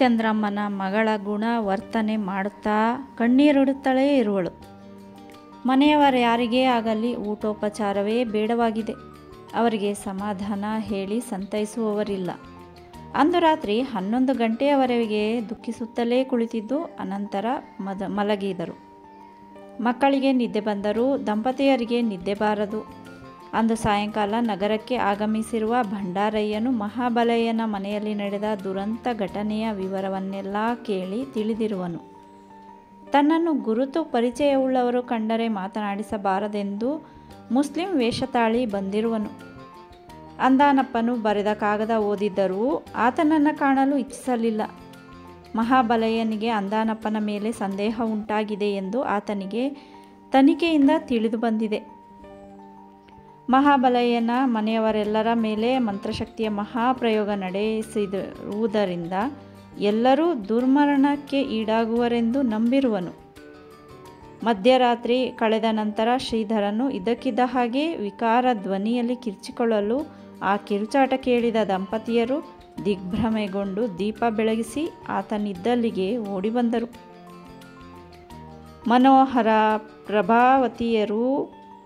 ಚಂದ್ರಮ್ಮನ ಮಗಳ ಗುಣ ವರ್ತನೆ ಮಾಡುತ್ತಾ ಕಣ್ಣೀರಿಡುತ್ತಲೇ ಇರುವಳು. ಮನೆಯವರ್ಯಾರಿಗೇ ಆಗಲಿ ಊಟೋಪಚಾರವೇ ಬೇಡವಾಗಿದೆ. ಅವರಿಗೆ ಸಮಾಧಾನ ಹೇಳಿ ಸಂತೈಸುವವರಿಲ್ಲ. ಅಂದು ರಾತ್ರಿ 11 ಗಂಟೆಯವರೆಗೆ ದುಃಖಿಸುತ್ತಲೇ ಕುಳಿತಿದ್ದು ಅನಂತರ ಮಲಗಿದರು. ಮಕ್ಕಳಿಗೆ ನಿದ್ದೆ ಬಂದರೂ ದಂಪತಿಯರಿಗೆ ನಿದ್ದೆ ಬಾರದು. ಅಂದು ಸಾಯಂಕಾಲ ನಗರಕ್ಕೆ ಆಗಮಿಸಿರುವ ಭಂಡಾರಯ್ಯನು ಮಹಾಬಲಯ್ಯನ ಮನೆಯಲ್ಲಿ ನಡೆದ ದುರಂತ ಘಟನೆಯ ವಿವರವನ್ನೆಲ್ಲ ಕೇಳಿ ತಿಳಿದಿರುವನು. ತನ್ನನ್ನು ಗುರುತು ಪರಿಚಯವುಳ್ಳವರು ಕಂಡರೆ ಮಾತನಾಡಿಸಬಾರದೆಂದು ಮುಸ್ಲಿಂ ವೇಷ ತಾಳಿ ಬಂದಿರುವನು. ಅಂದಾನಪ್ಪನು ಬರೆದ ಕಾಗದ ಓದಿದ್ದರೂ ಆತನನ್ನು ಕಾಣಲು ಇಚ್ಛಿಸಲಿಲ್ಲ. ಮಹಾಬಲಯ್ಯನಿಗೆ ಅಂದಾನಪ್ಪನ ಮೇಲೆ ಸಂದೇಹ ಉಂಟಾಗಿದೆ ಎಂದು ಆತನಿಗೆ ತನಿಖೆಯಿಂದ ತಿಳಿದು ಬಂದಿದೆ. ಮಹಾಬಲಯ್ಯನ ಮನೆಯವರೆಲ್ಲರ ಮೇಲೆ ಮಂತ್ರಶಕ್ತಿಯ ಮಹಾಪ್ರಯೋಗ ನಡೆಸಿರುವುದರಿಂದ ಎಲ್ಲರೂ ದುರ್ಮರಣಕ್ಕೆ ಈಡಾಗುವರೆಂದು ನಂಬಿರುವನು. ಮಧ್ಯರಾತ್ರಿ ಕಳೆದ ನಂತರ ಶ್ರೀಧರನು ಇದ್ದಕ್ಕಿದ್ದ ಹಾಗೆ ವಿಕಾರ ಧ್ವನಿಯಲ್ಲಿ ಕಿರ್ಚಿಕೊಳ್ಳಲು ಆ ಕಿರುಚಾಟ ಕೇಳಿದ ದಂಪತಿಯರು ದಿಗ್ಭ್ರಮೆಗೊಂಡು ದೀಪ ಬೆಳಗಿಸಿ ಆತನಿದ್ದಲ್ಲಿಗೆ ಓಡಿ ಬಂದರು. ಮನೋಹರ ಪ್ರಭಾವತಿಯರೂ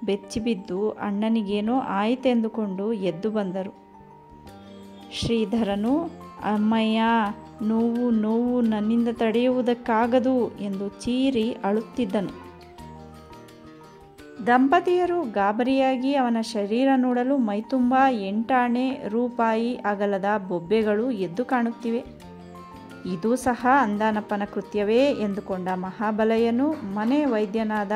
ಬೆಚ್ಚಿಬಿದ್ದು ಅಣ್ಣನಿಗೇನೋ ಆಯಿತೆಂದುಕೊಂಡು ಎದ್ದು ಬಂದರು. ಶ್ರೀಧರನು ಅಮ್ಮಯ್ಯ, ನೋವು ನೋವು, ನನ್ನಿಂದ ತಡೆಯುವುದಕ್ಕಾಗದು ಎಂದು ಚೀರಿ ಅಳುತ್ತಿದ್ದನು. ದಂಪತಿಯರು ಗಾಬರಿಯಾಗಿ ಅವನ ಶರೀರ ನೋಡಲು ಮೈತುಂಬ 8 ರೂಪಾಯಿ ಅಗಲದ ಬೊಬ್ಬೆಗಳು ಎದ್ದು ಕಾಣುತ್ತಿವೆ. ಇದೂ ಸಹ ಅಂದಾನಪ್ಪನ ಕೃತ್ಯವೇ ಎಂದುಕೊಂಡ ಮಹಾಬಲಯ್ಯನು ಮನೆ ವೈದ್ಯನಾದ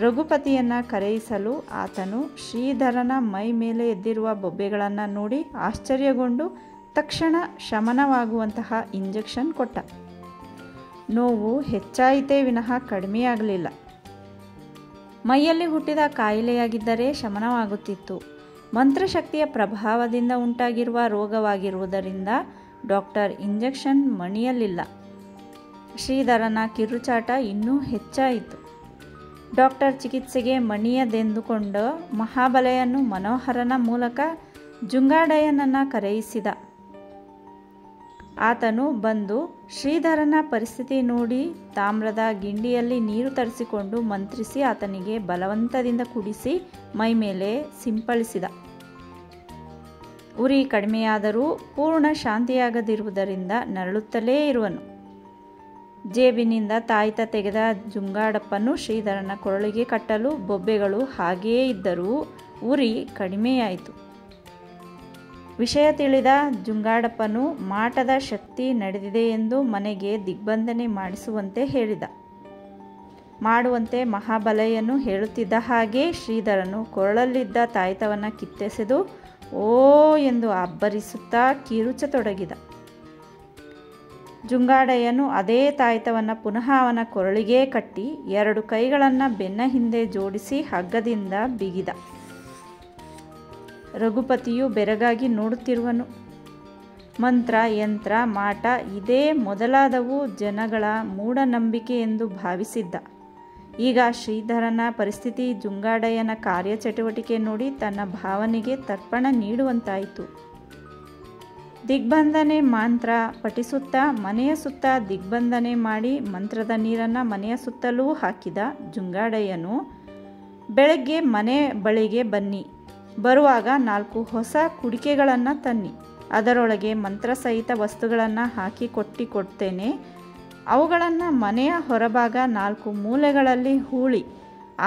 ರಘುಪತಿಯನ್ನು ಕರೆಯಿಸಲು ಆತನು ಶ್ರೀಧರನ ಮೈ ಮೇಲೆ ಎದ್ದಿರುವ ಬೊಬ್ಬೆಗಳನ್ನು ನೋಡಿ ಆಶ್ಚರ್ಯಗೊಂಡು ತಕ್ಷಣ ಶಮನವಾಗುವಂತಹ ಇಂಜೆಕ್ಷನ್ ಕೊಟ್ಟ. ನೋವು ಹೆಚ್ಚಾಯಿತೇ ವಿನಃ ಕಡಿಮೆಯಾಗಲಿಲ್ಲ. ಮೈಯಲ್ಲಿ ಹುಟ್ಟಿದ ಕಾಯಿಲೆಯಾಗಿದ್ದರೆ ಶಮನವಾಗುತ್ತಿತ್ತು. ಮಂತ್ರಶಕ್ತಿಯ ಪ್ರಭಾವದಿಂದ ಉಂಟಾಗಿರುವ ರೋಗವಾಗಿರುವುದರಿಂದ ಡಾಕ್ಟರ್ ಇಂಜೆಕ್ಷನ್ ಮಣಿಯಲಿಲ್ಲ. ಶ್ರೀಧರನ ಕಿರುಚಾಟ ಇನ್ನೂ ಹೆಚ್ಚಾಯಿತು. ಡಾಕ್ಟರ್ ಚಿಕಿತ್ಸೆಗೆ ಮಣಿಯದೆಂದುಕೊಂಡ ಮಹಾಬಲಯ್ಯನು ಮನೋಹರನ ಮೂಲಕ ಜುಂಗಾಡಯ್ಯನನ್ನು ಕರೆಯಿಸಿದ. ಆತನು ಬಂದು ಶ್ರೀಧರನ ಪರಿಸ್ಥಿತಿ ನೋಡಿ ತಾಮ್ರದ ಗಿಂಡಿಯಲ್ಲಿ ನೀರು ತರಿಸಿಕೊಂಡು ಮಂತ್ರಿಸಿ ಆತನಿಗೆ ಬಲವಂತದಿಂದ ಕುಡಿಸಿ ಮೈಮೇಲೆ ಸಿಂಪಳಿಸಿದ. ಉರಿ ಕಡಿಮೆಯಾದರೂ ಪೂರ್ಣ ಶಾಂತಿಯಾಗದಿರುವುದರಿಂದ ನರಳುತ್ತಲೇ ಇರುವನು. ಜೇಬಿನಿಂದ ತಾಯಿತ ತೆಗೆದ ಜುಂಗಾಡಪ್ಪನು ಶ್ರೀಧರನ ಕೊರಳಿಗೆ ಕಟ್ಟಲು ಬೊಬ್ಬೆಗಳು ಹಾಗೆಯೇ ಇದ್ದರೂ ಉರಿ ಕಡಿಮೆಯಾಯಿತು. ವಿಷಯ ತಿಳಿದ ಜುಂಗಾಡಪ್ಪನು ಮಾಟದ ಶಕ್ತಿ ನಡೆದಿದೆ ಎಂದು ಮನೆಗೆ ದಿಗ್ಬಂಧನೆ ಮಾಡಿಸುವಂತೆ ಹೇಳಿದ. ಮಾಡುವಂತೆ ಮಹಾಬಲಯ್ಯನು ಹೇಳುತ್ತಿದ್ದ ಹಾಗೆ ಶ್ರೀಧರನು ಕೊರಳಲ್ಲಿದ್ದ ತಾಯಿತವನ್ನು ಕಿತ್ತೆಸೆದು ಓ ಎಂದು ಅಬ್ಬರಿಸುತ್ತಾ ಕಿರುಚತೊಡಗಿದ. ಜುಂಗಾಡಯ್ಯನು ಅದೇ ತಾಯಿತವನ್ನು ಪುನಃ ಅವನ ಕೊರಳಿಗೆ ಕಟ್ಟಿ 2 ಕೈಗಳನ್ನು ಬೆನ್ನ ಹಿಂದೆ ಜೋಡಿಸಿ ಹಗ್ಗದಿಂದ ಬಿಗಿದ. ರಘುಪತಿಯು ಬೆರಗಾಗಿ ನೋಡುತ್ತಿರುವನು. ಮಂತ್ರ, ಯಂತ್ರ, ಮಾಟ ಇದೇ ಮೊದಲಾದವು ಜನಗಳ ಮೂಢನಂಬಿಕೆ ಎಂದು ಭಾವಿಸಿದ್ದ. ಈಗ ಶ್ರೀಧರನ ಪರಿಸ್ಥಿತಿ, ಜುಂಗಾಡಯ್ಯನ ಕಾರ್ಯಚಟುವಟಿಕೆ ನೋಡಿ ತನ್ನ ಭಾವನೆಗೆ ತರ್ಪಣ ನೀಡುವಂತಾಯಿತು. ದಿಗ್ಬಂಧನೆ ಮಂತ್ರ ಪಠಿಸುತ್ತಾ ಮನೆಯ ಸುತ್ತ ದಿಗ್ಬಂಧನೆ ಮಾಡಿ ಮಂತ್ರದ ನೀರನ್ನು ಮನೆಯ ಸುತ್ತಲೂ ಹಾಕಿದ ಜುಂಗಾಡಯ್ಯನು, ಬೆಳಗ್ಗೆ ಮನೆ ಬಳಿಗೆ ಬನ್ನಿ, ಬರುವಾಗ 4 ಹೊಸ ಕುಡಿಕೆಗಳನ್ನು ತನ್ನಿ, ಅದರೊಳಗೆ ಮಂತ್ರಸಹಿತ ವಸ್ತುಗಳನ್ನು ಹಾಕಿ ಕೊಡ್ತೇನೆ, ಅವುಗಳನ್ನು ಮನೆಯ ಹೊರಭಾಗ 4 ಮೂಲೆಗಳಲ್ಲಿ ಹೂಳಿ,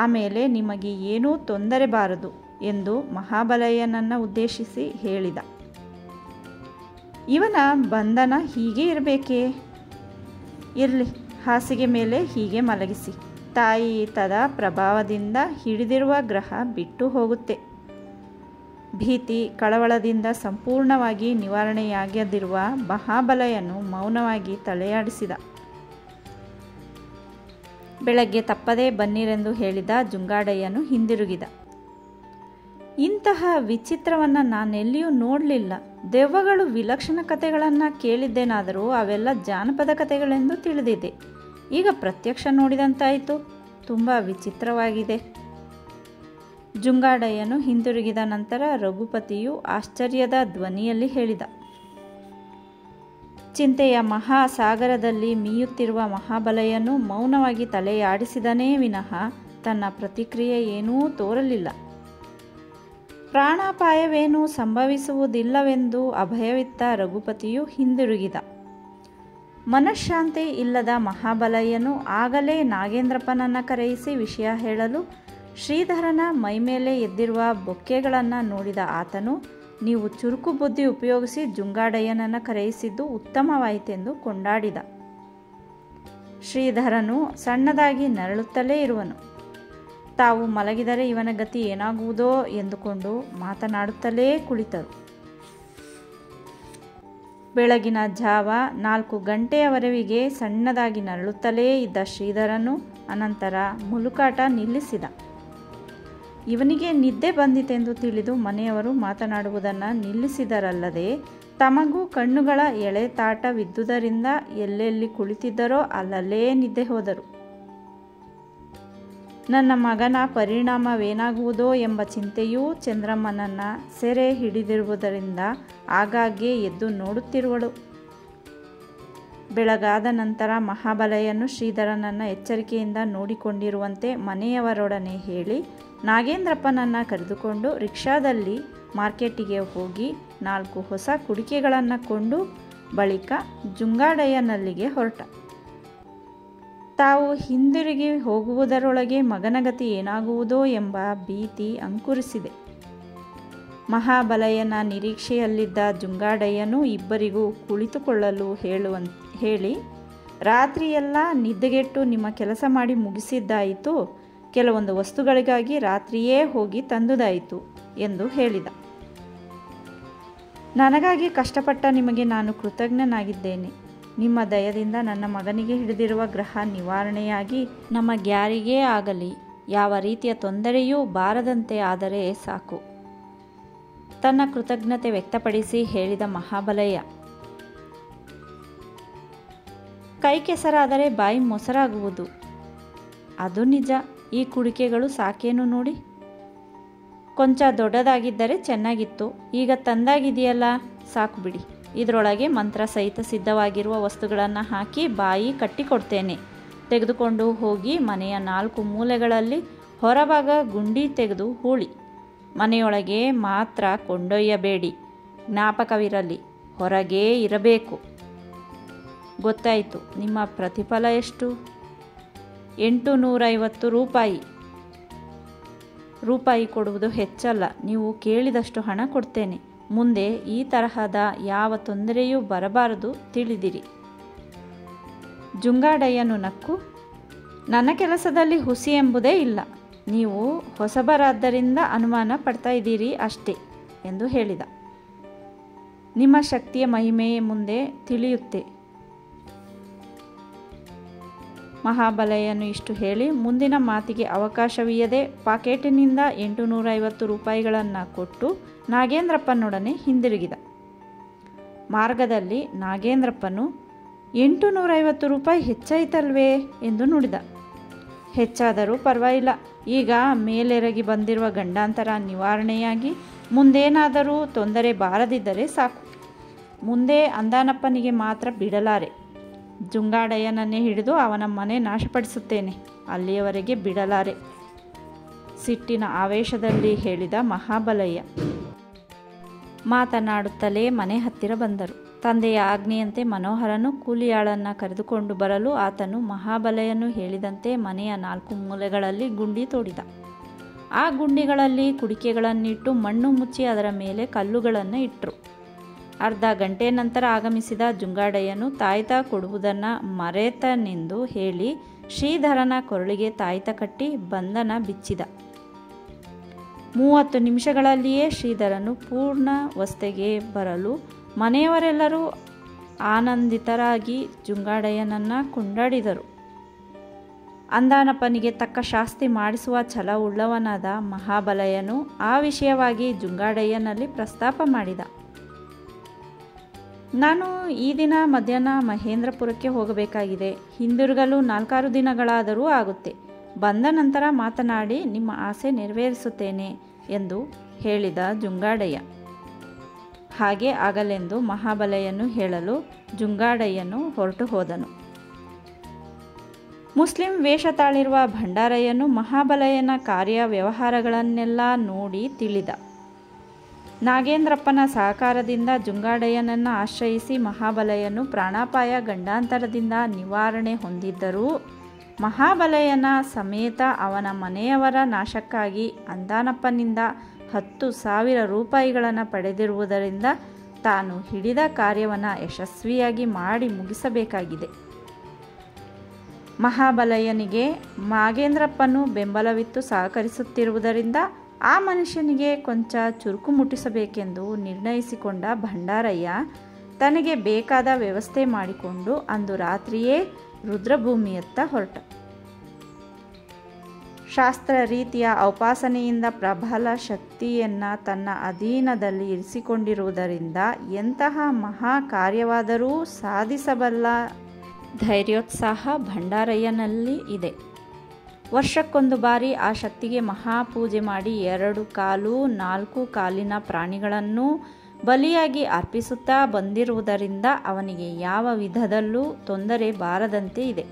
ಆಮೇಲೆ ನಿಮಗೆ ಏನೂ ತೊಂದರೆ ಬಾರದು ಎಂದು ಮಹಾಬಲಯ್ಯನನ್ನು ಉದ್ದೇಶಿಸಿ ಹೇಳಿದ. ಇವನ ಬಂಧನ ಹೀಗೆ ಇರಬೇಕೇ? ಇರಲಿ, ಹಾಸಿಗೆ ಮೇಲೆ ಹೀಗೆ ಮಲಗಿಸಿ, ತಾಯಿತದ ಪ್ರಭಾವದಿಂದ ಹಿಡಿದಿರುವ ಗ್ರಹ ಬಿಟ್ಟು ಹೋಗುತ್ತೆ. ಭೀತಿ ಕಳವಳದಿಂದ ಸಂಪೂರ್ಣವಾಗಿ ನಿವಾರಣೆಯಾಗದಿರುವ ಮಹಾಬಲಯ್ಯನು ಮೌನವಾಗಿ ತಲೆಯಾಡಿಸಿದ. ಬೆಳಗ್ಗೆ ತಪ್ಪದೇ ಬನ್ನಿರೆಂದು ಹೇಳಿದ ಜುಂಗಾಡಯ್ಯನು ಹಿಂದಿರುಗಿದ. ಇಂತಹ ವಿಚಿತ್ರವನ್ನು ನಾನೆಲ್ಲಿಯೂ ನೋಡಲಿಲ್ಲ. ದೆವ್ವಗಳು ವಿಲಕ್ಷಣ ಕಥೆಗಳನ್ನು ಕೇಳಿದ್ದೇನಾದರೂ ಅವೆಲ್ಲ ಜಾನಪದ ಕಥೆಗಳೆಂದು ತಿಳಿದಿದೆ. ಈಗ ಪ್ರತ್ಯಕ್ಷ ನೋಡಿದಂತಾಯಿತು. ತುಂಬ ವಿಚಿತ್ರವಾಗಿದೆ. ಜುಂಗಾಡಯ್ಯನು ಹಿಂದಿರುಗಿದ ನಂತರ ರಘುಪತಿಯು ಆಶ್ಚರ್ಯದ ಧ್ವನಿಯಲ್ಲಿ ಹೇಳಿದ, ಚಿಂತೆಯ ಮಹಾಸಾಗರದಲ್ಲಿ ಮೀಯುತ್ತಿರುವ ಮಹಾಬಲೆಯನ್ನು ಮೌನವಾಗಿ ತಲೆಯಾಡಿಸಿದನೇ ವಿನಃ ತನ್ನ ಪ್ರತಿಕ್ರಿಯೆ ಏನೂ ತೋರಲಿಲ್ಲ. ಪ್ರಾಣಾಪಾಯವೇನೂ ಸಂಭವಿಸುವುದಿಲ್ಲವೆಂದು ಅಭಯವಿತ್ತ ರಘುಪತಿಯು ಹಿಂದಿರುಗಿದ. ಮನಃಶಾಂತಿ ಇಲ್ಲದ ಮಹಾಬಲಯ್ಯನು ಆಗಲೇ ನಾಗೇಂದ್ರಪ್ಪನನ್ನು ಕರೆಯಿಸಿ ವಿಷಯ ಹೇಳಲು ಶ್ರೀಧರನ ಮೈಮೇಲೆ ಎದ್ದಿರುವ ಬೊಕ್ಕೆಗಳನ್ನು ನೋಡಿದ ಆತನು, ನೀವು ಚುರುಕು ಬುದ್ಧಿ ಉಪಯೋಗಿಸಿ ಜುಂಗಾಡಯ್ಯನನ್ನು ಕರೆಯಿಸಿದ್ದು ಉತ್ತಮವಾಯಿತೆಂದು ಕೊಂಡಾಡಿದ. ಶ್ರೀಧರನು ಸಣ್ಣದಾಗಿ ನರಳುತ್ತಲೇ ಇರುವನು. ತಾವು ಮಲಗಿದರೆ ಇವನ ಗತಿ ಏನಾಗುವುದೋ ಎಂದುಕೊಂಡು ಮಾತನಾಡುತ್ತಲೇ ಕುಳಿತರು. ಬೆಳಗಿನ ಜಾವ 4 ಗಂಟೆಯವರೆಗೆ ಸಣ್ಣದಾಗಿ ನರಳುತ್ತಲೇ ಇದ್ದ ಶ್ರೀಧರನು ಅನಂತರ ಮುಲುಕಾಟ ನಿಲ್ಲಿಸಿದ. ಇವನಿಗೆ ನಿದ್ದೆ ಬಂದಿತೆಂದು ತಿಳಿದು ಮನೆಯವರು ಮಾತನಾಡುವುದನ್ನು ನಿಲ್ಲಿಸಿದರಲ್ಲದೆ ತಮಗೂ ಕಣ್ಣುಗಳ ಎಳೆತಾಟವಿದ್ದುದರಿಂದ ಎಲ್ಲೆಲ್ಲಿ ಕುಳಿತಿದ್ದರೋ ಅಲ್ಲಲ್ಲೇ ನಿದ್ದೆ ಹೋದರು. ನನ್ನ ಮಗನ ಪರಿಣಾಮವೇನಾಗುವುದೋ ಎಂಬ ಚಿಂತೆಯೂ ಚಂದ್ರಮ್ಮನನ್ನು ಸೆರೆ ಹಿಡಿದಿರುವುದರಿಂದ ಆಗಾಗ್ಗೆ ಎದ್ದು ನೋಡುತ್ತಿರುವಳು. ಬೆಳಗಾದ ನಂತರ ಮಹಾಬಲಯ್ಯನು ಶ್ರೀಧರನನ್ನು ಎಚ್ಚರಿಕೆಯಿಂದ ನೋಡಿಕೊಂಡಿರುವಂತೆ ಮನೆಯವರೊಡನೆ ಹೇಳಿ ನಾಗೇಂದ್ರಪ್ಪನನ್ನು ಕರೆದುಕೊಂಡು ರಿಕ್ಷಾದಲ್ಲಿ ಮಾರ್ಕೆಟಿಗೆ ಹೋಗಿ 4 ಹೊಸ ಕುಡಿಕೆಗಳನ್ನು ಕೊಂಡು ಬಳಿಕ ಜುಂಗಾಡಯ್ಯನಲ್ಲಿಗೆ ಹೊರಟ. ತಾವು ಹಿಂದಿರುಗಿ ಹೋಗುವುದರೊಳಗೆ ಮಗನ ಗತಿ ಏನಾಗುವುದೋ ಎಂಬ ಭೀತಿ ಅಂಕುರಿಸಿದೆ. ಮಹಾಬಲಯ್ಯನ ನಿರೀಕ್ಷೆಯಲ್ಲಿದ್ದ ಜುಂಗಾಡಯ್ಯನು ಇಬ್ಬರಿಗೂ ಕುಳಿತುಕೊಳ್ಳಲು ಹೇಳಿ, ರಾತ್ರಿಯೆಲ್ಲ ನಿದ್ದೆಗೆಟ್ಟು ನಿಮ್ಮ ಕೆಲಸ ಮಾಡಿ ಮುಗಿಸಿದ್ದಾಯಿತು, ಕೆಲವೊಂದು ವಸ್ತುಗಳಿಗಾಗಿ ರಾತ್ರಿಯೇ ಹೋಗಿ ತಂದುದಾಯಿತು ಎಂದು ಹೇಳಿದ. ನನಗಾಗಿ ಕಷ್ಟಪಟ್ಟ ನಿಮಗೆ ನಾನು ಕೃತಜ್ಞನಾಗಿದ್ದೇನೆ. ನಿಮ್ಮ ದಯದಿಂದ ನನ್ನ ಮಗನಿಗೆ ಹಿಡಿದಿರುವ ಗ್ರಹ ನಿವಾರಣೆಯಾಗಿ ನಮಗ್ಯಾರಿಗೇ ಆಗಲಿ ಯಾವ ರೀತಿಯ ತೊಂದರೆಯೂ ಬಾರದಂತೆ ಆದರೆ ಸಾಕು. ತನ್ನ ಕೃತಜ್ಞತೆ ವ್ಯಕ್ತಪಡಿಸಿ ಹೇಳಿದ ಮಹಾಬಲಯ್ಯ, ಕೈ ಕೆಸರಾದರೆ ಬಾಯಿ ಮೊಸರಾಗುವುದು. ಅದು ನಿಜ. ಈ ಕುಡಿಕೆಗಳು ಸಾಕೇನು ನೋಡಿ. ಕೊಂಚ ದೊಡ್ಡದಾಗಿದ್ದರೆ ಚೆನ್ನಾಗಿತ್ತು. ಈಗ ತಂದಾಗಿದೆಯಲ್ಲ, ಸಾಕು ಬಿಡಿ. ಇದರೊಳಗೆ ಮಂತ್ರ ಸಹಿತ ಸಿದ್ಧವಾಗಿರುವ ವಸ್ತುಗಳನ್ನು ಹಾಕಿ ಬಾಯಿ ಕಟ್ಟಿಕೊಡ್ತೇನೆ. ತೆಗೆದುಕೊಂಡು ಹೋಗಿ ಮನೆಯ 4 ಮೂಲೆಗಳಲ್ಲಿ ಹೊರಭಾಗ ಗುಂಡಿ ತೆಗೆದು ಹೂಳಿ. ಮನೆಯೊಳಗೆ ಮಾತ್ರ ಕೊಂಡೊಯ್ಯಬೇಡಿ. ಜ್ಞಾಪಕವಿರಲಿ, ಹೊರಗೇ ಇರಬೇಕು. ಗೊತ್ತಾಯಿತು. ನಿಮ್ಮ ಪ್ರತಿಫಲ ಎಷ್ಟು? 850 ರೂಪಾಯಿ. ರೂಪಾಯಿ ಕೊಡುವುದು ಹೆಚ್ಚಲ್ಲ. ನೀವು ಕೇಳಿದಷ್ಟು ಹಣ ಕೊಡ್ತೇನೆ. ಮುಂದೆ ಈ ತರಹದ ಯಾವ ತೊಂದರೆಯೂ ಬರಬಾರದು, ತಿಳಿದಿರಿ. ಜುಂಗಾಡಯ್ಯನು ನಕ್ಕು, ನನ್ನ ಕೆಲಸದಲ್ಲಿ ಹುಸಿ ಎಂಬುದೇ ಇಲ್ಲ. ನೀವು ಹೊಸಬರಾದ್ದರಿಂದ ಅನುಮಾನ ಪಡ್ತಾ ಇದ್ದೀರಿ ಅಷ್ಟೇ ಎಂದು ಹೇಳಿದ. ನಿಮ್ಮ ಶಕ್ತಿಯ ಮಹಿಮೆಯ ಮುಂದೆ ತಿಳಿಯುತ್ತೆ. ಮಹಾಬಲಯ್ಯನು ಇಷ್ಟು ಹೇಳಿ ಮುಂದಿನ ಮಾತಿಗೆ ಅವಕಾಶವಿಲ್ಲದೆ ಪಾಕೆಟಿನಿಂದ 850 ರೂಪಾಯಿಗಳನ್ನು ಕೊಟ್ಟು ನಾಗೇಂದ್ರಪ್ಪನೊಡನೆ ಹಿಂದಿರುಗಿದ. ಮಾರ್ಗದಲ್ಲಿ ನಾಗೇಂದ್ರಪ್ಪನು 850 ರೂಪಾಯಿ ಹೆಚ್ಚಾಯಿತಲ್ವೇ ಎಂದು ನುಡಿದ. ಹೆಚ್ಚಾದರೂ ಪರವಾಗಿಲ್ಲ. ಈಗ ಮೇಲೆರಗಿ ಬಂದಿರುವ ಗಂಡಾಂತರ ನಿವಾರಣೆಯಾಗಿ ಮುಂದೇನಾದರೂ ತೊಂದರೆ ಬಾರದಿದ್ದರೆ ಸಾಕು. ಮುಂದೆ ಅಂದಾನಪ್ಪನಿಗೆ ಮಾತ್ರ ಬಿಡಲಾರೆ. ಜುಂಗಾಡಯ್ಯನನ್ನೇ ಹಿಡಿದು ಅವನ ಮನೆ ನಾಶಪಡಿಸುತ್ತೇನೆ. ಅಲ್ಲಿಯವರೆಗೆ ಬಿಡಲಾರೆ. ಸಿಟ್ಟಿನ ಆವೇಶದಲ್ಲಿ ಹೇಳಿದ ಮಹಾಬಲಯ್ಯ. ಮಾತನಾಡುತ್ತಲೇ ಮನೆ ಹತ್ತಿರ ಬಂದರು. ತಂದೆಯ ಆಜ್ಞೆಯಂತೆ ಮನೋಹರನು ಕೂಲಿಯಾಳನ್ನು ಕರೆದುಕೊಂಡು ಬರಲು ಆತನು ಮಹಾಬಲಯ್ಯನು ಹೇಳಿದಂತೆ ಮನೆಯ 4 ಮೂಲೆಗಳಲ್ಲಿ ಗುಂಡಿ ತೋಡಿದ. ಆ ಗುಂಡಿಗಳಲ್ಲಿ ಕುಡಿಕೆಗಳನ್ನಿಟ್ಟು ಮಣ್ಣು ಮುಚ್ಚಿ ಅದರ ಮೇಲೆ ಕಲ್ಲುಗಳನ್ನು ಇಟ್ಟರು. ಅರ್ಧ ಗಂಟೆ ನಂತರ ಆಗಮಿಸಿದ ಜುಂಗಾಡಯ್ಯನು ತಾಯ್ತ ಕೊಡುವುದನ್ನು ಮರೆತನೆಂದು ಹೇಳಿ ಶ್ರೀಧರನ ಕೊರಳಿಗೆ ತಾಯ್ತ ಕಟ್ಟಿ ಬಂಧನ ಬಿಚ್ಚಿದ. 30 ನಿಮಿಷಗಳಲ್ಲಿಯೇ ಶ್ರೀಧರನು ಪೂರ್ಣಾವಸ್ಥೆಗೆ ಬರಲು ಮನೆಯವರೆಲ್ಲರೂ ಆನಂದಿತರಾಗಿ ಜುಂಗಾಡಯ್ಯನನ್ನು ಕೊಂಡಾಡಿದರು. ಅಂದಾನಪ್ಪನಿಗೆ ತಕ್ಕ ಶಾಸ್ತಿ ಮಾಡಿಸುವ ಛಲವುಳ್ಳವನಾದ ಮಹಾಬಲಯ್ಯನು ಆ ವಿಷಯವಾಗಿ ಜುಂಗಾಡಯ್ಯನಲ್ಲಿ ಪ್ರಸ್ತಾಪ ಮಾಡಿದ. ನಾನು ಈ ದಿನ ಮಧ್ಯಾಹ್ನ ಮಹೇಂದ್ರಪುರಕ್ಕೆ ಹೋಗಬೇಕಾಗಿದೆ. ಹಿಂದಿರುಗಲು 4-6 ದಿನಗಳಾದರೂ ಆಗುತ್ತೆ. ಬಂದ ನಂತರ ಮಾತನಾಡಿ ನಿಮ್ಮ ಆಸೆ ನೆರವೇರಿಸುತ್ತೇನೆ ಎಂದು ಹೇಳಿದ ಜುಂಗಾಡಯ್ಯ. ಹಾಗೆ ಆಗಲೆಂದು ಮಹಾಬಲೆಯನ್ನು ಹೇಳಲು ಜುಂಗಾಡಯ್ಯನು ಹೊರಟು ಹೋದನು. ಮುಸ್ಲಿಂ ವೇಷ ತಾಳಿರುವ ಭಂಡಾರಯ್ಯನು ಮಹಾಬಲೆಯನ ಕಾರ್ಯ ವ್ಯವಹಾರಗಳನ್ನೆಲ್ಲ ನೋಡಿ ತಿಳಿದ. ನಾಗೇಂದ್ರಪ್ಪನ ಸಹಕಾರದಿಂದ ಜುಂಗಾಡಯ್ಯನನ್ನು ಆಶ್ರಯಿಸಿ ಮಹಾಬಲೆಯನು ಪ್ರಾಣಾಪಾಯ ಗಂಡಾಂತರದಿಂದ ನಿವಾರಣೆ ಹೊಂದಿದ್ದರೂ ಮಹಾಬಲೆಯನ ಸಮೇತ ಅವನ ಮನೆಯವರ ನಾಶಕ್ಕಾಗಿ ಅಂದಾನಪ್ಪನಿಂದ 10,000 ರೂಪಾಯಿಗಳನ್ನು ಪಡೆದಿರುವುದರಿಂದ ತಾನು ಹಿಡಿದ ಕಾರ್ಯವನ್ನು ಯಶಸ್ವಿಯಾಗಿ ಮಾಡಿ ಮುಗಿಸಬೇಕಾಗಿದೆ. ಮಹಾಬಲಯ್ಯನಿಗೆ ನಾಗೇಂದ್ರಪ್ಪನು ಬೆಂಬಲವಿತ್ತು ಸಹಕರಿಸುತ್ತಿರುವುದರಿಂದ ಆ ಮನುಷ್ಯನಿಗೆ ಕೊಂಚ ಚುರುಕು ಮುಟ್ಟಿಸಬೇಕೆಂದು ನಿರ್ಣಯಿಸಿಕೊಂಡ ಭಂಡಾರಯ್ಯ ತನಗೆ ಬೇಕಾದ ವ್ಯವಸ್ಥೆ ಮಾಡಿಕೊಂಡು ಅಂದು ರಾತ್ರಿಯೇ ರುದ್ರಭೂಮಿಯತ್ತ ಹೊರಟ. ಶಾಸ್ತ್ರ ರೀತಿಯ ಔಪಾಸನೆಯಿಂದ ಪ್ರಬಲ ಶಕ್ತಿಯನ್ನು ತನ್ನ ಅಧೀನದಲ್ಲಿ ಇರಿಸಿಕೊಂಡಿರುವುದರಿಂದ ಎಂತಹ ಮಹಾ ಕಾರ್ಯವಾದರೂ ಸಾಧಿಸಬಲ್ಲ ಧೈರ್ಯೋತ್ಸಾಹ ಭಂಡಾರಯ್ಯನಲ್ಲಿ ಇದೆ. ವರ್ಷಕ್ಕೊಂದು ಬಾರಿ ಆ ಶಕ್ತಿಗೆ ಮಹಾಪೂಜೆ ಮಾಡಿ 2 ಕಾಲು 4 ಕಾಲಿನ ಪ್ರಾಣಿಗಳನ್ನು ಬಲಿಯಾಗಿ ಅರ್ಪಿಸುತ್ತಾ ಬಂದಿರುವುದರಿಂದ ಅವನಿಗೆ ಯಾವ ವಿಧದಲ್ಲೂ ತೊಂದರೆ ಬಾರದಂತೆ ಇದೆ.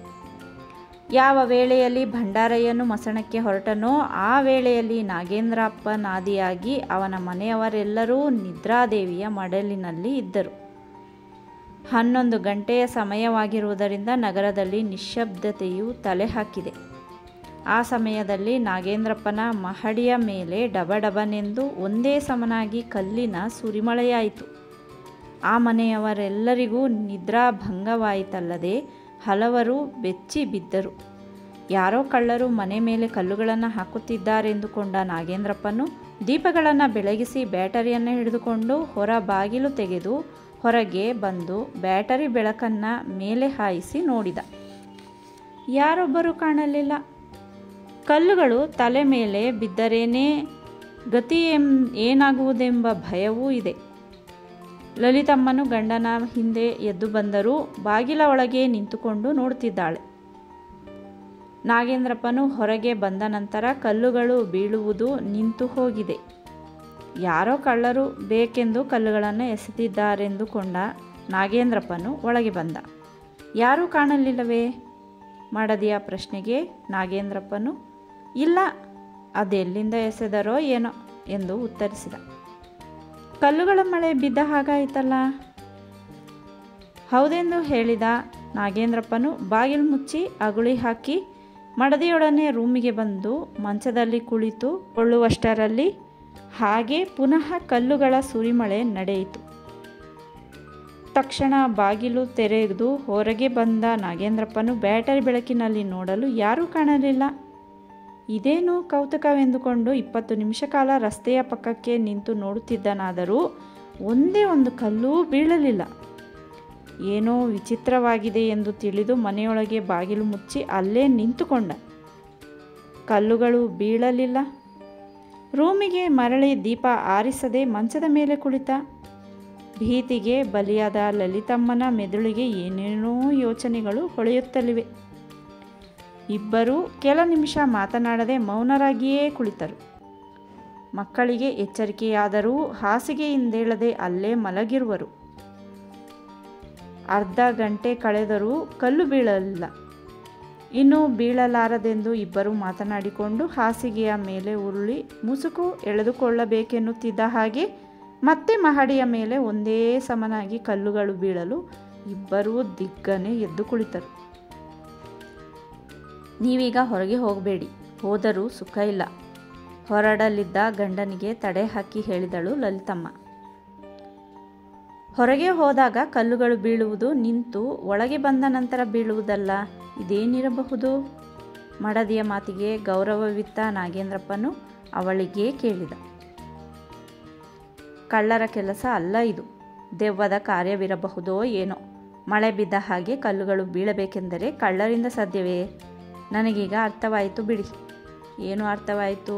ಯಾವ ವೇಳೆಯಲ್ಲಿ ಭಂಡಾರಯ್ಯನು ಮಸಣಕ್ಕೆ ಹೊರಟನೋ ಆ ವೇಳೆಯಲ್ಲಿ ನಾಗೇಂದ್ರಪ್ಪನಾದಿಯಾಗಿ ಅವನ ಮನೆಯವರೆಲ್ಲರೂ ನಿದ್ರಾದೇವಿಯ ಮಡಲಿನಲ್ಲಿ ಇದ್ದರು. 11 ಗಂಟೆಯ ಸಮಯವಾಗಿರುವುದರಿಂದ ನಗರದಲ್ಲಿ ನಿಶ್ಶಬ್ದತೆಯು ತಲೆ ಹಾಕಿದೆ. ಆ ಸಮಯದಲ್ಲಿ ನಾಗೇಂದ್ರಪ್ಪನ ಮಹಡಿಯ ಮೇಲೆ ಡಬಡಬನೆಂದು ಒಂದೇ ಸಮನಾಗಿ ಕಲ್ಲಿನ ಸುರಿಮಳೆಯಾಯಿತು. ಆ ಮನೆಯವರೆಲ್ಲರಿಗೂ ನಿದ್ರಾಭಂಗವಾಯಿತಲ್ಲದೆ ಹಲವರು ಬೆಚ್ಚಿ ಬಿದ್ದರು. ಯಾರೋ ಕಳ್ಳರು ಮನೆ ಮೇಲೆ ಕಲ್ಲುಗಳನ್ನು ಹಾಕುತ್ತಿದ್ದಾರೆಂದುಕೊಂಡ ನಾಗೇಂದ್ರಪ್ಪನು ದೀಪಗಳನ್ನು ಬೆಳಗಿಸಿ ಬ್ಯಾಟರಿಯನ್ನು ಹಿಡಿದುಕೊಂಡು ಹೊರ ಬಾಗಿಲು ತೆಗೆದು ಹೊರಗೆ ಬಂದು ಬ್ಯಾಟರಿ ಬೆಳಕನ್ನು ಮೇಲೆ ಹಾಯಿಸಿ ನೋಡಿದ. ಯಾರೊಬ್ಬರೂ ಕಾಣಲಿಲ್ಲ. ಕಲ್ಲುಗಳು ತಲೆ ಮೇಲೆ ಬಿದ್ದರೇನೇ ಗತಿ ಏನಾಗುವುದೆಂಬ ಭಯವೂ ಇದೆ. ಲಲಿತಮ್ಮನು ಗಂಡನ ಹಿಂದೆ ಎದ್ದು ಬಂದರೂ ಬಾಗಿಲ ಒಳಗೆ ನಿಂತುಕೊಂಡು ನೋಡುತ್ತಿದ್ದಾಳೆ. ನಾಗೇಂದ್ರಪ್ಪನು ಹೊರಗೆ ಬಂದ ನಂತರ ಕಲ್ಲುಗಳು ಬೀಳುವುದು ನಿಂತು ಹೋಗಿದೆ. ಯಾರೋ ಕಳ್ಳರು ಬೇಕೆಂದು ಕಲ್ಲುಗಳನ್ನು ಎಸೆದಿದ್ದಾರೆಂದುಕೊಂಡ ನಾಗೇಂದ್ರಪ್ಪನು ಒಳಗೆ ಬಂದ. ಯಾರೂ ಕಾಣಲಿಲ್ಲವೇ? ಮಡದಿಯ ಪ್ರಶ್ನೆಗೆ ನಾಗೇಂದ್ರಪ್ಪನು ಇಲ್ಲ, ಅದೆಲ್ಲಿಂದ ಎಸೆದರೋ ಏನೋ ಎಂದು ಉತ್ತರಿಸಿದ. ಕಲ್ಲುಗಳ ಮಳೆ ಬಿದ್ದ ಹಾಗಾಯಿತಲ್ಲ. ಹೌದೆಂದು ಹೇಳಿದ ನಾಗೇಂದ್ರಪ್ಪನು ಬಾಗಿಲು ಮುಚ್ಚಿ ಅಗುಳಿ ಹಾಕಿ ಮಡದಿಯೊಡನೆ ರೂಮಿಗೆ ಬಂದು ಮಂಚದಲ್ಲಿ ಕುಳಿತು ಕೊಳ್ಳುವಷ್ಟರಲ್ಲಿ ಹಾಗೆ ಪುನಃ ಕಲ್ಲುಗಳ ಸುರಿಮಳೆ ನಡೆಯಿತು. ತಕ್ಷಣ ಬಾಗಿಲು ತೆರೆದು ಹೊರಗೆ ಬಂದ ನಾಗೇಂದ್ರಪ್ಪನು ಬ್ಯಾಟರಿ ಬೆಳಕಿನಲ್ಲಿ ನೋಡಲು ಯಾರೂ ಕಾಣಲಿಲ್ಲ. ಇದೇನು ಕೌತುಕವೆಂದುಕೊಂಡು 20 ನಿಮಿಷ ಕಾಲ ರಸ್ತೆಯ ಪಕ್ಕಕ್ಕೆ ನಿಂತು ನೋಡುತ್ತಿದ್ದನಾದರೂ ಒಂದೇ ಒಂದು ಕಲ್ಲೂ ಬೀಳಲಿಲ್ಲ. ಏನೋ ವಿಚಿತ್ರವಾಗಿದೆ ಎಂದು ತಿಳಿದು ಮನೆಯೊಳಗೆ ಬಾಗಿಲು ಮುಚ್ಚಿ ಅಲ್ಲೇ ನಿಂತುಕೊಂಡ. ಕಲ್ಲುಗಳು ಬೀಳಲಿಲ್ಲ. ರೂಮಿಗೆ ಮರಳಿ ದೀಪ ಆರಿಸದೆ ಮಂಚದ ಮೇಲೆ ಕುಳಿತ. ಭೀತಿಗೆ ಬಲಿಯಾದ ಲಲಿತಮ್ಮನ ಮೆದುಳಿಗೆ ಏನೇನೋ ಯೋಚನೆಗಳು ಹೊಳೆಯುತ್ತಲಿವೆ. ಇಬ್ಬರೂ ಕೆಲ ನಿಮಿಷ ಮಾತನಾಡದೆ ಮೌನರಾಗಿಯೇ ಕುಳಿತರು. ಮಕ್ಕಳಿಗೆ ಎಚ್ಚರಿಕೆಯಾದರೂ ಹಾಸಿಗೆಯಿಂದೇಳದೆ ಅಲ್ಲೇ ಮಲಗಿರುವರು. ಅರ್ಧ ಗಂಟೆ ಕಳೆದರೂ ಕಲ್ಲು ಬೀಳಲಿಲ್ಲ. ಇನ್ನೂ ಬೀಳಲಾರದೆಂದು ಇಬ್ಬರು ಮಾತನಾಡಿಕೊಂಡು ಹಾಸಿಗೆಯ ಮೇಲೆ ಉರುಳಿ ಮುಸುಕು ಎಳೆದುಕೊಳ್ಳಬೇಕೆನ್ನುತ್ತಿದ್ದ ಹಾಗೆ ಮತ್ತೆ ಮಹಡಿಯ ಮೇಲೆ ಒಂದೇ ಸಮನಾಗಿ ಕಲ್ಲುಗಳು ಬೀಳಲು ಇಬ್ಬರೂ ದಿಗ್ಗನೆ ಎದ್ದು ಕುಳಿತರು. ನೀವೀಗ ಹೊರಗೆ ಹೋಗಬೇಡಿ, ಹೋದರೂ ಸುಖ ಇಲ್ಲ, ಹೊರಡಲಿದ್ದ ಗಂಡನಿಗೆ ತಡೆ ಹಾಕಿ ಹೇಳಿದಳು ಲಲಿತಮ್ಮ. ಹೊರಗೆ ಹೋದಾಗ ಕಲ್ಲುಗಳು ಬೀಳುವುದು ನಿಂತು ಒಳಗೆ ಬಂದ ನಂತರ ಬೀಳುವುದಲ್ಲ, ಇದೇನಿರಬಹುದು? ಮಡದಿಯ ಮಾತಿಗೆ ಗೌರವವಿತ್ತ ನಾಗೇಂದ್ರಪ್ಪನು ಅವಳಿಗೇ ಕೇಳಿದ. ಕಳ್ಳರ ಕೆಲಸ ಅಲ್ಲ ಇದು, ದೆವ್ವದ ಕಾರ್ಯವಿರಬಹುದೋ ಏನೋ. ಮಳೆ ಬಿದ್ದ ಹಾಗೆ ಕಲ್ಲುಗಳು ಬೀಳಬೇಕೆಂದರೆ ಕಳ್ಳರಿಂದ ಸಾಧ್ಯವೇ? ನನಗೀಗ ಅರ್ಥವಾಯಿತು ಬಿಡಿ. ಏನು ಅರ್ಥವಾಯಿತು?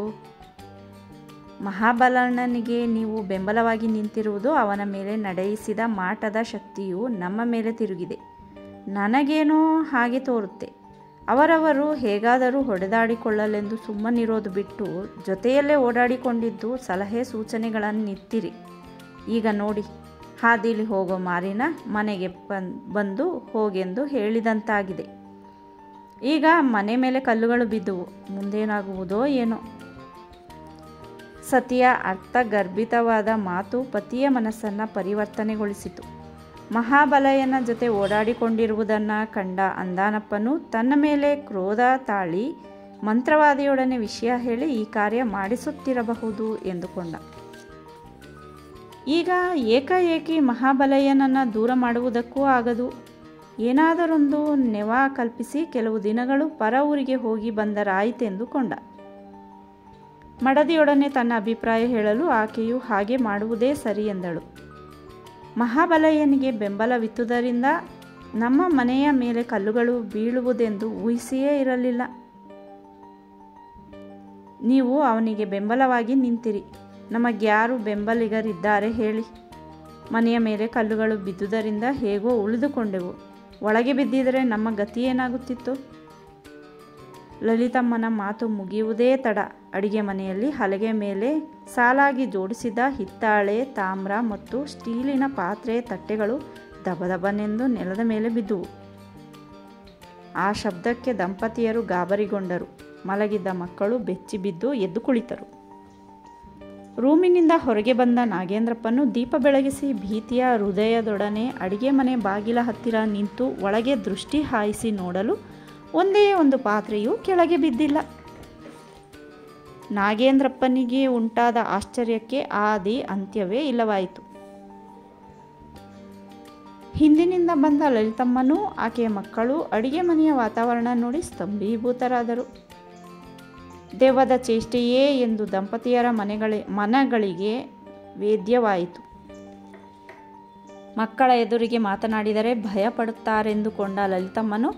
ಮಹಾಬಲಣ್ಣನಿಗೆ ನೀವು ಬೆಂಬಲವಾಗಿ ನಿಂತಿರುವುದು ಅವನ ಮೇಲೆ ನಡೆಯಿಸಿದ ಮಾಟದ ಶಕ್ತಿಯು ನಮ್ಮ ಮೇಲೆ ತಿರುಗಿದೆ. ನನಗೇನೋ ಹಾಗೆ ತೋರುತ್ತೆ. ಅವರವರು ಹೇಗಾದರೂ ಹೊಡೆದಾಡಿಕೊಳ್ಳಲೆಂದು ಸುಮ್ಮನಿರೋದು ಬಿಟ್ಟು ಜೊತೆಯಲ್ಲೇ ಓಡಾಡಿಕೊಂಡಿದ್ದು ಸಲಹೆ ಸೂಚನೆಗಳನ್ನಿತ್ತಿರಿ. ಈಗ ನೋಡಿ, ಹಾದಿಲಿ ಹೋಗೋ ಮಾರಿನ ಮನೆಗೆ ಬಂದು ಹೋಗೆಂದು ಹೇಳಿದಂತಾಗಿದೆ. ಈಗ ಮನೆ ಮೇಲೆ ಕಲ್ಲುಗಳು ಬಿದ್ದುವು, ಮುಂದೇನಾಗುವುದೋ ಏನೋ. ಸತಿಯ ಅರ್ಥಗರ್ಭಿತವಾದ ಮಾತು ಪತಿಯ ಮನಸ್ಸನ್ನು ಪರಿವರ್ತನೆಗೊಳಿಸಿತು. ಮಹಾಬಲಯ್ಯನ ಜೊತೆ ಓಡಾಡಿಕೊಂಡಿರುವುದನ್ನು ಕಂಡ ಅಂದಾನಪ್ಪನು ತನ್ನ ಮೇಲೆ ಕ್ರೋಧ ತಾಳಿ ಮಂತ್ರವಾದಿಯೊಡನೆ ವಿಷಯ ಹೇಳಿ ಈ ಕಾರ್ಯ ಮಾಡಿಸುತ್ತಿರಬಹುದು ಎಂದುಕೊಂಡ. ಈಗ ಏಕಾಏಕಿ ಮಹಾಬಲಯ್ಯನನ್ನು ದೂರ ಮಾಡುವುದಕ್ಕೂ ಆಗದು. ಏನಾದರೊಂದು ನೆವ ಕಲ್ಪಿಸಿ ಕೆಲವು ದಿನಗಳು ಪರ ಊರಿಗೆ ಹೋಗಿ ಬಂದರಾಯಿತೆಂದುಕೊಂಡ. ಮಡದಿಯೊಡನೆ ತನ್ನ ಅಭಿಪ್ರಾಯ ಹೇಳಲು ಆಕೆಯು ಹಾಗೆ ಮಾಡುವುದೇ ಸರಿ ಎಂದಳು. ಮಹಾಬಲಯ್ಯನಿಗೆ ಬೆಂಬಲವಿದ್ದುದರಿಂದ ನಮ್ಮ ಮನೆಯ ಮೇಲೆ ಕಲ್ಲುಗಳು ಬೀಳುವುದೆಂದು ಊಹಿಸಿಯೇ ಇರಲಿಲ್ಲ. ನೀವು ಅವನಿಗೆ ಬೆಂಬಲವಾಗಿ ನಿಂತಿರಿ. ನಮಗ್ಯಾರು ಬೆಂಬಲಿಗರಿದ್ದಾರೆ ಹೇಳಿ? ಮನೆಯ ಮೇಲೆ ಕಲ್ಲುಗಳು ಬಿದ್ದುದರಿಂದ ಹೇಗೋ ಉಳಿದುಕೊಂಡೆವು. ಒಳಗೆ ಬಿದ್ದಿದರೆ ನಮ್ಮ ಗತಿ ಏನಾಗುತ್ತಿತ್ತು? ಲಲಿತಮ್ಮನ ಮಾತು ಮುಗಿಯುವುದೇ ತಡ. ಅಡಿಗೆ ಮನೆಯಲ್ಲಿ ಹಲಗೆ ಮೇಲೆ ಸಾಲಾಗಿ ಜೋಡಿಸಿದ ಹಿತ್ತಾಳೆ, ತಾಮ್ರ ಮತ್ತು ಸ್ಟೀಲಿನ ಪಾತ್ರೆ, ತಟ್ಟೆಗಳು ದಬದಬನೆಂದು ನೆಲದ ಮೇಲೆ ಬಿದ್ದುವು. ಆ ಶಬ್ದಕ್ಕೆ ದಂಪತಿಯರು ಗಾಬರಿಗೊಂಡರು. ಮಲಗಿದ್ದ ಮಕ್ಕಳು ಬೆಚ್ಚಿ ಬಿದ್ದು ಎದ್ದು ಕುಳಿತರು. ರೂಮಿನಿಂದ ಹೊರಗೆ ಬಂದ ನಾಗೇಂದ್ರಪ್ಪನು ದೀಪ ಬೆಳಗಿಸಿ ಭೀತಿಯ ಹೃದಯದೊಡನೆ ಅಡಿಗೆ ಮನೆ ಬಾಗಿಲ ಹತ್ತಿರ ನಿಂತು ಒಳಗೆ ದೃಷ್ಟಿ ಹಾಯಿಸಿ ನೋಡಲು ಒಂದೇ ಒಂದು ಪಾತ್ರೆಯೂ ಕೆಳಗೆ ಬಿದ್ದಿಲ್ಲ. ನಾಗೇಂದ್ರಪ್ಪನಿಗೆ ಉಂಟಾದ ಆಶ್ಚರ್ಯಕ್ಕೆ ಆದಿ ಅಂತ್ಯವೇ ಇಲ್ಲವಾಯಿತು. ಹಿಂದಿನಿಂದ ಬಂದ ಲಲಿತಮ್ಮನೂ ಆಕೆಯ ಮಕ್ಕಳು ಅಡಿಗೆ ಮನೆಯ ವಾತಾವರಣ ನೋಡಿ ಸ್ತಂಭೀಭೂತರಾದರು. ದೆವ್ವದ ಚೇಷ್ಟೆಯೇ ಎಂದು ದಂಪತಿಯರ ಮನಗಳಿಗೆ ವೇದ್ಯವಾಯಿತು. ಮಕ್ಕಳ ಎದುರಿಗೆ ಮಾತನಾಡಿದರೆ ಭಯ ಪಡುತ್ತಾರೆಂದುಕೊಂಡ ಲಲಿತಮ್ಮನು,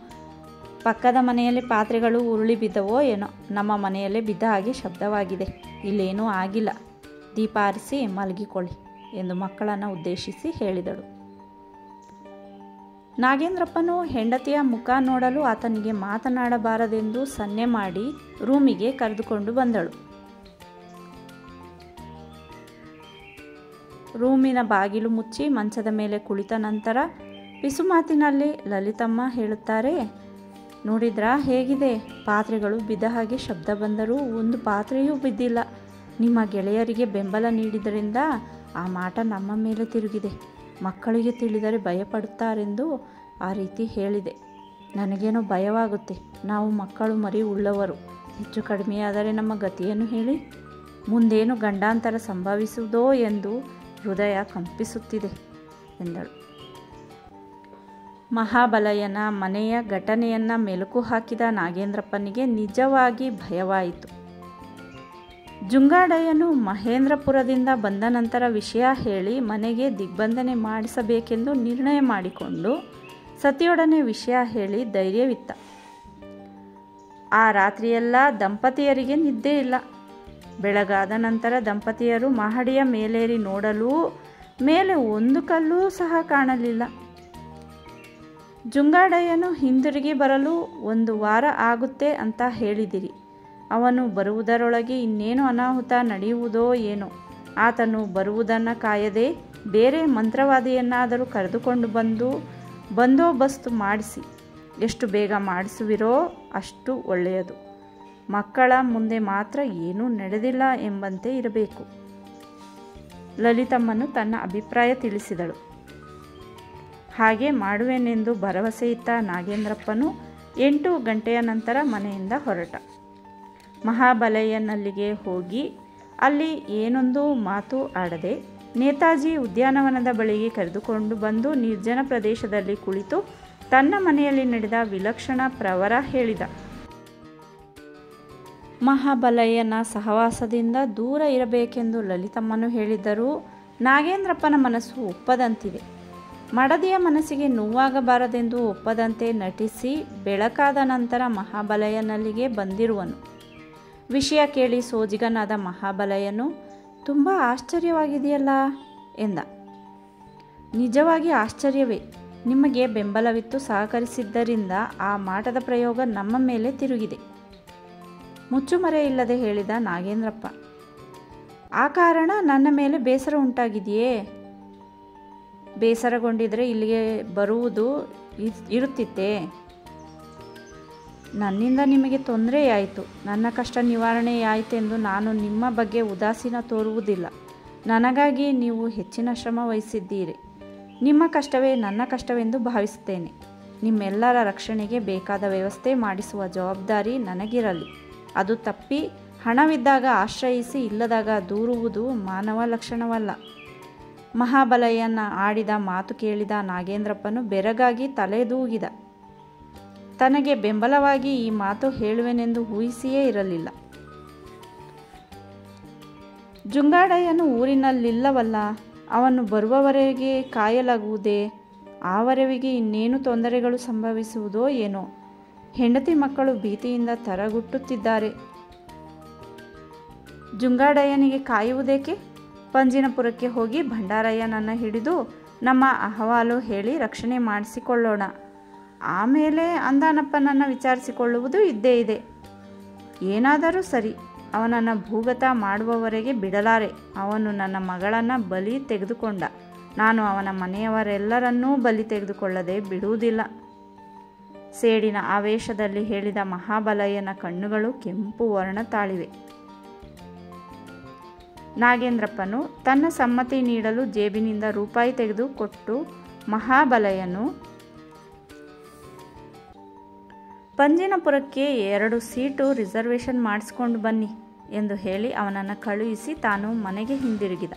ಪಕ್ಕದ ಮನೆಯಲ್ಲಿ ಪಾತ್ರೆಗಳು ಉರುಳಿ ಬಿದ್ದವೋ ಏನೋ, ನಮ್ಮ ಮನೆಯಲ್ಲೇ ಬಿದ್ದ ಹಾಗೆ ಶಬ್ದವಾಗಿದೆ, ಇಲ್ಲೇನೂ ಆಗಿಲ್ಲ, ದೀಪ ಆರಿಸಿ ಮಲಗಿಕೊಳ್ಳಿ ಎಂದು ಮಕ್ಕಳನ್ನು ಉದ್ದೇಶಿಸಿ ಹೇಳಿದಳು. ನಾಗೇಂದ್ರಪ್ಪನು ಹೆಂಡತಿಯ ಮುಖ ನೋಡಲು ಆತನಿಗೆ ಮಾತನಾಡಬಾರದೆಂದು ಸನ್ನೆ ಮಾಡಿ ರೂಮಿಗೆ ಕರೆದುಕೊಂಡು ಬಂದಳು. ರೂಮಿನ ಬಾಗಿಲು ಮುಚ್ಚಿ ಮಂಚದ ಮೇಲೆ ಕುಳಿತ ನಂತರ ಪಿಸುಮಾತಿನಲ್ಲಿ ಲಲಿತಮ್ಮ ಹೇಳುತ್ತಾರೆ, ನೋಡಿದ್ರಾ ಹೇಗಿದೆ? ಪಾತ್ರೆಗಳು ಬಿದ್ದ ಹಾಗೆ ಶಬ್ದ ಬಂದರೂ ಒಂದು ಪಾತ್ರೆಯೂ ಬಿದ್ದಿಲ್ಲ. ನಿಮ್ಮ ಗೆಳೆಯರಿಗೆ ಬೆಂಬಲ ನೀಡಿದ್ದರಿಂದ ಆ ಮಾಟ ನಮ್ಮ ಮೇಲೆ ತಿರುಗಿದೆ. ಮಕ್ಕಳಿಗೆ ತಿಳಿದರೆ ಭಯಪಡುತ್ತಾರೆಂದು ಆ ರೀತಿ ಹೇಳಿದೆ. ನನಗೇನೋ ಭಯವಾಗುತ್ತೆ. ನಾವು ಮಕ್ಕಳು ಮರಿ ಉಳ್ಳವರು. ಹೆಚ್ಚು ಕಡಿಮೆಯಾದರೆ ನಮ್ಮ ಗತಿಯನ್ನು ಹೇಳಿ? ಮುಂದೇನು ಗಂಡಾಂತರ ಸಂಭವಿಸುವುದೋ ಎಂದು ಹೃದಯ ಕಂಪಿಸುತ್ತಿದೆ ಎಂದಳು. ಮಹಾಬಲಯ್ಯನ ಮನೆಯ ಘಟನೆಯನ್ನು ಮೆಲುಕು ಹಾಕಿದ ನಾಗೇಂದ್ರಪ್ಪನಿಗೆ ನಿಜವಾಗಿ ಭಯವಾಯಿತು. ಜುಂಗಾಡಯ್ಯನು ಮಹೇಂದ್ರಪುರದಿಂದ ಬಂದ ನಂತರ ವಿಷಯ ಹೇಳಿ ಮನೆಗೆ ದಿಗ್ಬಂಧನೆ ಮಾಡಿಸಬೇಕೆಂದು ನಿರ್ಣಯ ಮಾಡಿಕೊಂಡು ಸತಿಯೊಡನೆ ವಿಷಯ ಹೇಳಿ ಧೈರ್ಯವಿತ್ತ. ಆ ರಾತ್ರಿಯೆಲ್ಲ ದಂಪತಿಯರಿಗೆ ನಿದ್ದೆ ಇಲ್ಲ. ಬೆಳಗಾದ ನಂತರ ದಂಪತಿಯರು ಮಹಡಿಯ ಮೇಲೇರಿ ನೋಡಲು ಮೇಲೆ ಒಂದು ಕಲ್ಲೂ ಸಹ ಕಾಣಲಿಲ್ಲ. ಜುಂಗಾಡಯ್ಯನು ಹಿಂದಿರುಗಿ ಬರಲು 1 ವಾರ ಆಗುತ್ತೆ ಅಂತ ಹೇಳಿದಿರಿ. ಅವನು ಬರುವುದರೊಳಗೆ ಇನ್ನೇನು ಅನಾಹುತ ನಡೆಯುವುದೋ ಏನೋ. ಆತನು ಬರುವುದನ್ನು ಕಾಯದೆ ಬೇರೆ ಮಂತ್ರವಾದಿಯನ್ನಾದರೂ ಕರೆದುಕೊಂಡು ಬಂದು ಬಂದೋಬಸ್ತು ಮಾಡಿಸಿ. ಎಷ್ಟು ಬೇಗ ಮಾಡಿಸುವಿರೋ ಅಷ್ಟು ಒಳ್ಳೆಯದು. ಮಕ್ಕಳ ಮುಂದೆ ಮಾತ್ರ ಏನೂ ನಡೆದಿಲ್ಲ ಎಂಬಂತೆ ಇರಬೇಕು. ಲಲಿತಮ್ಮನು ತನ್ನ ಅಭಿಪ್ರಾಯ ತಿಳಿಸಿದಳು. ಹಾಗೆ ಮಾಡುವೆನೆಂದು ಭರವಸೆಯಿತ್ತ ನಾಗೇಂದ್ರಪ್ಪನು 8 ಗಂಟೆಯ ನಂತರ ಮನೆಯಿಂದ ಹೊರಟ. ಮಹಾಬಲಯ್ಯನಲ್ಲಿಗೆ ಹೋಗಿ ಅಲ್ಲಿ ಏನೊಂದು ಮಾತು ಆಡದೆ ನೇತಾಜಿ ಉದ್ಯಾನವನದ ಬಳಿಗೆ ಕರೆದುಕೊಂಡು ಬಂದು ನಿರ್ಜನ ಪ್ರದೇಶದಲ್ಲಿ ಕುಳಿತು ತನ್ನ ಮನೆಯಲ್ಲಿ ನಡೆದ ವಿಲಕ್ಷಣ ಪ್ರವರ ಹೇಳಿದ. ಮಹಾಬಲಯ್ಯನ ಸಹವಾಸದಿಂದ ದೂರ ಇರಬೇಕೆಂದು ಲಲಿತಮ್ಮನು ಹೇಳಿದ್ದರೂ ನಾಗೇಂದ್ರಪ್ಪನ ಮನಸ್ಸು ಒಪ್ಪದಂತಿದೆ. ಮಡದಿಯ ಮನಸ್ಸಿಗೆ ನೋವಾಗಬಾರದೆಂದು ಒಪ್ಪದಂತೆ ನಟಿಸಿ ಬೆಳಕಾದ ನಂತರ ಮಹಾಬಲಯ್ಯನಲ್ಲಿಗೆ ಬಂದಿರುವನು. ವಿಷಯ ಕೇಳಿ ಸೋಜಿಗನಾದ ಮಹಾಬಲಯ್ಯನು, ತುಂಬ ಆಶ್ಚರ್ಯವಾಗಿದೆಯಲ್ಲ ಎಂದ. ನಿಜವಾಗಿ ಆಶ್ಚರ್ಯವೇ. ನಿಮಗೆ ಬೆಂಬಲವಿತ್ತು ಸಹಕರಿಸಿದ್ದರಿಂದ ಆ ಮಾಟದ ಪ್ರಯೋಗ ನಮ್ಮ ಮೇಲೆ ತಿರುಗಿದೆ. ಮುಚ್ಚುಮರೆ ಇಲ್ಲದೆ ಹೇಳಿದ ನಾಗೇಂದ್ರಪ್ಪ. ಆ ಕಾರಣ ನನ್ನ ಮೇಲೆ ಬೇಸರ ಉಂಟಾಗಿದೆಯೇ? ಬೇಸರಗೊಂಡಿದ್ರೆ ಇಲ್ಲಿಗೆ ಬರುವುದು ಇರುತ್ತಿತ್ತೇ? ನನ್ನಿಂದ ನಿಮಗೆ ತೊಂದರೆಯಾಯಿತು, ನನ್ನ ಕಷ್ಟ ನಿವಾರಣೆಯಾಯಿತೆಂದು ನಾನು ನಿಮ್ಮ ಬಗ್ಗೆ ಉದಾಸೀನ ತೋರುವುದಿಲ್ಲ. ನನಗಾಗಿ ನೀವು ಹೆಚ್ಚಿನ ಶ್ರಮ ವಹಿಸಿದ್ದೀರಿ. ನಿಮ್ಮ ಕಷ್ಟವೇ ನನ್ನ ಕಷ್ಟವೆಂದು ಭಾವಿಸುತ್ತೇನೆ. ನಿಮ್ಮೆಲ್ಲರ ರಕ್ಷಣೆಗೆ ಬೇಕಾದ ವ್ಯವಸ್ಥೆ ಮಾಡಿಸುವ ಜವಾಬ್ದಾರಿ ನನಗಿರಲಿ. ಅದು ತಪ್ಪಿ ಹಣವಿದ್ದಾಗ ಆಶ್ರಯಿಸಿ ಇಲ್ಲದಾಗ ದೂರುವುದು ಮಾನವ ಲಕ್ಷಣವಲ್ಲ. ಮಹಾಬಲಯ್ಯನ ಆಡಿದ ಮಾತು ಕೇಳಿದ ನಾಗೇಂದ್ರಪ್ಪನು ಬೆರಗಾಗಿ ತಲೆದೂಗಿದ. ತನಗೆ ಬೆಂಬಲವಾಗಿ ಈ ಮಾತು ಹೇಳುವೆನೆಂದು ಊಹಿಸಿಯೇ ಇರಲಿಲ್ಲ. ಜುಂಗಾಡಯ್ಯನು ಊರಿನಲ್ಲಿಲ್ಲವಲ್ಲ, ಅವನು ಬರುವವರೆಗೆ ಕಾಯಲಾಗುವುದೇ? ಆವರೆವಿಗೆ ಇನ್ನೇನು ತೊಂದರೆಗಳು ಸಂಭವಿಸುವುದೋ ಏನೋ. ಹೆಂಡತಿ ಮಕ್ಕಳು ಭೀತಿಯಿಂದ ತರಗುಟ್ಟುತ್ತಿದ್ದಾರೆ. ಜುಂಗಾಡಯ್ಯನಿಗೆ ಕಾಯುವುದೇಕೆ? ಪಂಜಿನಪುರಕ್ಕೆ ಹೋಗಿ ಭಂಡಾರಯ್ಯನನ್ನು ಹಿಡಿದು ನಮ್ಮ ಅಹವಾಲು ಹೇಳಿ ರಕ್ಷಣೆ ಮಾಡಿಸಿಕೊಳ್ಳೋಣ. ಆಮೇಲೆ ಅಂದಾನಪ್ಪನನ್ನು ವಿಚಾರಿಸಿಕೊಳ್ಳುವುದು ಇದ್ದೇ ಇದೆ. ಏನಾದರೂ ಸರಿ, ಅವನನ್ನು ಭೂಗತ ಮಾಡುವವರೆಗೆ ಬಿಡಲಾರೆ. ಅವನು ನನ್ನ ಮಗಳನ್ನು ಬಲಿ ತೆಗೆದುಕೊಂಡ. ನಾನು ಅವನ ಮನೆಯವರೆಲ್ಲರನ್ನೂ ಬಲಿ ತೆಗೆದುಕೊಳ್ಳದೆ ಬಿಡುವುದಿಲ್ಲ. ಸೇಡಿನ ಆವೇಶದಲ್ಲಿ ಹೇಳಿದ ಮಹಾಬಲಯ್ಯನ ಕಣ್ಣುಗಳು ಕೆಂಪು ವರ್ಣ ತಾಳಿವೆ. ನಾಗೇಂದ್ರಪ್ಪನು ತನ್ನ ಸಮ್ಮತಿ ನೀಡಲು ಜೇಬಿನಿಂದ ರೂಪಾಯಿ ತೆಗೆದು ಕೊಟ್ಟು ಮಹಾಬಲಯ್ಯನು ಪಂಜಿನಪುರಕ್ಕೆ 2 ಸೀಟು ರಿಸರ್ವೇಷನ್ ಮಾಡಿಸ್ಕೊಂಡು ಬನ್ನಿ ಎಂದು ಹೇಳಿ ಅವನನ್ನು ಕಳುಹಿಸಿ ತಾನು ಮನೆಗೆ ಹಿಂದಿರುಗಿದ.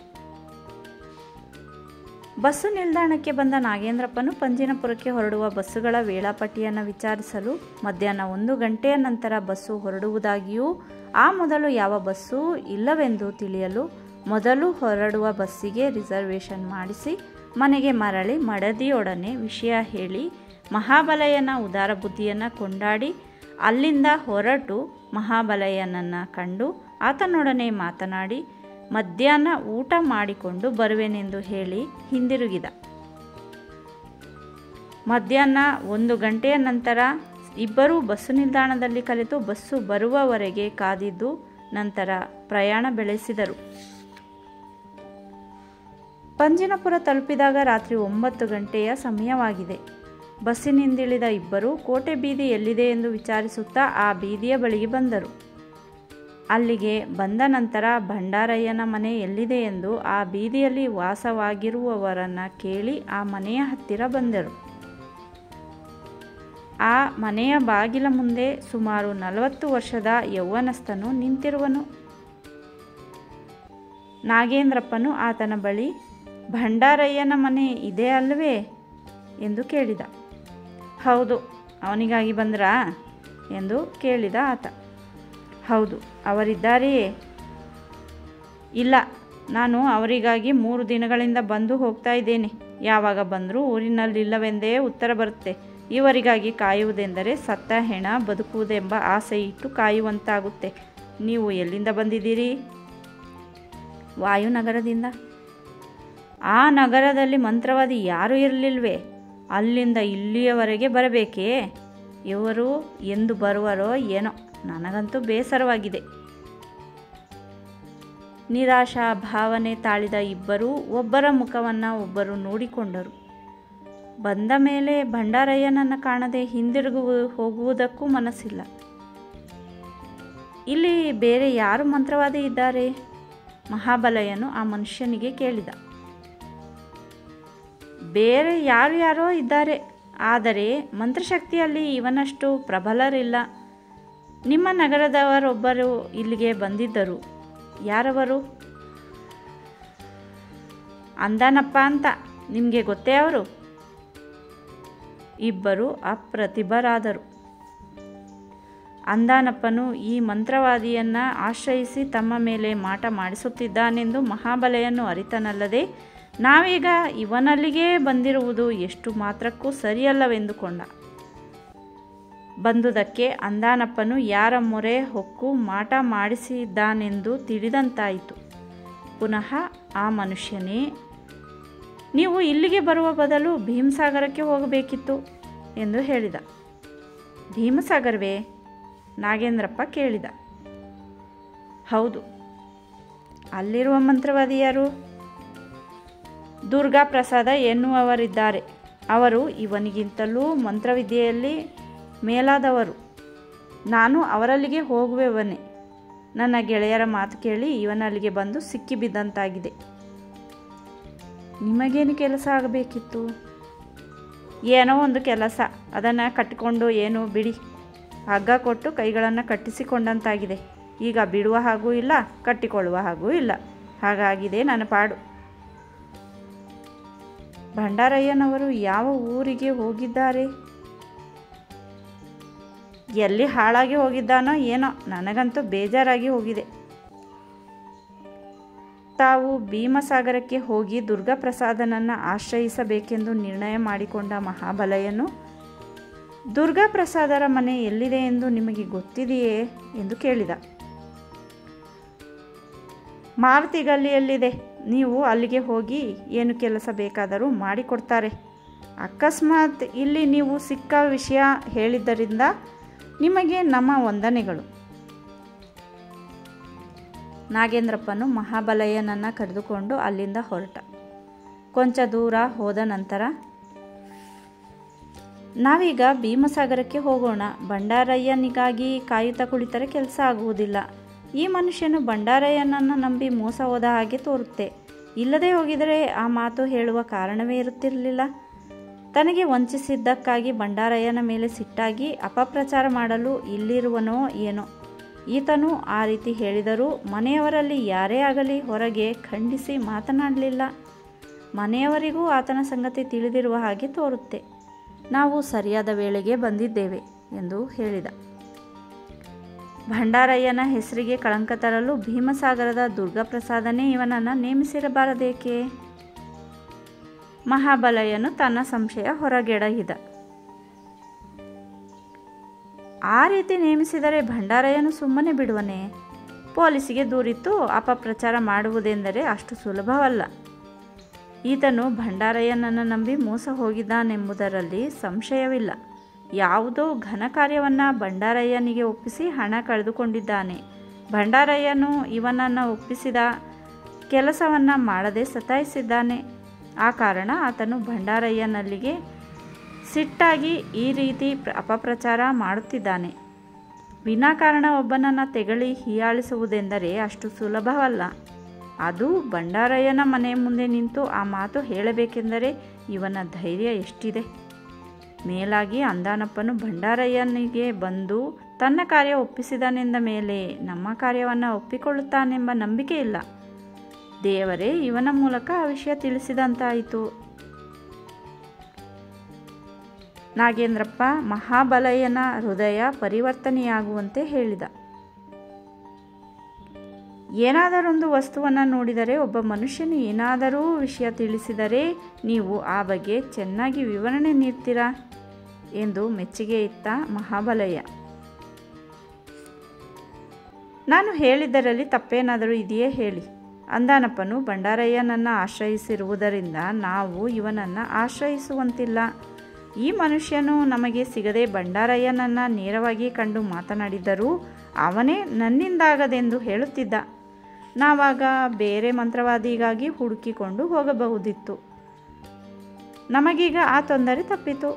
ಬಸ್ಸು ನಿಲ್ದಾಣಕ್ಕೆ ಬಂದ ನಾಗೇಂದ್ರಪ್ಪನು ಪಂಜಿನಪುರಕ್ಕೆ ಹೊರಡುವ ಬಸ್ಸುಗಳ ವೇಳಾಪಟ್ಟಿಯನ್ನು ವಿಚಾರಿಸಲು ಮಧ್ಯಾಹ್ನ 1 ಗಂಟೆಯ ನಂತರ ಬಸ್ಸು ಹೊರಡುವುದಾಗಿಯೂ ಆ ಮೊದಲು ಯಾವ ಬಸ್ಸೂ ಇಲ್ಲವೆಂದು ತಿಳಿಯಲು ಮೊದಲು ಹೊರಡುವ ಬಸ್ಸಿಗೆ ರಿಸರ್ವೇಷನ್ ಮಾಡಿಸಿ ಮನೆಗೆ ಮರಳಿ ಮಡದಿಯೊಡನೆ ವಿಷಯ ಹೇಳಿ ಮಹಾಬಲಯ್ಯನ ಉದಾರ ಬುದ್ಧಿಯನ್ನು ಕೊಂಡಾಡಿ ಅಲ್ಲಿಂದ ಹೊರಟು ಮಹಾಬಲಯ್ಯನನ್ನು ಕಂಡು ಆತನೊಡನೆ ಮಾತನಾಡಿ ಮಧ್ಯಾಹ್ನ ಊಟ ಮಾಡಿಕೊಂಡು ಬರುವೆನೆಂದು ಹೇಳಿ ಹಿಂದಿರುಗಿದ. ಮಧ್ಯಾಹ್ನ 1 ಗಂಟೆಯ ನಂತರ ಇಬ್ಬರೂ ಬಸ್ಸು ನಿಲ್ದಾಣದಲ್ಲಿ ಕಲಿತು ಬಸ್ಸು ಬರುವವರೆಗೆ ಕಾದಿದ್ದು ನಂತರ ಪ್ರಯಾಣ ಬೆಳೆಸಿದರು. ಪಂಜಿನಪುರ ತಲುಪಿದಾಗ ರಾತ್ರಿ 9 ಗಂಟೆಯ ಸಮಯವಾಗಿದೆ. ಬಸ್ಸಿನಿಂದಿಳಿದ ಇಬ್ಬರು ಕೋಟೆ ಬೀದಿ ಎಲ್ಲಿದೆ ಎಂದು ವಿಚಾರಿಸುತ್ತಾ ಆ ಬೀದಿಯ ಬಳಿಗೆ ಬಂದರು. ಅಲ್ಲಿಗೆ ಬಂದ ನಂತರ ಭಂಡಾರಯ್ಯನ ಮನೆ ಎಲ್ಲಿದೆ ಎಂದು ಆ ಬೀದಿಯಲ್ಲಿ ವಾಸವಾಗಿರುವವರನ್ನು ಕೇಳಿ ಆ ಮನೆಯ ಹತ್ತಿರ ಬಂದರು. ಆ ಮನೆಯ ಬಾಗಿಲ ಮುಂದೆ ಸುಮಾರು 40 ವರ್ಷದ ಯೌವನಸ್ಥನು ನಿಂತಿರುವನು. ನಾಗೇಂದ್ರಪ್ಪನು ಆತನ ಬಳಿ ಭಂಡಾರಯ್ಯನ ಮನೆ ಇದೆ ಅಲ್ಲವೇ ಎಂದು ಕೇಳಿದ. ಹೌದು, ಅವನಿಗಾಗಿ ಬಂದ್ರಾ ಎಂದು ಕೇಳಿದ ಆತ. ಹೌದು, ಅವರಿದ್ದಾರೆಯೇ? ಇಲ್ಲ, ನಾನು ಅವರಿಗಾಗಿ 3 ದಿನಗಳಿಂದ ಬಂದು ಹೋಗ್ತಾ ಇದ್ದೇನೆ. ಯಾವಾಗ ಬಂದರೂ ಊರಿನಲ್ಲಿಲ್ಲವೆಂದೇ ಉತ್ತರ ಬರುತ್ತೆ. ಇವರಿಗಾಗಿ ಕಾಯುವುದೆಂದರೆ ಸತ್ತ ಹೆಣ ಬದುಕುವುದೆಂಬ ಆಸೆ ಇಟ್ಟು ಕಾಯುವಂತಾಗುತ್ತೆ. ನೀವು ಎಲ್ಲಿಂದ ಬಂದಿದ್ದೀರಿ? ವಾಯುನಗರದಿಂದ. ಆ ನಗರದಲ್ಲಿ ಮಂತ್ರವಾದಿ ಯಾರೂ ಇರಲಿಲ್ವೇ? ಅಲ್ಲಿಂದ ಇಲ್ಲಿಯವರೆಗೆ ಬರಬೇಕೇ? ಇವರು ಎಂದು ಬರುವರೋ ಏನೋ, ನನಗಂತೂ ಬೇಸರವಾಗಿದೆ. ನಿರಾಶಾ ಭಾವನೆ ತಾಳಿದ ಇಬ್ಬರೂ ಒಬ್ಬರ ಮುಖವನ್ನು ಒಬ್ಬರು ನೋಡಿಕೊಂಡರು. ಬಂದ ಮೇಲೆ ಭಂಡಾರಯ್ಯನನ್ನು ಕಾಣದೆ ಹೋಗುವುದಕ್ಕೂ ಮನಸ್ಸಿಲ್ಲ. ಇಲ್ಲಿ ಬೇರೆ ಯಾರು ಮಂತ್ರವಾದಿ ಇದ್ದಾರೆ? ಮಹಾಬಲಯ್ಯನು ಆ ಮನುಷ್ಯನಿಗೆ ಕೇಳಿದ. ಬೇರೆ ಯಾರೋ ಇದ್ದಾರೆ, ಆದರೆ ಮಂತ್ರಶಕ್ತಿಯಲ್ಲಿ ಇವನಷ್ಟು ಪ್ರಬಲರಿಲ್ಲ. ನಿಮ್ಮ ನಗರದವರೊಬ್ಬರು ಇಲ್ಲಿಗೆ ಬಂದಿದ್ದರು. ಯಾರವರು? ಅಂದಾನಪ್ಪ ಅಂತ. ನಿಮಗೆ ಗೊತ್ತೇ ಅವರು? ಇಬ್ಬರು ಅಪ್ರತಿಭರಾದರು. ಅಂದಾನಪ್ಪನು ಈ ಮಂತ್ರವಾದಿಯನ್ನು ಆಶ್ರಯಿಸಿ ತಮ್ಮ ಮೇಲೆ ಮಾಟ ಮಾಡಿಸುತ್ತಿದ್ದಾನೆಂದು ಮಹಾಬಲಯ್ಯನು ಅರಿತನಲ್ಲದೆ ನಾವೀಗ ಇವನಲ್ಲಿಗೇ ಬಂದಿರುವುದು ಎಷ್ಟು ಮಾತ್ರಕ್ಕೂ ಸರಿಯಲ್ಲವೆಂದುಕೊಂಡ. ಬಂದುದಕ್ಕೆ ಅಂದಾನಪ್ಪನು ಯಾರ ಮೊರೆ ಹೊಕ್ಕು ಮಾಟ ಮಾಡಿಸಿದ್ದಾನೆಂದು ತಿಳಿದಂತಾಯಿತು. ಪುನಃ ಆ ಮನುಷ್ಯನೇ, ನೀವು ಇಲ್ಲಿಗೆ ಬರುವ ಬದಲು ಭೀಮಸಾಗರಕ್ಕೆ ಹೋಗಬೇಕಿತ್ತು ಎಂದು ಹೇಳಿದ. ಭೀಮಸಾಗರವೇ? ನಾಗೇಂದ್ರಪ್ಪ ಕೇಳಿದ. ಹೌದು, ಅಲ್ಲಿರುವ ಮಂತ್ರವಾದಿ ಯಾರು? ದುರ್ಗಾ ಪ್ರಸಾದ ಎನ್ನುವವರಿದ್ದಾರೆ. ಅವರು ಇವನಿಗಿಂತಲೂ ಮಂತ್ರವಿದ್ಯೆಯಲ್ಲಿ ಮೇಲಾದವರು. ನಾನು ಅವರಲ್ಲಿಗೆ ಹೋಗುವೆವನೇ. ನನ್ನ ಗೆಳೆಯರ ಮಾತು ಕೇಳಿ ಇವನಲ್ಲಿಗೆ ಬಂದು ಸಿಕ್ಕಿಬಿದ್ದಂತಾಗಿದೆ. ನಿಮಗೇನು ಕೆಲಸ ಆಗಬೇಕಿತ್ತು? ಏನೋ ಒಂದು ಕೆಲಸ, ಅದನ್ನು ಕಟ್ಟಿಕೊಂಡು ಏನು ಬಿಡಿ. ಹಗ್ಗ ಕೊಟ್ಟು ಕೈಗಳನ್ನು ಕಟ್ಟಿಸಿಕೊಂಡಂತಾಗಿದೆ. ಈಗ ಬಿಡುವ ಹಾಗೂ ಇಲ್ಲ, ಕಟ್ಟಿಕೊಳ್ಳುವ ಹಾಗೂ ಇಲ್ಲ. ಹಾಗಾಗಿದೆ ನನ್ನ ಪಾಡು. ಭಂಡಾರಯ್ಯನವರು ಯಾವ ಊರಿಗೆ ಹೋಗಿದ್ದಾರೆ? ಎಲ್ಲಿ ಹಾಳಾಗಿ ಹೋಗಿದ್ದಾನೋ ಏನೋ, ನನಗಂತೂ ಬೇಜಾರಾಗಿ ಹೋಗಿದೆ. ತಾವು ಭೀಮಸಾಗರಕ್ಕೆ ಹೋಗಿ ದುರ್ಗಾಪ್ರಸಾದನನ್ನು ಆಶ್ರಯಿಸಬೇಕೆಂದು ನಿರ್ಣಯ ಮಾಡಿಕೊಂಡ ಮಹಾಬಲಯ್ಯನು, ದುರ್ಗಾಪ್ರಸಾದರ ಮನೆ ಎಲ್ಲಿದೆ ಎಂದು ನಿಮಗೆ ಗೊತ್ತಿದೆಯೇ ಎಂದು ಕೇಳಿದ. ಮಾರುತಿ ಗಲ್ಲಿಯಲ್ಲಿದೆ. ನೀವು ಅಲ್ಲಿಗೆ ಹೋಗಿ ಏನು ಕೆಲಸ ಬೇಕಾದರೂ ಮಾಡಿಕೊಡ್ತಾರೆ. ಅಕಸ್ಮಾತ್ ಇಲ್ಲಿ ನೀವು ಸಿಕ್ಕ ವಿಷಯ ಹೇಳಿದ್ದರಿಂದ ನಿಮಗೆ ನಮ್ಮ ವಂದನೆಗಳು. ನಾಗೇಂದ್ರಪ್ಪನು ಮಹಾಬಲಯ್ಯನನ್ನು ಕರೆದುಕೊಂಡು ಅಲ್ಲಿಂದ ಹೊರಟ. ಕೊಂಚ ದೂರ ಹೋದ ನಂತರ, ನಾವೀಗ ಭೀಮಸಾಗರಕ್ಕೆ ಹೋಗೋಣ. ಭಂಡಾರಯ್ಯನಿಗಾಗಿ ಕಾಯುತ್ತಾ ಕುಳಿತರೆ ಕೆಲಸ ಆಗುವುದಿಲ್ಲ. ಈ ಮನುಷ್ಯನು ಭಂಡಾರಯ್ಯನನ್ನು ನಂಬಿ ಮೋಸ ಹೋದ ಹಾಗೆ ತೋರುತ್ತೆ. ಇಲ್ಲದೆ ಹೋಗಿದರೆ ಆ ಮಾತು ಹೇಳುವ ಕಾರಣವೇ ಇರುತ್ತಿರಲಿಲ್ಲ. ತನಗೆ ವಂಚಿಸಿದ್ದಕ್ಕಾಗಿ ಭಂಡಾರಯ್ಯನ ಮೇಲೆ ಸಿಟ್ಟಾಗಿ ಅಪಪ್ರಚಾರ ಮಾಡಲು ಇಲ್ಲಿರುವನೋ ಏನೋ. ಈತನು ಆ ರೀತಿ ಹೇಳಿದರೂ ಮನೆಯವರಲ್ಲಿ ಯಾರೇ ಆಗಲಿ ಹೊರಗೆ ಖಂಡಿಸಿ ಮಾತನಾಡಲಿಲ್ಲ. ಮನೆಯವರಿಗೂ ಆತನ ಸಂಗತಿ ತಿಳಿದಿರುವ ಹಾಗೆ ತೋರುತ್ತೆ. ನಾವು ಸರಿಯಾದ ವೇಳೆಗೆ ಬಂದಿದ್ದೇವೆ ಎಂದು ಹೇಳಿದ. ಭಂಡಾರಯ್ಯನ ಹೆಸರಿಗೆ ಕಳಂಕ ತರಲು ಭೀಮಸಾಗರದ ದುರ್ಗಾಪ್ರಸಾದನೇ ಇವನನ್ನು ನೇಮಿಸಿರಬಾರದೇಕೆ? ಮಹಾಬಲಯ್ಯನು ತನ್ನ ಸಂಶಯ ಹೊರಗೆಡಹಿದ. ಆ ರೀತಿ ನೇಮಿಸಿದರೆ ಭಂಡಾರಯ್ಯನು ಸುಮ್ಮನೆ ಬಿಡುವನೇ? ಪೊಲೀಸಿಗೆ ದೂರಿತ್ತು ಅಪಪ್ರಚಾರ ಮಾಡುವುದೆಂದರೆ ಅಷ್ಟು ಸುಲಭವಲ್ಲ. ಈತನು ಭಂಡಾರಯ್ಯನನ್ನು ನಂಬಿ ಮೋಸ ಹೋಗಿದ್ದಾನೆಂಬುದರಲ್ಲಿ ಸಂಶಯವಿಲ್ಲ. ಯಾವುದೋ ಘನ ಕಾರ್ಯವನ್ನು ಭಂಡಾರಯ್ಯನಿಗೆ ಒಪ್ಪಿಸಿ ಹಣ ಕಳೆದುಕೊಂಡಿದ್ದಾನೆ. ಭಂಡಾರಯ್ಯನು ಇವನನ್ನು ಒಪ್ಪಿಸಿದ ಕೆಲಸವನ್ನು ಮಾಡದೆ ಸತಾಯಿಸಿದ್ದಾನೆ. ಆ ಕಾರಣ ಆತನು ಭಂಡಾರಯ್ಯನಲ್ಲಿಗೆ ಸಿಟ್ಟಾಗಿ ಈ ರೀತಿ ಅಪಪ್ರಚಾರ ಮಾಡುತ್ತಿದ್ದಾನೆ. ವಿನಾಕಾರಣ ಒಬ್ಬನನ್ನು ತೆಗಳಿ ಹೀಯಾಳಿಸುವುದೆಂದರೆ ಅಷ್ಟು ಸುಲಭವಲ್ಲ. ಅದು ಭಂಡಾರಯ್ಯನ ಮನೆ ಮುಂದೆ ನಿಂತು ಆ ಮಾತು ಹೇಳಬೇಕೆಂದರೆ ಇವನ ಧೈರ್ಯ ಎಷ್ಟಿದೆ. ಮೇಲಾಗಿ ಅಂದಾನಪ್ಪನು ಭಂಡಾರಯ್ಯನಿಗೆ ಬಂದು ತನ್ನ ಕಾರ್ಯ ಒಪ್ಪಿಸಿದನೆಂದ ಮೇಲೆ ನಮ್ಮ ಕಾರ್ಯವನ್ನು ಒಪ್ಪಿಕೊಳ್ಳುತ್ತಾನೆಂಬ ನಂಬಿಕೆ ಇಲ್ಲ. ದೇವರೇ ಇವನ ಮೂಲಕ ಆ ವಿಷಯ ತಿಳಿಸಿದಂತಾಯಿತು. ನಾಗೇಂದ್ರಪ್ಪ ಮಹಾಬಲಯ್ಯನ ಹೃದಯ ಪರಿವರ್ತನೆಯಾಗುವಂತೆ ಹೇಳಿದ. ಏನಾದರೊಂದು ವಸ್ತುವನ್ನು ನೋಡಿದರೆ, ಒಬ್ಬ ಮನುಷ್ಯನು ಏನಾದರೂ ವಿಷಯ ತಿಳಿಸಿದರೆ ನೀವು ಆ ಬಗ್ಗೆ ಚೆನ್ನಾಗಿ ವಿವರಣೆ ನೀಡ್ತೀರಾ ಎಂದು ಮೆಚ್ಚುಗೆ ಇತ್ತ ಮಹಾಬಲಯ್ಯ. ನಾನು ಹೇಳಿದ್ದರಲ್ಲಿ ತಪ್ಪೇನಾದರೂ ಇದೆಯೇ ಹೇಳಿ. ಅಂದಾನಪ್ಪನು ಭಂಡಾರಯ್ಯನನ್ನು ಆಶ್ರಯಿಸಿರುವುದರಿಂದ ನಾವು ಇವನನ್ನು ಆಶ್ರಯಿಸುವಂತಿಲ್ಲ. ಈ ಮನುಷ್ಯನು ನಮಗೆ ಸಿಗದೆ ಭಂಡಾರಯ್ಯನನ್ನು ನೇರವಾಗಿ ಕಂಡು ಮಾತನಾಡಿದರೂ ಅವನೇ ನನ್ನಿಂದಾಗದೆಂದು ಹೇಳುತ್ತಿದ್ದ. ನಾವಾಗ ಬೇರೆ ಮಂತ್ರವಾದಿಗಾಗಿ ಹುಡುಕಿಕೊಂಡು ಹೋಗಬಹುದಿತ್ತು. ನಮಗೀಗ ಆ ತೊಂದರೆ ತಪ್ಪಿತು.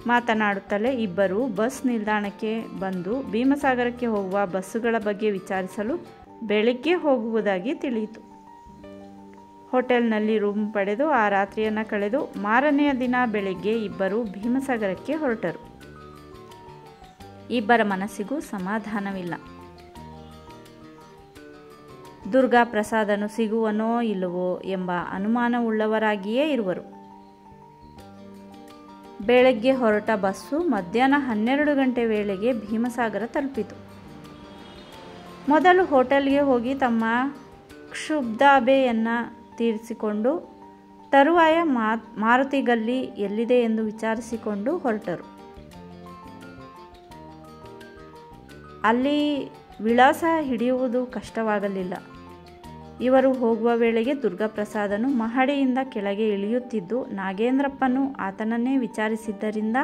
ಮಾತನಾಡುತ್ತಲೇ ಇಬ್ಬರು ಬಸ್ ನಿಲ್ದಾಣಕ್ಕೆ ಬಂದು ಭೀಮಸಾಗರಕ್ಕೆ ಹೋಗುವ ಬಸ್ಸುಗಳ ಬಗ್ಗೆ ವಿಚಾರಿಸಲು ಬೆಳಗ್ಗೆ ಹೋಗುವುದಾಗಿ ತಿಳಿಯಿತು. ಹೋಟೆಲ್ನಲ್ಲಿ ರೂಮ್ ಪಡೆದು ಆ ರಾತ್ರಿಯನ್ನು ಕಳೆದು ಮಾರನೆಯ ದಿನ ಬೆಳಗ್ಗೆ ಇಬ್ಬರು ಭೀಮಸಾಗರಕ್ಕೆ ಹೊರಟರು. ಇಬ್ಬರ ಮನಸ್ಸಿಗೂ ಸಮಾಧಾನವಿಲ್ಲ. ದುರ್ಗಾಪ್ರಸಾದನು ಸಿಗುವನೋ ಇಲ್ಲವೋ ಎಂಬ ಅನುಮಾನವುಳ್ಳವರಾಗಿಯೇ ಇರುವರು. ಬೆಳಗ್ಗೆ ಹೊರಟ ಬಸ್ಸು ಮಧ್ಯಾಹ್ನ 12 ಗಂಟೆ ವೇಳೆಗೆ ಭೀಮಸಾಗರ ತಲುಪಿತು. ಮೊದಲು ಹೋಟೆಲ್ಗೆ ಹೋಗಿ ತಮ್ಮ ಕ್ಷುಬ್ಧಾಬೆಯನ್ನು ತೀರಿಸಿಕೊಂಡು ತರುವಾಯ ಮಾರುತಿ ಗಲ್ಲಿ ಎಲ್ಲಿದೆ ಎಂದು ವಿಚಾರಿಸಿಕೊಂಡು ಹೊರಟರು. ಅಲ್ಲಿ ವಿಳಾಸ ಹಿಡಿಯುವುದು ಕಷ್ಟವಾಗಲಿಲ್ಲ. ಇವರು ಹೋಗುವ ವೇಳೆಗೆ ದುರ್ಗಾಪ್ರಸಾದನು ಮಹಡಿಯಿಂದ ಕೆಳಗೆ ಇಳಿಯುತ್ತಿದ್ದು ನಾಗೇಂದ್ರಪ್ಪನು ಆತನನ್ನೇ ವಿಚಾರಿಸಿದ್ದರಿಂದ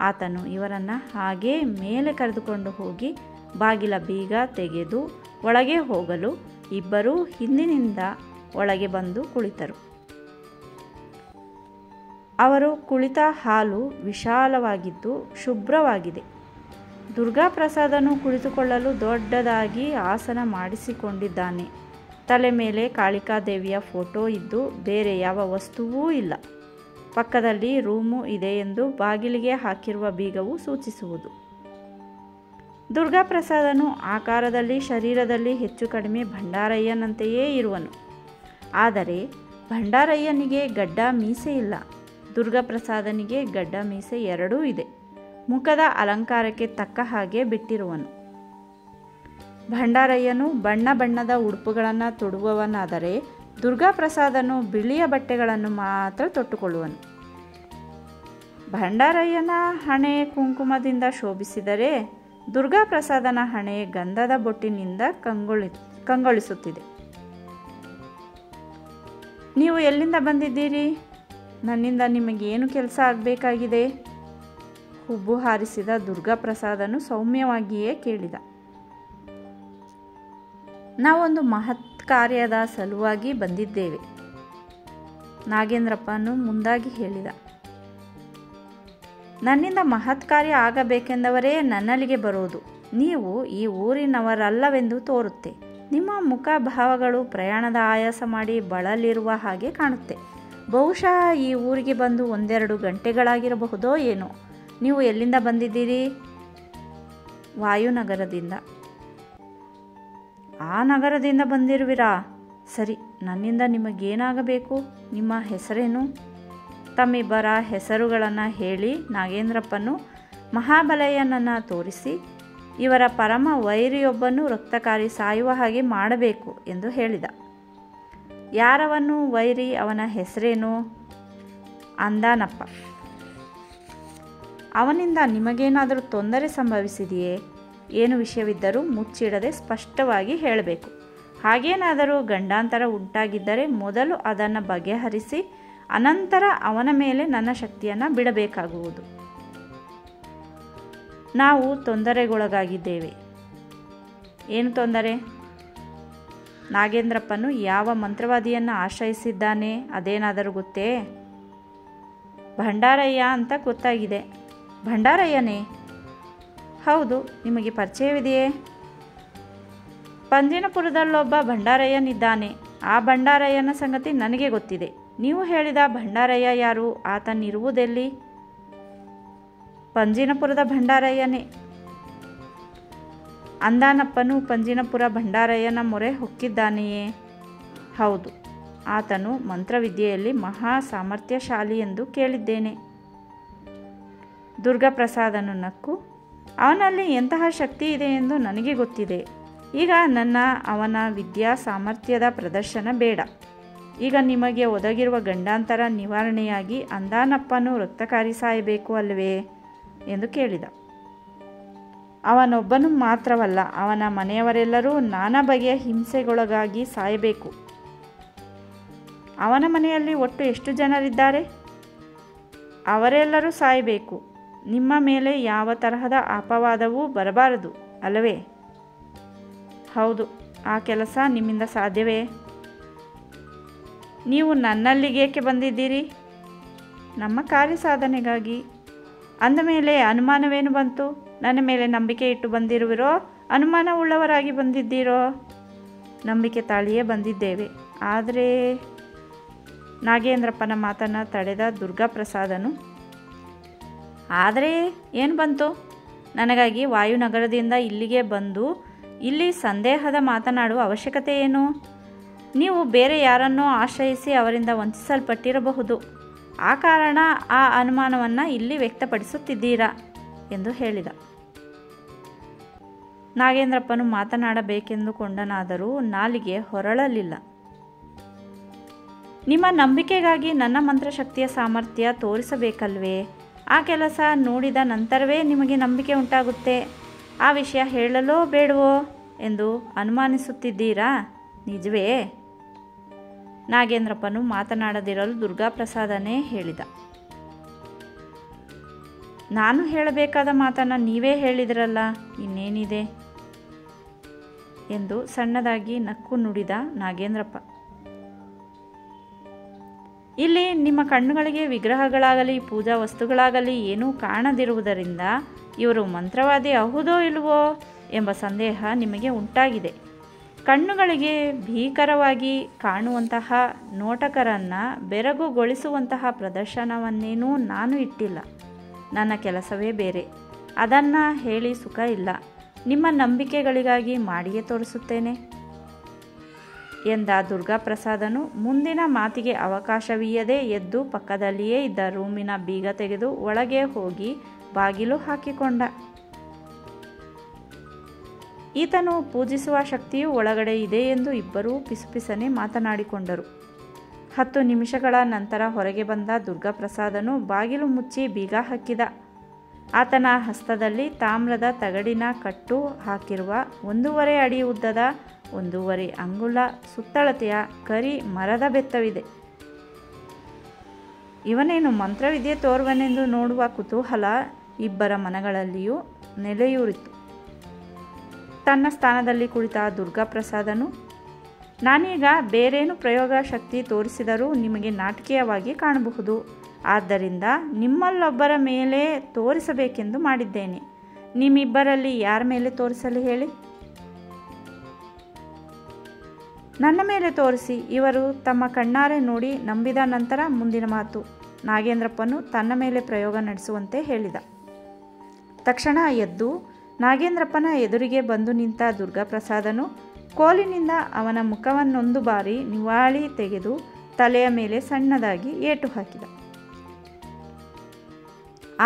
ಆತನು ಇವರನ್ನು ಹಾಗೇ ಮೇಲೆ ಕರೆದುಕೊಂಡು ಹೋಗಿ ಬಾಗಿಲ ಬೀಗ ತೆಗೆದು ಒಳಗೆ ಹೋಗಲು ಇಬ್ಬರೂ ಹಿಂದಿನಿಂದ ಒಳಗೆ ಬಂದು ಕುಳಿತರು. ಅವರು ಕುಳಿತ ಹಾಲು ವಿಶಾಲವಾಗಿದ್ದು ಶುಭ್ರವಾಗಿದೆ. ದುರ್ಗಾಪ್ರಸಾದನು ಕುಳಿತುಕೊಳ್ಳಲು ದೊಡ್ಡದಾಗಿ ಆಸನ ಮಾಡಿಸಿಕೊಂಡಿದ್ದಾನೆ. ತಲೆ ಮೇಲೆ ಕಾಳಿಕಾದೇವಿಯ ಫೋಟೋ ಇದ್ದು ಬೇರೆ ಯಾವ ವಸ್ತುವೂ ಇಲ್ಲ. ಪಕ್ಕದಲ್ಲಿ ರೂಮು ಇದೆ ಎಂದು ಬಾಗಿಲಿಗೆ ಹಾಕಿರುವ ಬೀಗವು ಸೂಚಿಸುವುದು. ದುರ್ಗಾಪ್ರಸಾದನು ಆಕಾರದಲ್ಲಿ ಶರೀರದಲ್ಲಿ ಹೆಚ್ಚು ಕಡಿಮೆ ಭಂಡಾರಯ್ಯನಂತೆಯೇ ಇರುವನು. ಆದರೆ ಭಂಡಾರಯ್ಯನಿಗೆ ಗಡ್ಡ ಮೀಸೆ ಇಲ್ಲ. ದುರ್ಗಾಪ್ರಸಾದನಿಗೆ ಗಡ್ಡ ಮೀಸೆ ಎರಡೂ ಇದೆ. ಮುಖದ ಅಲಂಕಾರಕ್ಕೆ ತಕ್ಕ ಹಾಗೆ ಬಿಟ್ಟಿರುವನು. ಭಂಡಾರಯ್ಯನು ಬಣ್ಣ ಬಣ್ಣದ ಉಡುಪುಗಳನ್ನು ತೊಡುವವನಾದರೆ ದುರ್ಗಾಪ್ರಸಾದನು ಬಿಳಿಯ ಬಟ್ಟೆಗಳನ್ನು ಮಾತ್ರ ತೊಟ್ಟುಕೊಳ್ಳುವನು. ಭಂಡಾರಯ್ಯನ ಹಣೆ ಕುಂಕುಮದಿಂದ ಶೋಭಿಸಿದರೆ ದುರ್ಗಾಪ್ರಸಾದನ ಹಣೆ ಗಂಧದ ಬೊಟ್ಟಿನಿಂದ ಕಂಗೊಳಿಸುತ್ತಿದೆ. ನೀವು ಎಲ್ಲಿಂದ ಬಂದಿದ್ದೀರಿ? ನನ್ನಿಂದ ನಿಮಗೇನು ಕೆಲಸ ಆಗಬೇಕಾಗಿದೆ? ಹುಬ್ಬು ಹಾರಿಸಿದ ದುರ್ಗಾಪ್ರಸಾದನು ಸೌಮ್ಯವಾಗಿಯೇ ಕೇಳಿದ. ನಾವೊಂದು ಮಹತ್ ಕಾರ್ಯದ ಸಲುವಾಗಿ ಬಂದಿದ್ದೇವೆ, ನಾಗೇಂದ್ರಪ್ಪನು ಮುಂದಾಗಿ ಹೇಳಿದ. ನನ್ನಿಂದ ಮಹತ್ ಕಾರ್ಯ ಆಗಬೇಕೆಂದವರೇ ನನ್ನಲ್ಲಿಗೆ ಬರೋದು. ನೀವು ಈ ಊರಿನವರಲ್ಲವೆಂದು ತೋರುತ್ತೆ. ನಿಮ್ಮ ಮುಖ ಭಾವಗಳು ಪ್ರಯಾಣದ ಆಯಾಸ ಮಾಡಿ ಬಳಲಿರುವ ಹಾಗೆ ಕಾಣುತ್ತೆ. ಬಹುಶಃ ಈ ಊರಿಗೆ ಬಂದು 1-2 ಗಂಟೆಗಳಾಗಿರಬಹುದೋ ಏನೋ. ನೀವು ಎಲ್ಲಿಂದ ಬಂದಿದ್ದೀರಿ? ವಾಯುನಗರದಿಂದ. ಆ ನಗರದಿಂದ ಬಂದಿರುವಿರಾ? ಸರಿ, ನನ್ನಿಂದ ನಿಮಗೇನಾಗಬೇಕು? ನಿಮ್ಮ ಹೆಸರೇನು? ತಮ್ಮಿಬ್ಬರ ಹೆಸರುಗಳನ್ನು ಹೇಳಿ ನಾಗೇಂದ್ರಪ್ಪನು ಮಹಾಬಲಯ್ಯನನ್ನು ತೋರಿಸಿ, ಇವರ ಪರಮ ವೈರಿಯೊಬ್ಬನು ರಕ್ತಕಾರಿ ಸಾಯುವ ಹಾಗೆ ಮಾಡಬೇಕು ಎಂದು ಹೇಳಿದ. ಯಾರವನು ವೈರಿ? ಅವನ ಹೆಸರೇನು? ಅಂದಾನಪ್ಪ. ಅವನಿಂದ ನಿಮಗೇನಾದರೂ ತೊಂದರೆ ಸಂಭವಿಸಿದೆಯೇ? ಏನು ವಿಷಯವಿದ್ದರೂ ಮುಚ್ಚಿಡದೆ ಸ್ಪಷ್ಟವಾಗಿ ಹೇಳಬೇಕು. ಹಾಗೇನಾದರೂ ಗಂಡಾಂತರ ಉಂಟಾಗಿದ್ದರೆ ಮೊದಲು ಅದನ್ನು ಬಗೆಹರಿಸಿ ಅನಂತರ ಅವನ ಮೇಲೆ ನನ್ನ ಶಕ್ತಿಯನ್ನು ಬಿಡಬೇಕಾಗುವುದು. ನಾವು ತೊಂದರೆಗೊಳಗಾಗಿದ್ದೇವೆ. ಏನು ತೊಂದರೆ? ನಾಗೇಂದ್ರಪ್ಪನು ಯಾವ ಮಂತ್ರವಾದಿಯನ್ನು ಆಶ್ರಯಿಸಿದ್ದಾನೆ? ಅದೇನಾದರೂ ಗೊತ್ತೇ? ಭಂಡಾರಯ್ಯ ಅಂತ ಗೊತ್ತಾಗಿದೆ. ಭಂಡಾರಯ್ಯನೇ? ಹೌದು. ನಿಮಗೆ ಪರಿಚಯವಿದೆಯೇ? ಪಂಜಿನಪುರದಲ್ಲೊಬ್ಬ ಭಂಡಾರಯ್ಯನಿದ್ದಾನೆ. ಆ ಭಂಡಾರಯ್ಯನ ಸಂಗತಿ ನನಗೆ ಗೊತ್ತಿದೆ. ನೀವು ಹೇಳಿದ ಭಂಡಾರಯ್ಯ ಯಾರು? ಆತನಿರುವುದೆಲ್ಲಿ? ಪಂಜಿನಪುರದ ಭಂಡಾರಯ್ಯನೇ. ಅಂದಾನಪ್ಪನು ಪಂಜಿನಪುರ ಭಂಡಾರಯ್ಯನ ಮೊರೆ ಹೊಕ್ಕಿದ್ದಾನೆಯೇ? ಹೌದು. ಆತನು ಮಂತ್ರವಿದ್ಯೆಯಲ್ಲಿ ಮಹಾ ಸಾಮರ್ಥ್ಯಶಾಲಿ ಎಂದು ಕೇಳಿದ್ದೇನೆ. ದುರ್ಗಾಪ್ರಸಾದನು ನಕ್ಕು, ಅವನಲ್ಲಿ ಎಂತಹ ಶಕ್ತಿ ಇದೆ ಎಂದು ನನಗೆ ಗೊತ್ತಿದೆ. ಈಗ ಅವನ ವಿದ್ಯಾ ಸಾಮರ್ಥ್ಯದ ಪ್ರದರ್ಶನ ಬೇಡ. ಈಗ ನಿಮಗೆ ಒದಗಿರುವ ಗಂಡಾಂತರ ನಿವಾರಣೆಯಾಗಿ ಅಂದಾನಪ್ಪನು ರಕ್ತಕಾರಿ ಸಾಯಬೇಕು ಅಲ್ಲವೇ ಎಂದು ಕೇಳಿದ. ಅವನೊಬ್ಬನು ಮಾತ್ರವಲ್ಲ, ಅವನ ಮನೆಯವರೆಲ್ಲರೂ ನಾನಾ ಬಗೆಯ ಹಿಂಸೆಗೊಳಗಾಗಿ ಸಾಯಬೇಕು. ಅವನ ಮನೆಯಲ್ಲಿ ಒಟ್ಟು ಎಷ್ಟು ಜನರಿದ್ದಾರೆ? ಅವರೆಲ್ಲರೂ ಸಾಯಬೇಕು. ನಿಮ್ಮ ಮೇಲೆ ಯಾವ ತರಹದ ಅಪವಾದವೂ ಬರಬಾರದು ಅಲ್ಲವೇ? ಹೌದು. ಆ ಕೆಲಸ ನಿಮ್ಮಿಂದ ಸಾಧ್ಯವೇ? ನೀವು ನನ್ನಲ್ಲಿಗೇಕೆ ಬಂದಿದ್ದೀರಿ? ನಮ್ಮ ಕಾರ್ಯ ಸಾಧನೆಗಾಗಿ. ಅಂದಮೇಲೆ ಅನುಮಾನವೇನು ಬಂತು? ನನ್ನ ಮೇಲೆ ನಂಬಿಕೆ ಇಟ್ಟು ಬಂದಿರುವಿರೋ, ಅನುಮಾನವುಳ್ಳವರಾಗಿ ಬಂದಿದ್ದೀರೋ? ನಂಬಿಕೆ ತಾಳಿಯೇ ಬಂದಿದ್ದೇವೆ. ಆದರೆ ನಾಗೇಂದ್ರಪ್ಪನ ಮಾತನ್ನು ತಡೆದ ದುರ್ಗಾಪ್ರಸಾದನು, ಆದರೆ ಏನು ಬಂತು? ನನಗಾಗಿ ವಾಯುನಗರದಿಂದ ಇಲ್ಲಿಗೆ ಬಂದು ಇಲ್ಲಿ ಸಂದೇಹದ ಮಾತನಾಡುವ ಅವಶ್ಯಕತೆ ಏನು? ನೀವು ಬೇರೆ ಯಾರನ್ನೋ ಆಶ್ರಯಿಸಿ ಅವರಿಂದ ವಂಚಿಸಲ್ಪಟ್ಟಿರಬಹುದು. ಆ ಕಾರಣ ಆ ಅನುಮಾನವನ್ನು ಇಲ್ಲಿ ವ್ಯಕ್ತಪಡಿಸುತ್ತಿದ್ದೀರಾ ಎಂದು ಹೇಳಿದ. ನಾಗೇಂದ್ರಪ್ಪನು ಮಾತನಾಡಬೇಕೆಂದುಕೊಂಡನಾದರೂ ನಾಲಿಗೆ ಹೊರಳಲಿಲ್ಲ. ನಿಮ್ಮ ನಂಬಿಕೆಗಾಗಿ ನನ್ನ ಮಂತ್ರಶಕ್ತಿಯ ಸಾಮರ್ಥ್ಯ ತೋರಿಸಬೇಕಲ್ವೇ? ಆ ಕೆಲಸ ನೋಡಿದ ನಂತರವೇ ನಿಮಗೆ ನಂಬಿಕೆ ಉಂಟಾಗುತ್ತೆ. ಆ ವಿಷಯ ಹೇಳಲೋ ಬೇಡವೋ ಎಂದು ಅನುಮಾನಿಸುತ್ತಿದ್ದೀರಾ, ನಿಜವೇ? ನಾಗೇಂದ್ರಪ್ಪನು ಮಾತನಾಡದಿರಲು ದುರ್ಗಾಪ್ರಸಾದನೇ ಹೇಳಿದ. ನಾನು ಹೇಳಬೇಕಾದ ಮಾತನ್ನು ನೀವೇ ಹೇಳಿದ್ರಲ್ಲ, ಇನ್ನೇನಿದೆ? ಎಂದು ಸಣ್ಣದಾಗಿ ನಕ್ಕು ನುಡಿದ ನಾಗೇಂದ್ರಪ್ಪ. ಇಲ್ಲಿ ನಿಮ್ಮ ಕಣ್ಣುಗಳಿಗೆ ವಿಗ್ರಹಗಳಾಗಲಿ ಪೂಜಾ ವಸ್ತುಗಳಾಗಲಿ ಏನೂ ಕಾಣದಿರುವುದರಿಂದ ಇವರು ಮಂತ್ರವಾದಿ ಹೌದೋ ಇಲ್ಲವೋ ಎಂಬ ಸಂದೇಹ ನಿಮಗೆ ಉಂಟಾಗಿದೆ. ಕಣ್ಣುಗಳಿಗೆ ಭೀಕರವಾಗಿ ಕಾಣುವಂತಹ ನೋಟಕರನ್ನು ಬೆರಗುಗೊಳಿಸುವಂತಹ ಪ್ರದರ್ಶನವನ್ನೇನೂ ನಾನು ಇಟ್ಟಿಲ್ಲ. ನನ್ನ ಕೆಲಸವೇ ಬೇರೆ. ಅದನ್ನು ಹೇಳಿ ಸುಖ ಇಲ್ಲ. ನಿಮ್ಮ ನಂಬಿಕೆಗಳಿಗಾಗಿ ಮಾಡಿಯೇ ತೋರಿಸುತ್ತೇನೆ ಎಂದ ದುರ್ಗಾಪ್ರಸಾದನು ಮುಂದಿನ ಮಾತಿಗೆ ಅವಕಾಶವೀಯದೆ ಎದ್ದು ಪಕ್ಕದಲ್ಲಿಯೇ ಇದ್ದ ರೂಮಿನ ಬೀಗ ತೆಗೆದು ಒಳಗೆ ಹೋಗಿ ಬಾಗಿಲು ಹಾಕಿಕೊಂಡ. ಈತನು ಪೂಜಿಸುವ ಶಕ್ತಿಯು ಒಳಗಡೆ ಇದೆ ಎಂದು ಇಬ್ಬರೂ ಪಿಸುಪಿಸನೆ ಮಾತನಾಡಿಕೊಂಡರು. 10 ನಿಮಿಷಗಳ ನಂತರ ಹೊರಗೆ ಬಂದ ದುರ್ಗಾಪ್ರಸಾದನು ಬಾಗಿಲು ಮುಚ್ಚಿ ಬೀಗ ಹಾಕಿದ. ಆತನ ಹಸ್ತದಲ್ಲಿ ತಾಮ್ರದ ತಗಡಿನ ಕಟ್ಟು ಹಾಕಿರುವ 1.5 ಅಡಿ ಉದ್ದದ 1.5 ಅಂಗುಲ ಸುತ್ತಳತೆಯ ಕರಿ ಮರದ ಬೆತ್ತವಿದೆ. ಇವನೇನು ಮಂತ್ರವಿದ್ಯೆ ತೋರುವನೆಂದು ನೋಡುವ ಕುತೂಹಲ ಇಬ್ಬರ ಮನಗಳಲ್ಲಿಯೂ ನೆಲೆಯೂರಿತು. ತನ್ನ ಸ್ಥಾನದಲ್ಲಿ ಕುಳಿತ ದುರ್ಗಾಪ್ರಸಾದನು, ನಾನೀಗ ಬೇರೇನು ಪ್ರಯೋಗ ಶಕ್ತಿ ತೋರಿಸಿದರೂ ನಿಮಗೆ ನಾಟಕೀಯವಾಗಿ ಕಾಣಬಹುದು. ಆದ್ದರಿಂದ ನಿಮ್ಮಲ್ಲೊಬ್ಬರ ಮೇಲೆ ತೋರಿಸಬೇಕೆಂದು ಮಾಡಿದ್ದೇನೆ. ನಿಮ್ಮಿಬ್ಬರಲ್ಲಿ ಯಾರ ಮೇಲೆ ತೋರಿಸಲಿ ಹೇಳಿ? ನನ್ನ ಮೇಲೆ ತೋರಿಸಿ. ಇವರು ತಮ್ಮ ಕಣ್ಣಾರೆ ನೋಡಿ ನಂಬಿದ ನಂತರ ಮುಂದಿನ ಮಾತು. ನಾಗೇಂದ್ರಪ್ಪನು ತನ್ನ ಮೇಲೆ ಪ್ರಯೋಗ ನಡೆಸುವಂತೆ ಹೇಳಿದ. ತಕ್ಷಣ ಎದ್ದು ನಾಗೇಂದ್ರಪ್ಪನ ಎದುರಿಗೆ ಬಂದು ನಿಂತ ದುರ್ಗಾಪ್ರಸಾದನು ಕೋಲಿನಿಂದ ಅವನ ಮುಖವನ್ನೊಂದು ಬಾರಿ ನಿವಾಳಿ ತೆಗೆದು ತಲೆಯ ಮೇಲೆ ಸಣ್ಣದಾಗಿ ಏಟು ಹಾಕಿದ.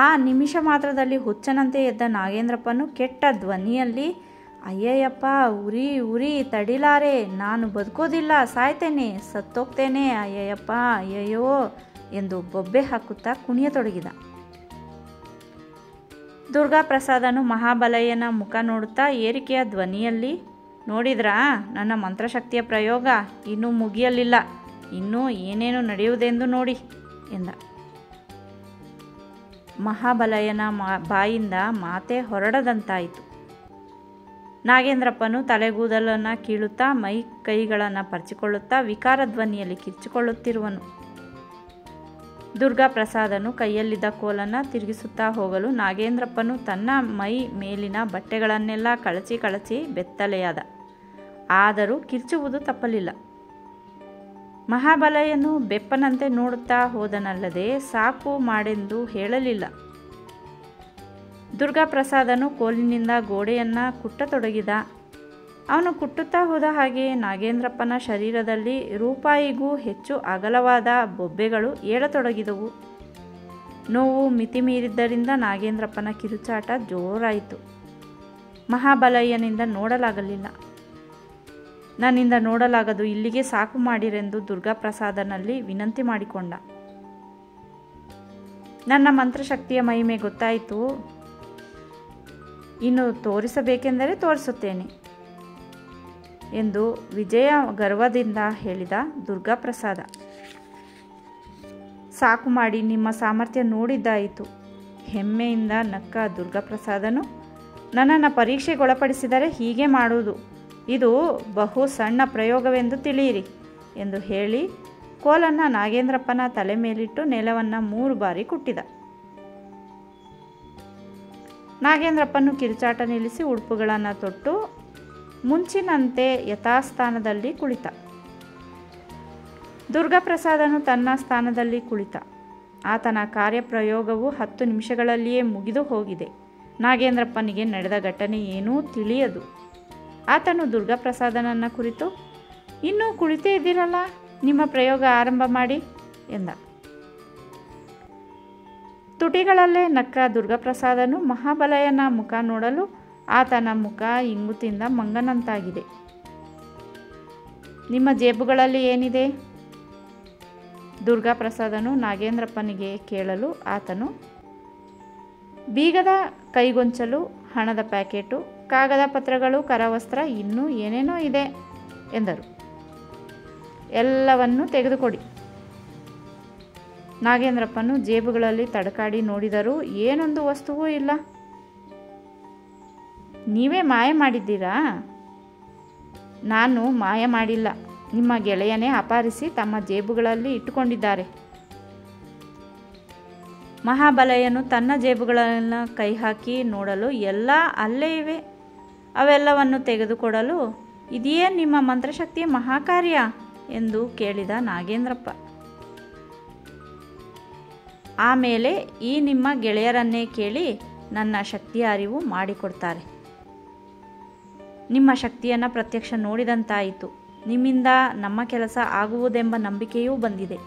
ಆ ನಿಮಿಷ ಮಾತ್ರದಲ್ಲಿ ಹುಚ್ಚನಂತೆ ಎದ್ದ ನಾಗೇಂದ್ರಪ್ಪನು ಕೆಟ್ಟ ಧ್ವನಿಯಲ್ಲಿ, ಅಯ್ಯಯ್ಯಪ್ಪ, ಉರಿ ಉರಿ, ತಡಿಲಾರೆ, ನಾನು ಬದುಕೋದಿಲ್ಲ, ಸಾಯ್ತೇನೆ, ಸತ್ತೋಗ್ತೇನೆ, ಅಯ್ಯಯ್ಯಪ್ಪ, ಅಯ್ಯಯ್ಯೋ ಎಂದು ಬೊಬ್ಬೆ ಹಾಕುತ್ತಾ ಕುಣಿಯತೊಡಗಿದ. ದುರ್ಗಾಪ್ರಸಾದನು ಮಹಾಬಲಯ್ಯನ ಮುಖ ನೋಡುತ್ತಾ ಏರಿಕೆಯ ಧ್ವನಿಯಲ್ಲಿ, ನೋಡಿದ್ರಾ ನನ್ನ ಮಂತ್ರಶಕ್ತಿಯ ಪ್ರಯೋಗ? ಇನ್ನೂ ಮುಗಿಯಲಿಲ್ಲ, ಇನ್ನೂ ಏನೇನು ನಡೆಯುವುದೆಂದು ನೋಡಿ ಎಂದ. ಮಹಾಬಲಯ್ಯನ ಬಾಯಿಂದ ಮಾತೇ ಹೊರಡದಂತಾಯಿತು. ನಾಗೇಂದ್ರಪ್ಪನು ತಲೆಗೂದಲನ್ನು ಕೀಳುತ್ತಾ ಮೈ ಕೈಗಳನ್ನು ಪರಚಿಕೊಳ್ಳುತ್ತಾ ವಿಕಾರ ಧ್ವನಿಯಲ್ಲಿ ಕಿರ್ಚಿಕೊಳ್ಳುತ್ತಿರುವನು. ದುರ್ಗಾಪ್ರಸಾದನು ಕೈಯಲ್ಲಿದ್ದ ಕೋಲನ್ನು ತಿರುಗಿಸುತ್ತಾ ಹೋಗಲು ನಾಗೇಂದ್ರಪ್ಪನು ತನ್ನ ಮೈ ಮೇಲಿನ ಬಟ್ಟೆಗಳನ್ನೆಲ್ಲ ಕಳಚಿ ಕಳಚಿ ಬೆತ್ತಲೆಯಾದ. ಆದರೂ ಕಿರ್ಚುವುದು ತಪ್ಪಲಿಲ್ಲ. ಮಹಾಬಲಯ್ಯನು ಬೆಪ್ಪನಂತೆ ನೋಡುತ್ತಾ ಹೋದನಲ್ಲದೆ ಸಾಕು ಮಾಡೆಂದು ಹೇಳಲಿಲ್ಲ. ದುರ್ಗಾಪ್ರಸಾದನು ಕೋಲಿನಿಂದ ಗೋಡೆಯನ್ನು ಕುಟ್ಟತೊಡಗಿದ. ಅವನು ಕುಟ್ಟುತ್ತಾ ಹೋದ ಹಾಗೆ ನಾಗೇಂದ್ರಪ್ಪನ ಶರೀರದಲ್ಲಿ ರೂಪಾಯಿಗೂ ಹೆಚ್ಚು ಅಗಲವಾದ ಬೊಬ್ಬೆಗಳು ಏಳತೊಡಗಿದವು. ನೋವು ಮಿತಿ ಮೀರಿದ್ದರಿಂದ ನಾಗೇಂದ್ರಪ್ಪನ ಕಿರುಚಾಟ ಜೋರಾಯಿತು. ಮಹಾಬಲಯ್ಯನಿಂದ ನೋಡಲಾಗಲಿಲ್ಲ. ನನ್ನಿಂದ ನೋಡಲಾಗದು, ಇಲ್ಲಿಗೆ ಸಾಕು ಮಾಡಿರೆಂದು ದುರ್ಗಾಪ್ರಸಾದನಲ್ಲಿ ವಿನಂತಿ ಮಾಡಿಕೊಂಡ. ನನ್ನ ಮಂತ್ರಶಕ್ತಿಯ ಮಹಿಮೆ ಗೊತ್ತಾಯಿತು. ಇನ್ನು ತೋರಿಸಬೇಕೆಂದರೆ ತೋರಿಸುತ್ತೇನೆ ಎಂದು ವಿಜಯ ಗರ್ವದಿಂದ ಹೇಳಿದ ದುರ್ಗಾಪ್ರಸಾದ. ಸಾಕು ಮಾಡಿ, ನಿಮ್ಮ ಸಾಮರ್ಥ್ಯ ನೋಡಿದ್ದಾಯಿತು. ಹೆಮ್ಮೆಯಿಂದ ನಕ್ಕ ದುರ್ಗಾಪ್ರಸಾದನು, ನನ್ನನ್ನು ಪರೀಕ್ಷೆಗೊಳಪಡಿಸಿದರೆ ಹೀಗೆ ಮಾಡುವುದು. ಇದು ಬಹು ಸಣ್ಣ ಪ್ರಯೋಗವೆಂದು ತಿಳಿಯಿರಿ ಎಂದು ಹೇಳಿ ಕೋಲನ್ನು ನಾಗೇಂದ್ರಪ್ಪನ ತಲೆ ಮೇಲಿಟ್ಟು ನೆಲವನ್ನು 3 ಬಾರಿ ಕುಟ್ಟಿದ. ನಾಗೇಂದ್ರಪ್ಪನು ಕಿರುಚಾಟ ನಿಲ್ಲಿಸಿ ಉಡುಪುಗಳನ್ನು ತೊಟ್ಟು ಮುಂಚಿನಂತೆ ಯಥಾಸ್ಥಾನದಲ್ಲಿ ಕುಳಿತ. ದುರ್ಗಾಪ್ರಸಾದನು ತನ್ನ ಸ್ಥಾನದಲ್ಲಿ ಕುಳಿತ. ಆತನ ಕಾರ್ಯಪ್ರಯೋಗವು 10 ನಿಮಿಷಗಳಲ್ಲಿಯೇ ಮುಗಿದು ಹೋಗಿದೆ. ನಾಗೇಂದ್ರಪ್ಪನಿಗೆ ನಡೆದ ಘಟನೆ ಏನೂ ತಿಳಿಯದು. ಆತನು ದುರ್ಗಾಪ್ರಸಾದನನ್ನು ಕುರಿತು, ಇನ್ನೂ ಕುಳಿತೇ ಇದ್ದೀರಲ್ಲ, ನಿಮ್ಮ ಪ್ರಯೋಗ ಆರಂಭ ಮಾಡಿ ಎಂದ. ತುಟಿಗಳಲ್ಲೇ ನಕ್ಕ ದುರ್ಗಾಪ್ರಸಾದನು ಮಹಾಬಲಯ್ಯನ ಮುಖ ನೋಡಲು ಆತನ ಮುಖ ಇಂಗುತಿಂದ ಮಂಗನಂತಾಗಿದೆ. ನಿಮ್ಮ ಜೇಬುಗಳಲ್ಲಿ ಏನಿದೆ? ದುರ್ಗಾಪ್ರಸಾದನು ನಾಗೇಂದ್ರಪ್ಪನಿಗೆ ಕೇಳಲು ಆತನು, ಬೀಗದ ಕೈಗೊಂಚಲು, ಹಣದ ಪ್ಯಾಕೆಟು, ಕಾಗದ ಪತ್ರಗಳು, ಕರವಸ್ತ್ರ, ಇನ್ನೂ ಏನೇನೋ ಇದೆ ಎಂದರು. ಎಲ್ಲವನ್ನೂ ತೆಗೆದುಕೊಡಿ. ನಾಗೇಂದ್ರಪ್ಪನು ಜೇಬುಗಳಲ್ಲಿ ತಡಕಾಡಿ ನೋಡಿದರೂ ಏನೊಂದು ವಸ್ತುವೂ ಇಲ್ಲ. ನೀವೇ ಮಾಯ ಮಾಡಿದ್ದೀರಾ? ನಾನು ಮಾಯ ಮಾಡಿಲ್ಲ. ನಿಮ್ಮ ಗೆಳೆಯನೇ ಅಪಹರಿಸಿ ತಮ್ಮ ಜೇಬುಗಳಲ್ಲಿ ಇಟ್ಟುಕೊಂಡಿದ್ದಾರೆ. ಮಹಾಬಲಯ್ಯನು ತನ್ನ ಜೇಬುಗಳನ್ನು ಕೈ ಹಾಕಿ ನೋಡಲು ಎಲ್ಲ ಅಲ್ಲೇ ಇವೆ. ಅವೆಲ್ಲವನ್ನು ತೆಗೆದುಕೊಡಲು ಇದೇನು ನಿಮ್ಮ ಮಂತ್ರಶಕ್ತಿಯ ಮಹಾಕಾರ್ಯ ಎಂದು ಕೇಳಿದ ನಾಗೇಂದ್ರಪ್ಪ. ಆಮೇಲೆ ಈ ನಿಮ್ಮ ಗೆಳೆಯರನ್ನೇ ಕೇಳಿ ನನ್ನ ಶಕ್ತಿಯ ಅರಿವು ಮಾಡಿಕೊಡ್ತಾರೆ. ನಿಮ್ಮ ಶಕ್ತಿಯನ್ನು ಪ್ರತ್ಯಕ್ಷ ನೋಡಿದಂತಾಯಿತು. ನಿಮ್ಮಿಂದ ನಮ್ಮ ಕೆಲಸ ಆಗುವುದೆಂಬ ನಂಬಿಕೆಯೂ ಬಂದಿದೆ.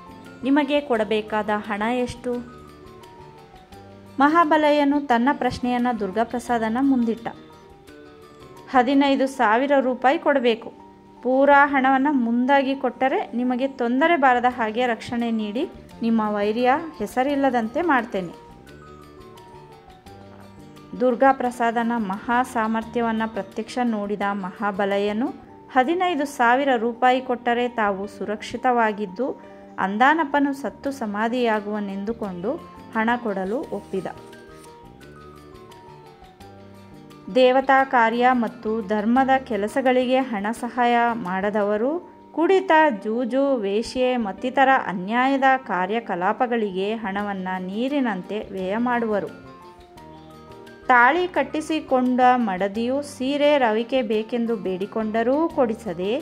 ನಿಮಗೆ ಕೊಡಬೇಕಾದ ಹಣ ಎಷ್ಟು? ಮಹಾಬಲಯ್ಯನು ತನ್ನ ಪ್ರಶ್ನೆಯನ್ನು ದುರ್ಗಾಪ್ರಸಾದನ ಮುಂದಿಟ್ಟ. 15,000 ರೂಪಾಯಿ ಕೊಡಬೇಕು. ಪೂರಾ ಹಣವನ್ನು ಮುಂದಾಗಿ ಕೊಟ್ಟರೆ ನಿಮಗೆ ತೊಂದರೆ ಬಾರದ ಹಾಗೆ ರಕ್ಷಣೆ ನೀಡಿ ನಿಮ್ಮ ವೈರ್ಯ ಹೆಸರಿಲ್ಲದಂತೆ ಮಾಡ್ತೇನೆ. ದುರ್ಗಾಪ್ರಸಾದನ ಮಹಾ ಸಾಮರ್ಥ್ಯವನ್ನು ಪ್ರತ್ಯಕ್ಷ ನೋಡಿದ ಮಹಾಬಲಯ್ಯನು 15,000 ರೂಪಾಯಿ ಕೊಟ್ಟರೆ ತಾವು ಸುರಕ್ಷಿತವಾಗಿದ್ದು ಅಂದಾನಪ್ಪನು ಸತ್ತು ಸಮಾಧಿಯಾಗುವನೆಂದುಕೊಂಡು ಹಣ ಕೊಡಲು ಒಪ್ಪಿದ. ದೇವತಾ ಕಾರ್ಯ ಮತ್ತು ಧರ್ಮದ ಕೆಲಸಗಳಿಗೆ ಹಣ ಸಹಾಯ ಮಾಡದವರು ಕುಡಿತ, ಜೂಜು, ವೇಶ್ಯೆ ಮತ್ತಿತರ ಅನ್ಯಾಯದ ಕಾರ್ಯಕಲಾಪಗಳಿಗೆ ಹಣವನ್ನು ನೀರಿನಂತೆ ವ್ಯಯ ಮಾಡುವರು. ತಾಳಿ ಕಟ್ಟಿಸಿಕೊಂಡ ಮಡದಿಯು ಸೀರೆ ರವಿಕೆ ಬೇಕೆಂದು ಬೇಡಿಕೊಂಡರೂ ಕೊಡಿಸದೆ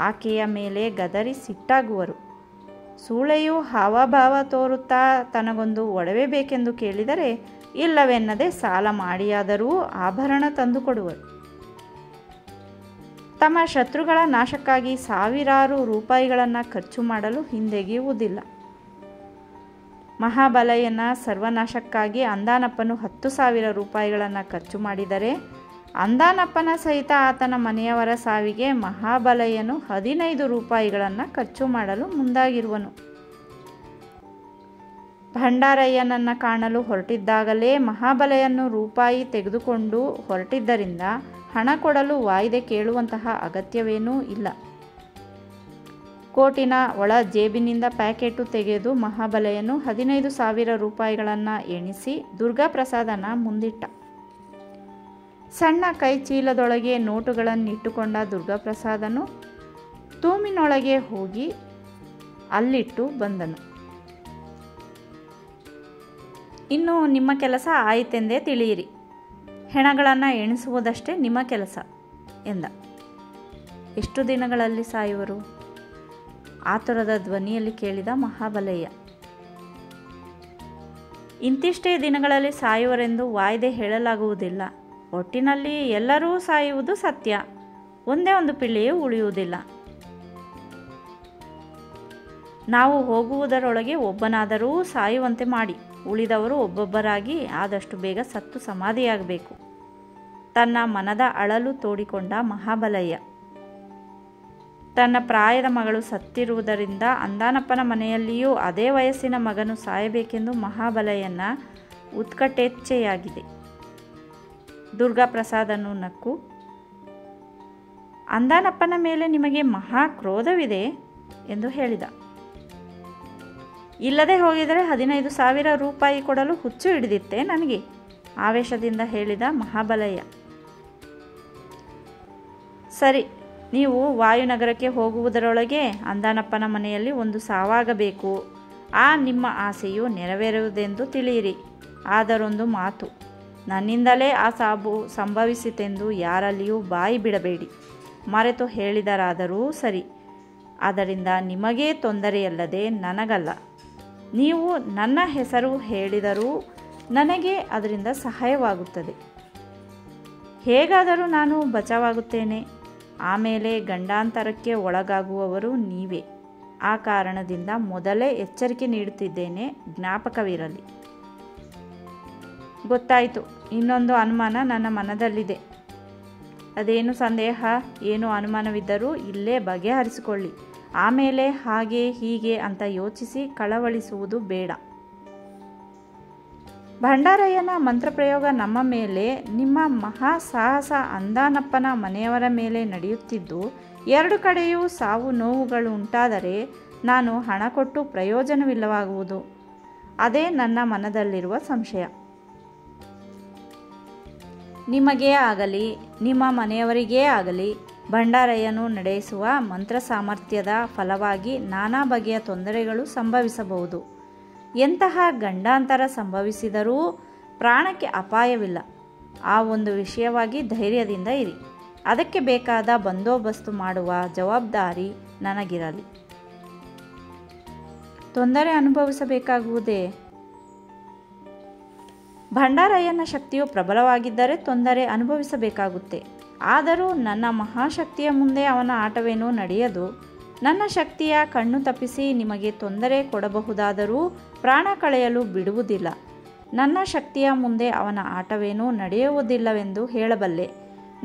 ಆಕೆಯ ಮೇಲೆ ಗದರಿ ಸಿಟ್ಟಾಗುವರು. ಸೂಳೆಯು ಹಾವಭಾವ ತೋರುತ್ತಾ ತನಗೊಂದು ಒಡವೆ ಬೇಕೆಂದು ಕೇಳಿದರೆ ಇಲ್ಲವೆನ್ನದೆ ಸಾಲ ಮಾಡಿಯಾದರೂ ಆಭರಣ ತಂದುಕೊಡುವರು. ತಮ್ಮ ಶತ್ರುಗಳ ನಾಶಕ್ಕಾಗಿ ಸಾವಿರಾರು ರೂಪಾಯಿಗಳನ್ನು ಖರ್ಚು ಮಾಡಲು ಹಿಂದೆಗೆಯುವುದಿಲ್ಲ. ಮಹಾಬಲಯ್ಯನ ಸರ್ವನಾಶಕ್ಕಾಗಿ ಅಂದಾನಪ್ಪನು 10,000 ರೂಪಾಯಿಗಳನ್ನು ಖರ್ಚು ಮಾಡಿದರೆ ಅಂದಾನಪ್ಪನ ಸಹಿತ ಆತನ ಮನೆಯವರ ಸಾವಿಗೆ ಮಹಾಬಲಯ್ಯನು 15 ರೂಪಾಯಿಗಳನ್ನು ಖರ್ಚು ಮಾಡಲು ಮುಂದಾಗಿರುವನು. ಭಂಡಾರಯ್ಯನನ್ನು ಕಾಣಲು ಹೊರಟಿದ್ದಾಗಲೇ ಮಹಾಬಲಯ್ಯನು ರೂಪಾಯಿ ತೆಗೆದುಕೊಂಡು ಹೊರಟಿದ್ದರಿಂದ ಹಣ ಕೊಡಲು ವಾಯ್ದೆ ಕೇಳುವಂತಹ ಅಗತ್ಯವೇನೂ ಇಲ್ಲ. ಕೋಟಿನ ಒಳ ಜೇಬಿನಿಂದ ಪ್ಯಾಕೆಟು ತೆಗೆದು ಮಹಾಬಲಯ್ಯನು 15,000 ರೂಪಾಯಿಗಳನ್ನು ಎಣಿಸಿ ದುರ್ಗಾಪ್ರಸಾದನ ಮುಂದಿಟ್ಟ. ಸಣ್ಣ ಕೈ ಚೀಲದೊಳಗೆ ನೋಟುಗಳನ್ನಿಟ್ಟುಕೊಂಡ ದುರ್ಗಾಪ್ರಸಾದನು ತೂಮಿನೊಳಗೆ ಹೋಗಿ ಅಲ್ಲಿಟ್ಟು ಬಂದನು. ಇನ್ನು ನಿಮ್ಮ ಕೆಲಸ ಆಯಿತೆಂದೇ ತಿಳಿಯಿರಿ. ಹೆಣಗಳನ್ನು ಎಣಿಸುವುದಷ್ಟೇ ನಿಮ್ಮ ಕೆಲಸ ಎಂದ. ಎಷ್ಟು ದಿನಗಳಲ್ಲಿ ಸಾಯುವರು? ಆತುರದ ಧ್ವನಿಯಲ್ಲಿ ಕೇಳಿದ ಮಹಾಬಲಯ್ಯ. ಇಂತಿಷ್ಟೇ ದಿನಗಳಲ್ಲಿ ಸಾಯುವರೆಂದು ವಾಯ್ದೆ ಹೇಳಲಾಗುವುದಿಲ್ಲ. ಒಟ್ಟಿನಲ್ಲಿ ಎಲ್ಲರೂ ಸಾಯುವುದು ಸತ್ಯ. ಒಂದೇ ಒಂದು ಪಿಳ್ಳೆಯೂ ಉಳಿಯುವುದಿಲ್ಲ. ನಾವು ಹೋಗುವುದರೊಳಗೆ ಒಬ್ಬನಾದರೂ ಸಾಯುವಂತೆ ಮಾಡಿ ಉಳಿದವರು ಒಬ್ಬೊಬ್ಬರಾಗಿ ಆದಷ್ಟು ಬೇಗ ಸತ್ತು ಸಮಾಧಿಯಾಗಬೇಕು. ತನ್ನ ಮನದ ಅಳಲು ತೋಡಿಕೊಂಡ ಮಹಾಬಲಯ್ಯ. ತನ್ನ ಪ್ರಾಯದ ಮಗಳು ಸತ್ತಿರುವುದರಿಂದ ಅಂದಾನಪ್ಪನ ಮನೆಯಲ್ಲಿಯೂ ಅದೇ ವಯಸ್ಸಿನ ಮಗನು ಸಾಯಬೇಕೆಂದು ಮಹಾಬಲಯ್ಯನ ಉತ್ಕಟೇಚ್ಛೆಯಾಗಿದೆ. ದುರ್ಗಾಪ್ರಸಾದನು ನಕ್ಕು, ಅಂದಾನಪ್ಪನ ಮೇಲೆ ನಿಮಗೆ ಮಹಾ ಕ್ರೋಧವಿದೆ ಎಂದು ಹೇಳಿದ. ಇಲ್ಲದೆ ಹೋಗಿದರೆ 15,000 ರೂಪಾಯಿ ಕೊಡಲು ಹುಚ್ಚು ಹಿಡಿದಿತ್ತೆ ನನಗೆ, ಆವೇಶದಿಂದ ಹೇಳಿದ ಮಹಾಬಲಯ್ಯ. ಸರಿ, ನೀವು ವಾಯುನಗರಕ್ಕೆ ಹೋಗುವುದರೊಳಗೆ ಅಂದಾನಪ್ಪನ ಮನೆಯಲ್ಲಿ ಒಂದು ಸಾವಾಗಬೇಕು. ಆ ನಿಮ್ಮ ಆಸೆಯು ನೆರವೇರುವುದೆಂದು ತಿಳಿಯಿರಿ. ಆದರೊಂದು ಮಾತು, ನನ್ನಿಂದಲೇ ಆ ಸಾವು ಸಂಭವಿಸಿತೆಂದು ಯಾರಲ್ಲಿಯೂ ಬಾಯಿ ಬಿಡಬೇಡಿ. ಮರೆತು ಹೇಳಿದರಾದರೂ ಸರಿ. ಅದರಿಂದ ನಿಮಗೇ ತೊಂದರೆಯಲ್ಲದೆ ನನಗಲ್ಲ. ನೀವು ನನ್ನ ಹೆಸರು ಹೇಳಿದರೂ ನನಗೆ ಅದರಿಂದ ಸಹಾಯವಾಗುತ್ತದೆ. ಹೇಗಾದರೂ ನಾನು ಬಚಾವಾಗುತ್ತೇನೆ. ಆಮೇಲೆ ಗಂಡಾಂತರಕ್ಕೆ ಒಳಗಾಗುವವರು ನೀವೇ. ಆ ಕಾರಣದಿಂದ ಮೊದಲೇ ಎಚ್ಚರಿಕೆ ನೀಡುತ್ತಿದ್ದೇನೆ, ಜ್ಞಾಪಕವಿರಲಿ. ಗೊತ್ತಾಯಿತು. ಇನ್ನೊಂದು ಅನುಮಾನ ನನ್ನ ಮನದಲ್ಲಿದೆ. ಅದೇನು ಸಂದೇಹ, ಏನು ಅನುಮಾನವಿದ್ದರೂ ಇಲ್ಲೇ ಬಗೆಹರಿಸಿಕೊಳ್ಳಿ. ಆಮೇಲೆ ಹಾಗೆ ಹೀಗೆ ಅಂತ ಯೋಚಿಸಿ ಕಳವಳಿಸುವುದು ಬೇಡ. ಭಂಡಾರಯ್ಯನ ಮಂತ್ರಪ್ರಯೋಗ ನಮ್ಮ ಮೇಲೆ, ನಿಮ್ಮ ಮಹಾ ಸಾಹಸ ಅಂದಾನಪ್ಪನ ಮನೆಯವರ ಮೇಲೆ ನಡೆಯುತ್ತಿದ್ದು 2 ಕಡೆಯೂ ಸಾವು ನೋವುಗಳು ಉಂಟಾದರೆ ನಾನು ಹಣ ಕೊಟ್ಟು ಪ್ರಯೋಜನವಿಲ್ಲವಾಗುವುದು. ಅದೇ ನನ್ನ ಮನದಲ್ಲಿರುವ ಸಂಶಯ. ನಿಮಗೇ ಆಗಲಿ ನಿಮ್ಮ ಮನೆಯವರಿಗೇ ಆಗಲಿ ಭಂಡಾರಯ್ಯನು ನಡೆಸುವ ಮಂತ್ರ ಸಾಮರ್ಥ್ಯದ ಫಲವಾಗಿ ನಾನಾ ಬಗೆಯ ತೊಂದರೆಗಳು ಸಂಭವಿಸಬಹುದು. ಎಂತಹ ಗಂಡಾಂತರ ಸಂಭವಿಸಿದರೂ ಪ್ರಾಣಕ್ಕೆ ಅಪಾಯವಿಲ್ಲ. ಆ ಒಂದು ವಿಷಯವಾಗಿ ಧೈರ್ಯದಿಂದ ಇರಿ. ಅದಕ್ಕೆ ಬೇಕಾದ ಬಂದೋಬಸ್ತು ಮಾಡುವ ಜವಾಬ್ದಾರಿ ನನಗಿರಲಿ. ತೊಂದರೆ ಅನುಭವಿಸಬೇಕಾಗುವುದೇ? ಭಂಡಾರಯ್ಯನ ಶಕ್ತಿಯು ಪ್ರಬಲವಾಗಿದ್ದರೆ ತೊಂದರೆ ಅನುಭವಿಸಬೇಕಾಗುತ್ತೆ. ಆದರೂ ನನ್ನ ಮಹಾಶಕ್ತಿಯ ಮುಂದೆ ಅವನ ಆಟವೇನೂ ನಡೆಯದು. ನನ್ನ ಶಕ್ತಿಯ ಕಣ್ಣು ತಪ್ಪಿಸಿ ನಿಮಗೆ ತೊಂದರೆ ಕೊಡಬಹುದಾದರೂ ಪ್ರಾಣ ಕಳೆಯಲು ಬಿಡುವುದಿಲ್ಲ. ನನ್ನ ಶಕ್ತಿಯ ಮುಂದೆ ಅವನ ಆಟವೇನೂ ನಡೆಯುವುದಿಲ್ಲವೆಂದು ಹೇಳಬಲ್ಲೆ.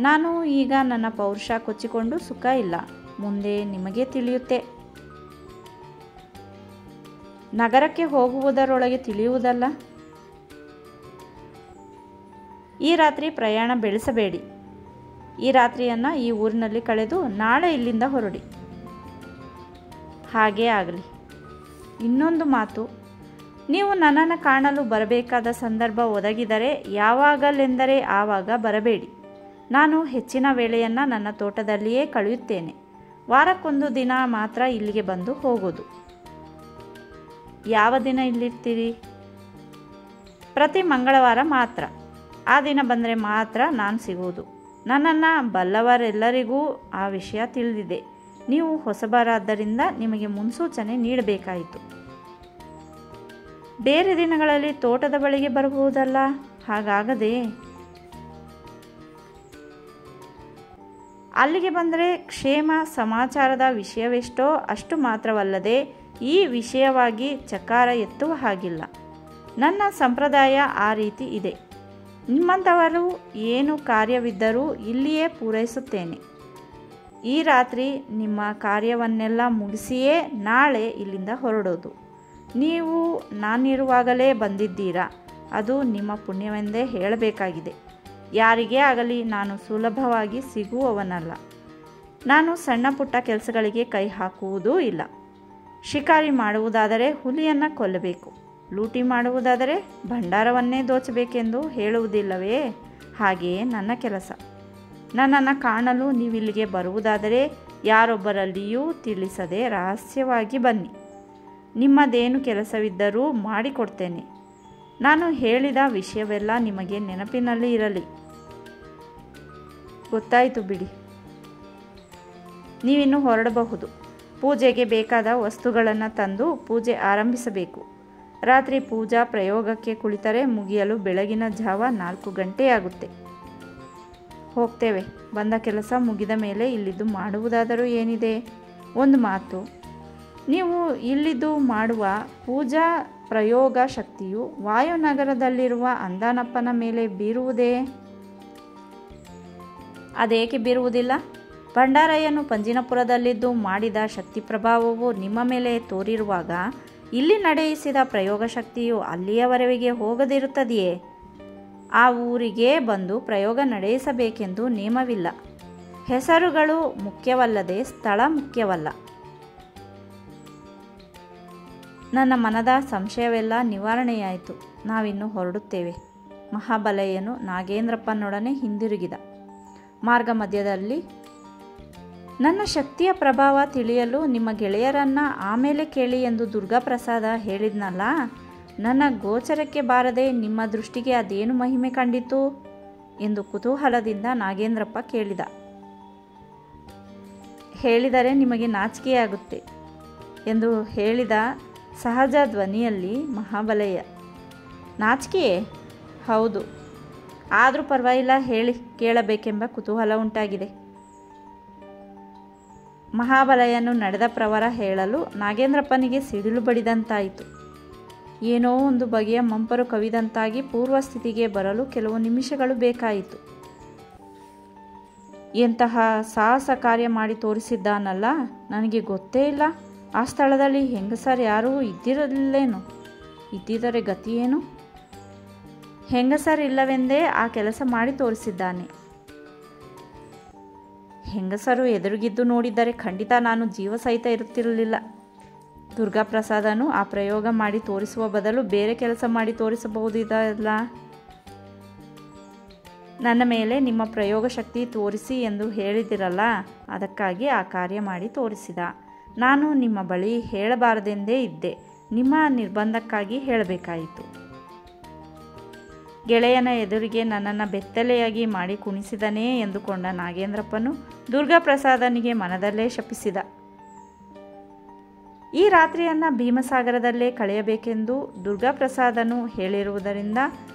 ನಾನು ಈಗ ನನ್ನ ಪೌರುಷ ಕೊಚ್ಚಿಕೊಂಡು ಸುಖ ಇಲ್ಲ. ಮುಂದೆ ನಿಮಗೆ ತಿಳಿಯುತ್ತೆ. ನಗರಕ್ಕೆ ಹೋಗುವುದರೊಳಗೆ ತಿಳಿಯುವುದಲ್ಲ. ಈ ರಾತ್ರಿ ಪ್ರಯಾಣ ಬೆಳೆಸಬೇಡಿ. ಈ ರಾತ್ರಿಯನ್ನು ಈ ಊರಿನಲ್ಲಿ ಕಳೆದು ನಾಳೆ ಇಲ್ಲಿಂದ ಹೊರಡಿ. ಹಾಗೇ ಆಗಲಿ. ಇನ್ನೊಂದು ಮಾತು, ನೀವು ನನ್ನನ್ನು ಕಾಣಲು ಬರಬೇಕಾದ ಸಂದರ್ಭ ಒದಗಿದರೆ ಯಾವಾಗಲೆಂದರೆ ಆವಾಗ ಬರಬೇಡಿ. ನಾನು ಹೆಚ್ಚಿನ ವೇಳೆಯನ್ನು ನನ್ನ ತೋಟದಲ್ಲಿಯೇ ಕಳೆಯುತ್ತೇನೆ. ವಾರಕ್ಕೊಂದು ದಿನ ಮಾತ್ರ ಇಲ್ಲಿಗೆ ಬಂದು ಹೋಗೋದು. ಯಾವ ದಿನ ಇಲ್ಲಿರ್ತೀರಿ? ಪ್ರತಿ ಮಂಗಳವಾರ ಮಾತ್ರ. ಆ ದಿನ ಬಂದರೆ ಮಾತ್ರ ನಾನು ಸಿಗುವುದು. ನನ್ನನ್ನು ಬಲ್ಲವರೆಲ್ಲರಿಗೂ ಆ ವಿಷಯ ತಿಳಿದಿದೆ. ನೀವು ಹೊಸಬರಾದ್ದರಿಂದ ನಿಮಗೆ ಮುನ್ಸೂಚನೆ ನೀಡಬೇಕಾಯಿತು. ಬೇರೆ ದಿನಗಳಲ್ಲಿ ತೋಟದ ಬಳಿಗೆ ಬರಬಹುದಲ್ಲ? ಹಾಗಾಗದೆ ಅಲ್ಲಿಗೆ ಬಂದರೆ ಕ್ಷೇಮ ಸಮಾಚಾರದ ವಿಷಯವೆಷ್ಟೋ ಅಷ್ಟು ಮಾತ್ರವಲ್ಲದೆ ಈ ವಿಷಯವಾಗಿ ಚಕಾರ ಎತ್ತುವ ಹಾಗಿಲ್ಲ. ನನ್ನ ಸಂಪ್ರದಾಯ ಆ ರೀತಿ ಇದೆ. ನಿಮ್ಮಂಥವರು ಏನು ಕಾರ್ಯವಿದ್ದರೂ ಇಲ್ಲಿಯೇ ಪೂರೈಸುತ್ತೇನೆ. ಈ ರಾತ್ರಿ ನಿಮ್ಮ ಕಾರ್ಯವನ್ನೆಲ್ಲ ಮುಗಿಸಿಯೇ ನಾಳೆ ಇಲ್ಲಿಂದ ಹೊರಡೋದು. ನೀವು ನಾನಿರುವಾಗಲೇ ಬಂದಿದ್ದೀರಾ, ಅದು ನಿಮ್ಮ ಪುಣ್ಯವೆಂದೇ ಹೇಳಬೇಕಾಗಿದೆ. ಯಾರಿಗೇ ಆಗಲಿ ನಾನು ಸುಲಭವಾಗಿ ಸಿಗುವವನಲ್ಲ. ನಾನು ಸಣ್ಣ ಪುಟ್ಟ ಕೆಲಸಗಳಿಗೆ ಕೈ ಹಾಕುವುದೂ ಇಲ್ಲ. ಶಿಕಾರಿ ಮಾಡುವುದಾದರೆ ಹುಲಿಯನ್ನು ಕೊಲ್ಲಬೇಕು, ಲೂಟಿ ಮಾಡುವುದಾದರೆ ಭಂಡಾರವನ್ನೇ ದೋಚಬೇಕೆಂದು ಹೇಳುವುದಿಲ್ಲವೇ? ಹಾಗೆಯೇ ನನ್ನ ಕೆಲಸ. ನನ್ನನ್ನು ಕಾಣಲು ನೀವಿಲ್ಲಿಗೆ ಬರುವುದಾದರೆ ಯಾರೊಬ್ಬರಲ್ಲಿಯೂ ತಿಳಿಸದೆ ರಹಸ್ಯವಾಗಿ ಬನ್ನಿ. ನಿಮ್ಮದೇನು ಕೆಲಸವಿದ್ದರೂ ಮಾಡಿಕೊಡ್ತೇನೆ. ನಾನು ಹೇಳಿದ ವಿಷಯವೆಲ್ಲ ನಿಮಗೆ ನೆನಪಿನಲ್ಲಿ ಇರಲಿ. ಗೊತ್ತಾಯಿತು ಬಿಡಿ. ನೀವಿನ್ನು ಹೊರಡಬಹುದು. ಪೂಜೆಗೆ ಬೇಕಾದ ವಸ್ತುಗಳನ್ನು ತಂದು ಪೂಜೆ ಆರಂಭಿಸಬೇಕು. ರಾತ್ರಿ ಪೂಜಾ ಪ್ರಯೋಗಕ್ಕೆ ಕುಳಿತರೆ ಮುಗಿಯಲು ಬೆಳಗಿನ ಜಾವ 4 ಗಂಟೆಯಾಗುತ್ತೆ. ಹೋಗ್ತೇವೆ. ಬಂದ ಕೆಲಸ ಮುಗಿದ ಮೇಲೆ ಇಲ್ಲಿದ್ದು ಮಾಡುವುದಾದರೂ ಏನಿದೆ? ಒಂದು ಮಾತು, ನೀವು ಇಲ್ಲಿದ್ದು ಮಾಡುವ ಪೂಜಾ ಪ್ರಯೋಗ ಶಕ್ತಿಯು ವಾಯುನಗರದಲ್ಲಿರುವ ಅಂದಾನಪ್ಪನ ಮೇಲೆ ಬೀರುವುದೇ? ಅದೇಕೆ ಬೀರುವುದಿಲ್ಲ? ಭಂಡಾರಯ್ಯನು ಪಂಜಿನಪುರದಲ್ಲಿದ್ದು ಮಾಡಿದ ಶಕ್ತಿ ಪ್ರಭಾವವು ನಿಮ್ಮ ಮೇಲೆ ತೋರಿರುವಾಗ ಇಲ್ಲಿ ನಡೆಯಿಸಿದ ಪ್ರಯೋಗ ಶಕ್ತಿಯು ಅಲ್ಲಿಯವರೆಗೆ ಹೋಗದಿರುತ್ತದೆಯೇ? ಆ ಊರಿಗೆ ಬಂದು ಪ್ರಯೋಗ ನಡೆಸಬೇಕೆಂದು ನಿಯಮವಿಲ್ಲ. ಹೆಸರುಗಳು ಮುಖ್ಯವಲ್ಲದೆ ಸ್ಥಳ ಮುಖ್ಯವಲ್ಲ. ನನ್ನ ಮನದ ಸಂಶಯವೆಲ್ಲ ನಿವಾರಣೆಯಾಯಿತು. ನಾವಿನ್ನು ಹೊರಡುತ್ತೇವೆ. ಮಹಾಬಲಯ್ಯನು ನಾಗೇಂದ್ರಪ್ಪನೊಡನೆ ಹಿಂದಿರುಗಿದ. ಮಾರ್ಗ ಮಧ್ಯದಲ್ಲಿ, ನನ್ನ ಶಕ್ತಿಯ ಪ್ರಭಾವ ತಿಳಿಯಲು ನಿಮ್ಮ ಗೆಳೆಯರನ್ನು ಆಮೇಲೆ ಕೇಳಿ ಎಂದು ದುರ್ಗಾಪ್ರಸಾದ ಹೇಳಿದ್ನಲ್ಲ, ನನ್ನ ಗೋಚರಕ್ಕೆ ಬಾರದೆ ನಿಮ್ಮ ದೃಷ್ಟಿಗೆ ಅದೇನು ಮಹಿಮೆ ಕಂಡಿತು ಎಂದು ಕುತೂಹಲದಿಂದ ನಾಗೇಂದ್ರಪ್ಪ ಕೇಳಿದ. ಹೇಳಿದರೆ ನಿಮಗೆ ನಾಚಿಕೆಯಾಗುತ್ತೆ ಎಂದು ಹೇಳಿದ ಸಹಜ ಧ್ವನಿಯಲ್ಲಿ ಮಹಾಬಲಯ್ಯ. ನಾಚಿಕೆಯೇ? ಹೌದು. ಆದರೂ ಪರವಾಗಿಲ್ಲ, ಹೇಳಿ, ಕೇಳಬೇಕೆಂಬ ಕುತೂಹಲ ಉಂಟಾಗಿದೆ. ಮಹಾಬಲಯ್ಯನು ನಡೆದ ಪ್ರವರ ಹೇಳಲು ನಾಗೇಂದ್ರಪ್ಪನಿಗೆ ಸಿಡಿಲು ಬಡಿದಂತಾಯಿತು. ಏನೋ ಒಂದು ಬಗೆಯ ಮಂಪರು ಕವಿದಂತಾಗಿ ಪೂರ್ವಸ್ಥಿತಿಗೆ ಬರಲು ಕೆಲವು ನಿಮಿಷಗಳು ಬೇಕಾಯಿತು. ಎಂತಹ ಸಾಹಸ ಕಾರ್ಯ ಮಾಡಿ ತೋರಿಸಿದ್ದಾನಲ್ಲ, ನನಗೆ ಗೊತ್ತೇ ಇಲ್ಲ. ಆ ಸ್ಥಳದಲ್ಲಿ ಹೆಂಗಸರು ಯಾರೂ ಇದ್ದಿರಲಿಲ್ಲೇನು? ಇದ್ದಿದ್ದರೆ ಗತಿಯೇನು? ಹೆಂಗಸರಿಲ್ಲವೆಂದೇ ಆ ಕೆಲಸ ಮಾಡಿ ತೋರಿಸಿದ್ದಾನೆ. ಹೆಂಗಸರು ಎದುರುಗಿದ್ದು ನೋಡಿದ್ದರೆ ಖಂಡಿತ ನಾನು ಜೀವ ಸಹಿತ ಇರುತ್ತಿರಲಿಲ್ಲ. ದುರ್ಗಾಪ್ರಸಾದನು ಆ ಪ್ರಯೋಗ ಮಾಡಿ ತೋರಿಸುವ ಬದಲು ಬೇರೆ ಕೆಲಸ ಮಾಡಿ ತೋರಿಸಬಹುದಿದಲ್ಲ. ನನ್ನ ಮೇಲೆ ನಿಮ್ಮ ಪ್ರಯೋಗ ಶಕ್ತಿ ತೋರಿಸಿ ಎಂದು ಹೇಳಿದಿರಲ್ಲ, ಅದಕ್ಕಾಗಿ ಆ ಕಾರ್ಯ ಮಾಡಿ ತೋರಿಸಿದ. ನಾನು ನಿಮ್ಮ ಬಳಿ ಹೇಳಬಾರದೆಂದೇ ಇದ್ದೆ, ನಿಮ್ಮ ನಿರ್ಬಂಧಕ್ಕಾಗಿ ಹೇಳಬೇಕಾಯಿತು. ಗೆಳೆಯನ ಎದುರಿಗೆ ನನ್ನನ್ನು ಬೆತ್ತಲೆಯಾಗಿ ಮಾಡಿ ಕುಣಿಸಿದನೇ ಎಂದುಕೊಂಡ ನಾಗೇಂದ್ರಪ್ಪನು ದುರ್ಗಾಪ್ರಸಾದನಿಗೆ ಮನದಲ್ಲೇ ಶಪಿಸಿದ. ಈ ರಾತ್ರಿಯನ್ನು ಭೀಮಸಾಗರದಲ್ಲೇ ಕಳೆಯಬೇಕೆಂದು ದುರ್ಗಾಪ್ರಸಾದನು ಹೇಳಿರುವುದರಿಂದ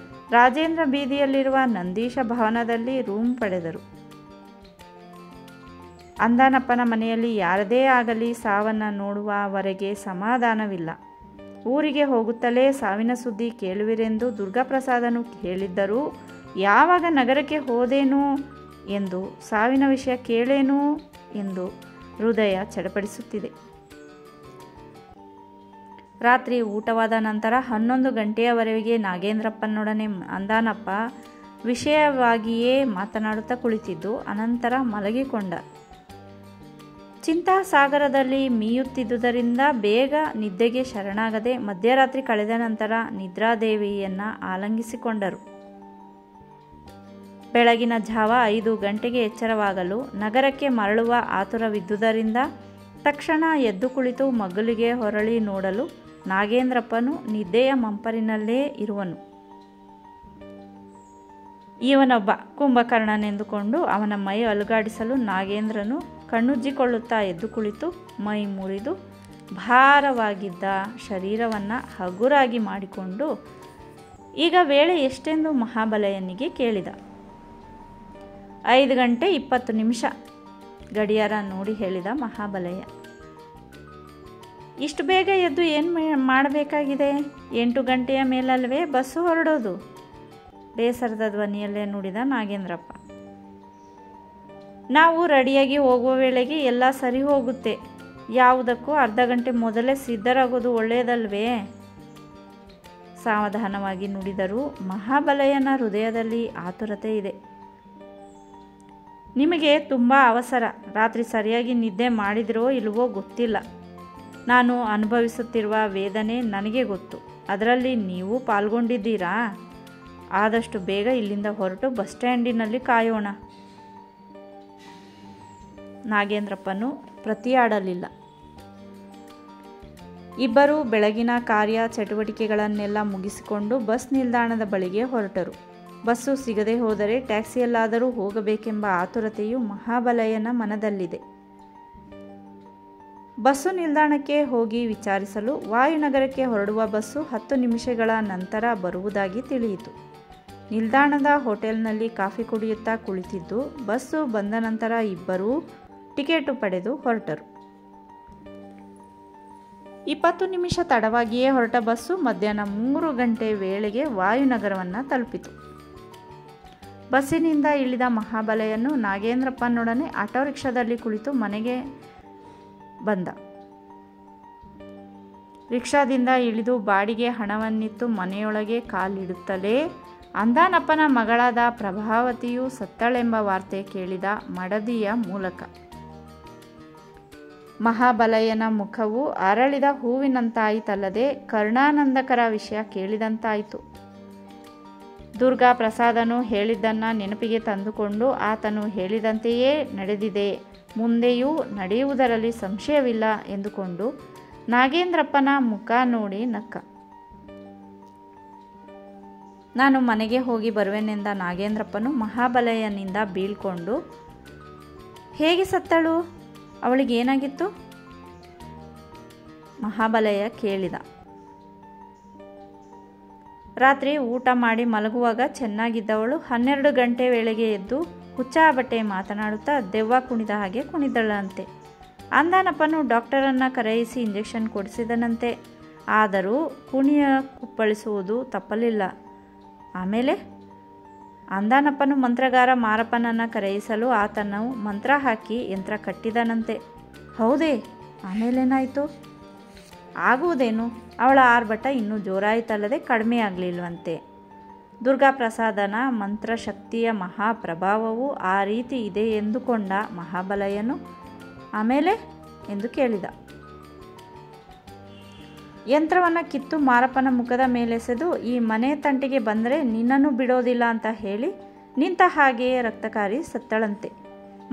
ರಾಜೇಂದ್ರ ಬೀದಿಯಲ್ಲಿರುವ ನಂದೀಶ ಭವನದಲ್ಲಿ ರೂಮ್ ಪಡೆದರು. ಅಂದಾನಪ್ಪನ ಮನೆಯಲ್ಲಿ ಯಾರದೇ ಆಗಲಿ ಸಾವನ್ನು ನೋಡುವವರೆಗೆ ಸಮಾಧಾನವಿಲ್ಲ. ಊರಿಗೆ ಹೋಗುತ್ತಲೇ ಸಾವಿನ ಸುದ್ದಿ ಕೇಳುವಿರೆಂದು ದುರ್ಗಾಪ್ರಸಾದನು ಹೇಳಿದ್ದರೂ ಯಾವಾಗ ನಗರಕ್ಕೆ ಹೋದೇನೋ ಎಂದು, ಸಾವಿನ ವಿಷಯ ಕೇಳೇನೋ ಎಂದು ಹೃದಯ ಚಡಪಡಿಸುತ್ತಿದೆ. ರಾತ್ರಿ ಊಟವಾದ ನಂತರ 11 ಗಂಟೆಯವರೆಗೆ ನಾಗೇಂದ್ರಪ್ಪನೊಡನೆ ಅಂದಾನಪ್ಪ ವಿಷಯವಾಗಿಯೇ ಮಾತನಾಡುತ್ತಾ ಕುಳಿತಿದ್ದು ಅನಂತರ ಮಲಗಿಕೊಂಡ. ಚಿಂತಾಸಾಗರದಲ್ಲಿ ಮೀಯುತ್ತಿದ್ದುದರಿಂದ ಬೇಗ ನಿದ್ದೆಗೆ ಶರಣಾಗದೆ ಮಧ್ಯರಾತ್ರಿ ಕಳೆದ ನಂತರ ನಿದ್ರಾದೇವಿಯನ್ನು ಆಲಂಗಿಸಿಕೊಂಡರು. ಬೆಳಗಿನ ಜಾವ 5 ಗಂಟೆಗೆ ಎಚ್ಚರವಾಗಲು ನಗರಕ್ಕೆ ಮರಳುವ ಆತುರವಿದ್ದುದರಿಂದ ತಕ್ಷಣ ಎದ್ದು ಕುಳಿತು ಮಗ್ಗುಲಿಗೆ ಹೊರಳಿ ನೋಡಲು ನಾಗೇಂದ್ರಪ್ಪನು ನಿದ್ದೆಯ ಮಂಪರಿನಲ್ಲೇ ಇರುವನು. ಇವನೊಬ್ಬ ಕುಂಭಕರ್ಣನೆಂದುಕೊಂಡು ಅವನ ಮೈ ಅಲುಗಾಡಿಸಲು ನಾಗೇಂದ್ರನು ಕಣ್ಣುಜ್ಜಿಕೊಳ್ಳುತ್ತಾ ಎದ್ದು ಕುಳಿತು ಮೈ ಮುರಿದು ಭಾರವಾಗಿದ್ದ ಶರೀರವನ್ನು ಹಗುರಾಗಿ ಮಾಡಿಕೊಂಡು ಈಗ ವೇಳೆ ಎಷ್ಟೆಂದು ಮಹಾಬಲಯನಿಗೆ ಕೇಳಿದ. 5 ಗಂಟೆ 20 ನಿಮಿಷ ಗಡಿಯಾರ ನೋಡಿ ಹೇಳಿದ ಮಹಾಬಲಯ. ಇಷ್ಟು ಬೇಗ ಎದ್ದು ಏನು ಮಾಡಬೇಕಾಗಿದೆ? 8 ಗಂಟೆಯ ಮೇಲಲ್ವೇ ಬಸ್ಸು ಹೊರಡೋದು? ಬೇಸರದ ಧ್ವನಿಯಲ್ಲೇ ನುಡಿದ ನಾಗೇಂದ್ರಪ್ಪ. ನಾವು ರೆಡಿಯಾಗಿ ಹೋಗುವ ವೇಳೆಗೆ ಎಲ್ಲ ಸರಿ ಹೋಗುತ್ತೆ. ಯಾವುದಕ್ಕೂ ಅರ್ಧ ಗಂಟೆ ಮೊದಲೇ ಸಿದ್ಧರಾಗೋದು ಒಳ್ಳೆಯದಲ್ವೇ? ಸಾವಧಾನವಾಗಿ ನುಡಿದರೂ ಮಹಾಬಲಯನ ಹೃದಯದಲ್ಲಿ ಆತುರತೆ ಇದೆ. ನಿಮಗೆ ತುಂಬ ಅವಸರ. ರಾತ್ರಿ ಸರಿಯಾಗಿ ನಿದ್ದೆ ಮಾಡಿದಿರೋ ಇಲ್ವೋ ಗೊತ್ತಿಲ್ಲ. ನಾನು ಅನುಭವಿಸುತ್ತಿರುವ ವೇದನೆ ನನಗೆ ಗೊತ್ತು. ಅದರಲ್ಲಿ ನೀವು ಪಾಲ್ಗೊಂಡಿದ್ದೀರಾ? ಆದಷ್ಟು ಬೇಗ ಇಲ್ಲಿಂದ ಹೊರಟು ಬಸ್ ಸ್ಟ್ಯಾಂಡಿನಲ್ಲಿ ಕಾಯೋಣ. ನಾಗೇಂದ್ರಪ್ಪನು ಪ್ರತಿಯಾಡಲಿಲ್ಲ. ಇಬ್ಬರೂ ಬೆಳಗಿನ ಕಾರ್ಯ ಚಟುವಟಿಕೆಗಳನ್ನೆಲ್ಲ ಮುಗಿಸಿಕೊಂಡು ಬಸ್ ನಿಲ್ದಾಣದ ಬಳಿಗೆ ಹೊರಟರು. ಬಸ್ಸು ಸಿಗದೆ ಹೋದರೆ ಟ್ಯಾಕ್ಸಿಯಲ್ಲಾದರೂ ಹೋಗಬೇಕೆಂಬ ಆತುರತೆಯು ಮಹಾಬಲಯನ ಮನದಲ್ಲಿದೆ. ಬಸ್ಸು ನಿಲ್ದಾಣಕ್ಕೆ ಹೋಗಿ ವಿಚಾರಿಸಲು ವಾಯುನಗರಕ್ಕೆ ಹೊರಡುವ ಬಸ್ಸು 10 ನಿಮಿಷಗಳ ನಂತರ ಬರುವುದಾಗಿ ತಿಳಿಯಿತು. ನಿಲ್ದಾಣದ ಹೋಟೆಲ್ನಲ್ಲಿ ಕಾಫಿ ಕುಡಿಯುತ್ತಾ ಕುಳಿತಿದ್ದು ಬಸ್ಸು ಬಂದ ನಂತರ ಇಬ್ಬರೂ ಟಿಕೆಟು ಪಡೆದು ಹೊರಟರು. 20 ನಿಮಿಷ ತಡವಾಗಿಯೇ ಹೊರಟ ಬಸ್ಸು ಮಧ್ಯಾಹ್ನ 3 ಗಂಟೆ ವೇಳೆಗೆ ವಾಯುನಗರವನ್ನು ತಲುಪಿತು. ಬಸ್ಸಿನಿಂದ ಇಳಿದ ಮಹಾಬಲಯನು ನಾಗೇಂದ್ರಪ್ಪನೊಡನೆ ಆಟೋ ರಿಕ್ಷಾದಲ್ಲಿ ಕುಳಿತು ಮನೆಗೆ ಬಂದ. ರಿಕ್ಷಾದಿಂದ ಇಳಿದು ಬಾಡಿಗೆ ಹಣವನ್ನಿತ್ತು ಮನೆಯೊಳಗೆ ಕಾಲಿಡುತ್ತಲೇ ಅಂದಾನಪ್ಪನ ಮಗಳಾದ ಪ್ರಭಾವತಿಯು ಸತ್ತಳೆಂಬ ವಾರ್ತೆ ಕೇಳಿದ ಮಡದಿಯ ಮೂಲಕ. ಮಹಾಬಲಯನ ಮುಖವು ಅರಳಿದ ಹೂವಿನಂತಾಯಿತಲ್ಲದೆ ಕರುಣಾನಂದಕರ ವಿಷಯ ಕೇಳಿದಂತಾಯಿತು. ದುರ್ಗಾಪ್ರಸಾದನು ಹೇಳಿದ್ದನ್ನು ನೆನಪಿಗೆ ತಂದುಕೊಂಡು ಆತನು ಹೇಳಿದಂತೆಯೇ ನಡೆದಿದೆ, ಮುಂದೆಯೂ ನಡೆಯುವುದರಲ್ಲಿ ಸಂಶಯವಿಲ್ಲ ಎಂದುಕೊಂಡು ನಾಗೇಂದ್ರಪ್ಪನ ಮುಖ ನೋಡಿ ನಕ್ಕ. ನಾನು ಮನೆಗೆ ಹೋಗಿ ಬರುವೆನೆಂದ ನಾಗೇಂದ್ರಪ್ಪನು ಮಹಾಬಲಯನಿಂದ ಬೀಳ್ಕೊಂಡು, ಹೇಗೆ ಸತ್ತಳು? ಅವಳಿಗೇನಾಗಿತ್ತು? ಮಹಾಬಲಯ ಕೇಳಿದ. ರಾತ್ರಿ ಊಟ ಮಾಡಿ ಮಲಗುವಾಗ ಚೆನ್ನಾಗಿದ್ದವಳು 12 ಗಂಟೆ ವೇಳೆಗೆ ಎದ್ದು ಹುಚ್ಚಾಬಟ್ಟೆ ಮಾತನಾಡುತ್ತಾ ದೆವ್ವ ಕುಣಿದ ಹಾಗೆ ಕುಣಿದಳಂತೆ. ಅಂದಾನಪ್ಪನು ಡಾಕ್ಟರನ್ನು ಕರೆಯಿಸಿ ಇಂಜೆಕ್ಷನ್ ಕೊಡಿಸಿದನಂತೆ. ಆದರೂ ಕುಣಿಯ ಕುಪ್ಪಳಿಸುವುದು ತಪ್ಪಲಿಲ್ಲ. ಆಮೇಲೆ ಅಂದಾನಪ್ಪನು ಮಂತ್ರಗಾರ ಮಾರಪ್ಪನನ್ನು ಕರೆಯಿಸಲು ಆತನು ಮಂತ್ರ ಹಾಕಿ ಯಂತ್ರ ಕಟ್ಟಿದನಂತೆ. ಹೌದೇ? ಆಮೇಲೇನಾಯಿತು? ಆಗುವುದೇನು? ಅವಳ ಆರ್ಭಟ ಇನ್ನೂ ಜೋರಾಯಿತಲ್ಲದೆ ಕಡಿಮೆ ಆಗಲಿಲ್ವಂತೆ. ದುರ್ಗಾಪ್ರಸಾದನ ಮಂತ್ರಶಕ್ತಿಯ ಮಹಾಪ್ರಭಾವವು ಆ ರೀತಿ ಇದೆ ಎಂದುಕೊಂಡ ಮಹಾಬಲಯನು ಆಮೇಲೆ ಎಂದು ಕೇಳಿದ. ಯಂತ್ರವನ್ನು ಕಿತ್ತು ಮಾರಪ್ಪನ ಮುಖದ ಮೇಲೆಸೆದು, ಈ ಮನೆ ತಂಟೆಗೆ ಬಂದರೆ ನಿನ್ನನ್ನು ಬಿಡೋದಿಲ್ಲ ಅಂತ ಹೇಳಿ ನಿಂತ ಹಾಗೆಯೇ ರಕ್ತಕಾರಿ ಸತ್ತಳಂತೆ.